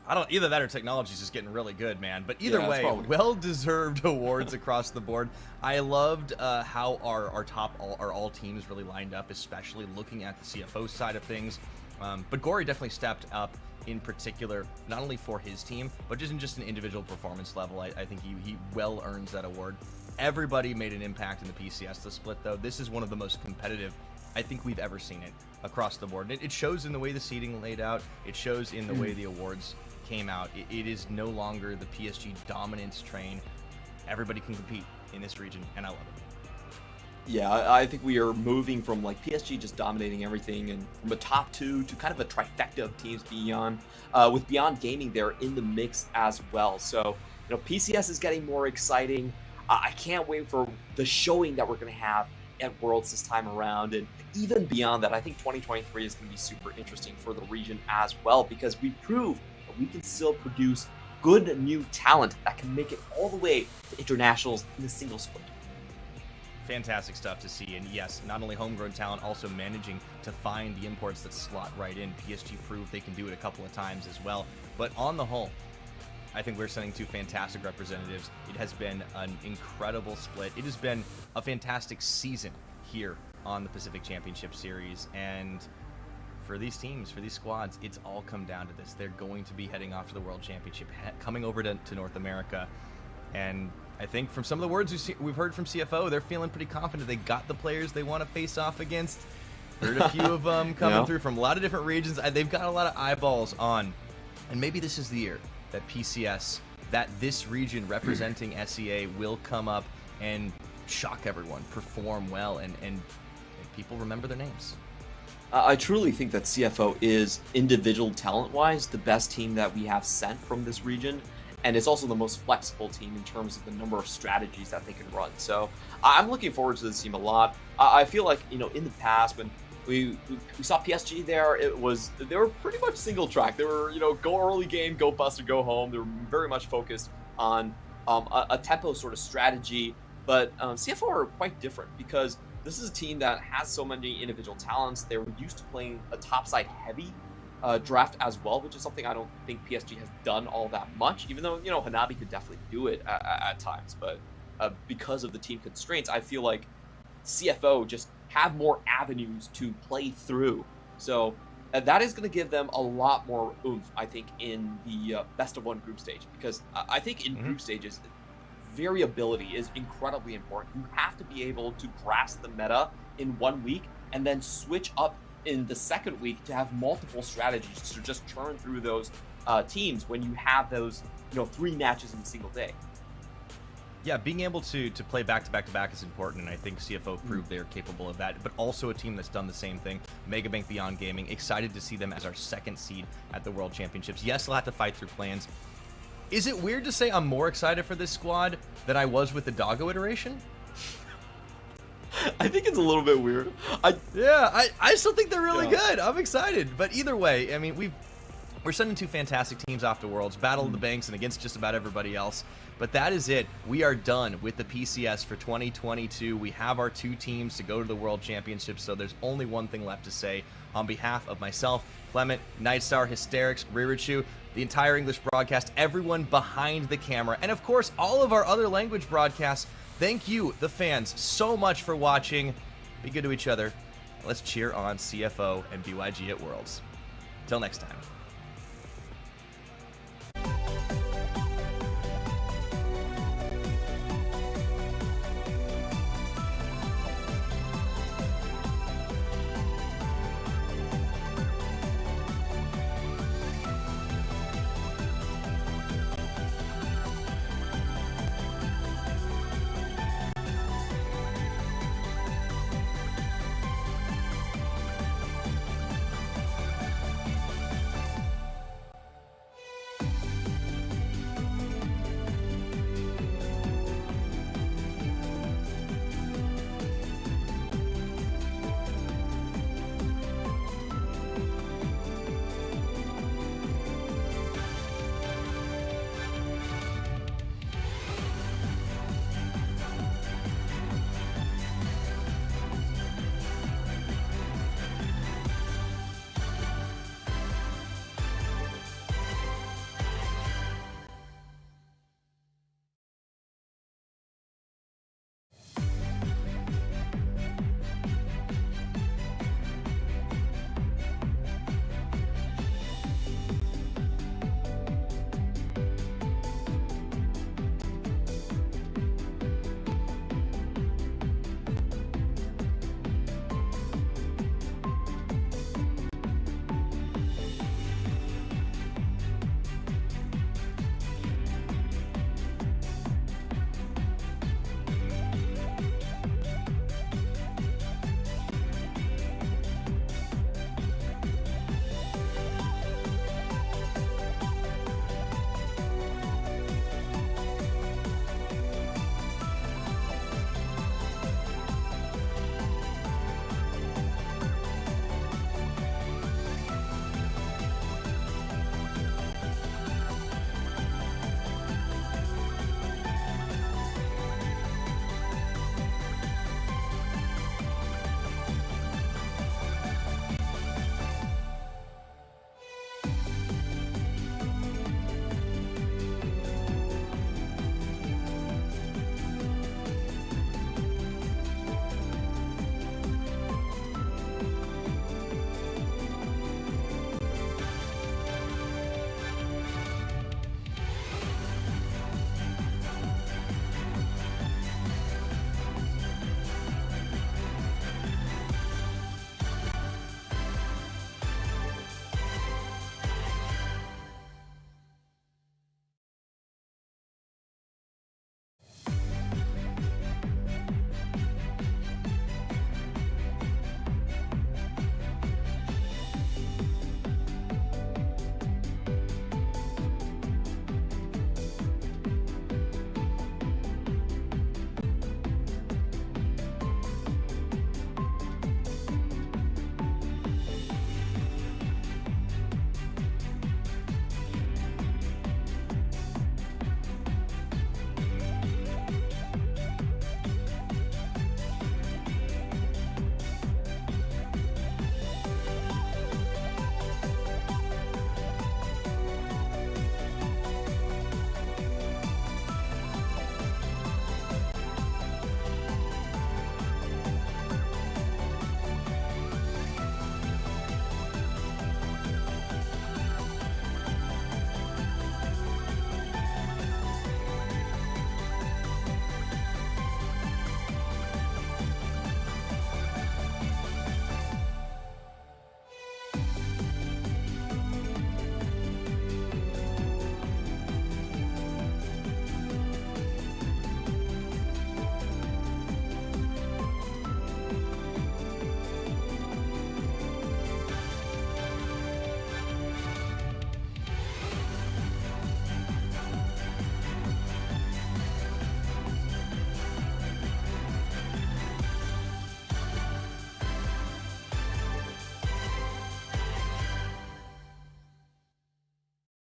I don't. Either that or technology's just getting really good, man. But either Yeah, way, well-deserved awards across the board. I loved how our all teams really lined up, especially looking at the CFO side of things. But Gory definitely stepped up in particular, not only for his team, but just in an individual performance level. I think he well earns that award. Everybody made an impact in the PCS the split, though. This is one of the most competitive I think we've ever seen it across the board. It shows in the way the seating laid out. It shows in the way the awards came out. It is no longer the PSG dominance train. Everybody can compete in this region, and I love it. Yeah, I think we are moving from like PSG just dominating everything and from a top 2 to kind of a trifecta of teams beyond, with Beyond Gaming there in the mix as well. So, PCS is getting more exciting. I can't wait for the showing that we're going to have at Worlds this time around. And even beyond that, I think 2023 is going to be super interesting for the region as well, because we prove that we can still produce good new talent that can make it all the way to internationals in a single split. Fantastic stuff to see. And yes, not only homegrown talent, also managing to find the imports that slot right in. PSG proved they can do it a couple of times as well. But on the whole, I think we're sending 2 fantastic representatives. It has been an incredible split. It has been a fantastic season here on the Pacific Championship Series. And for these teams, for these squads, it's all come down to this. They're going to be heading off to the World Championship, coming over to North America. And I think from some of the words we've heard from CFO, they're feeling pretty confident they got the players they want to face off against. Heard a few of them coming through from a lot of different regions. They've got a lot of eyeballs on. And maybe this is the year that PCS, that this region representing SEA will come up and shock everyone, perform well, and people remember their names. I truly think that CFO is, individual talent-wise, the best team that we have sent from this region, and it's also the most flexible team in terms of the number of strategies that they can run. So I'm looking forward to this team a lot. I feel like, in the past when we saw PSG there, they were pretty much single track. They were, go early game, go bust or go home. They were very much focused on a tempo sort of strategy. But CFO are quite different because this is a team that has so many individual talents. They were used to playing a topside heavy draft as well, which is something I don't think PSG has done all that much, even though, Hanabi could definitely do it at times. But because of the team constraints, I feel like CFO just have more avenues to play through. So that is going to give them a lot more oomph, I think, in the best of one group stage, because I think in group stages, variability is incredibly important. You have to be able to grasp the meta in 1 week and then switch up in the second week to have multiple strategies to just churn through those teams when you have those 3 matches in a single day. Yeah, being able to play back-to-back-to-back is important, and I think CFO proved they're capable of that, but also a team that's done the same thing. Megabank Beyond Gaming, excited to see them as our second seed at the World Championships. Yes, they'll have to fight through plans. Is it weird to say I'm more excited for this squad than I was with the Doggo iteration? I think it's a little bit weird. I still think they're really good. I'm excited. But either way, I mean, we're sending 2 fantastic teams off to Worlds, Battle of the Banks, and against just about everybody else. But that is it. We are done with the PCS for 2022. We have our 2 teams to go to the World Championships, so there's only one thing left to say. On behalf of myself, Clement, Nightstar, Hysterics, Ririchu, the entire English broadcast, everyone behind the camera, and of course, all of our other language broadcasts, thank you, the fans, so much for watching. Be good to each other. Let's cheer on CFO and BYG at Worlds. Till next time.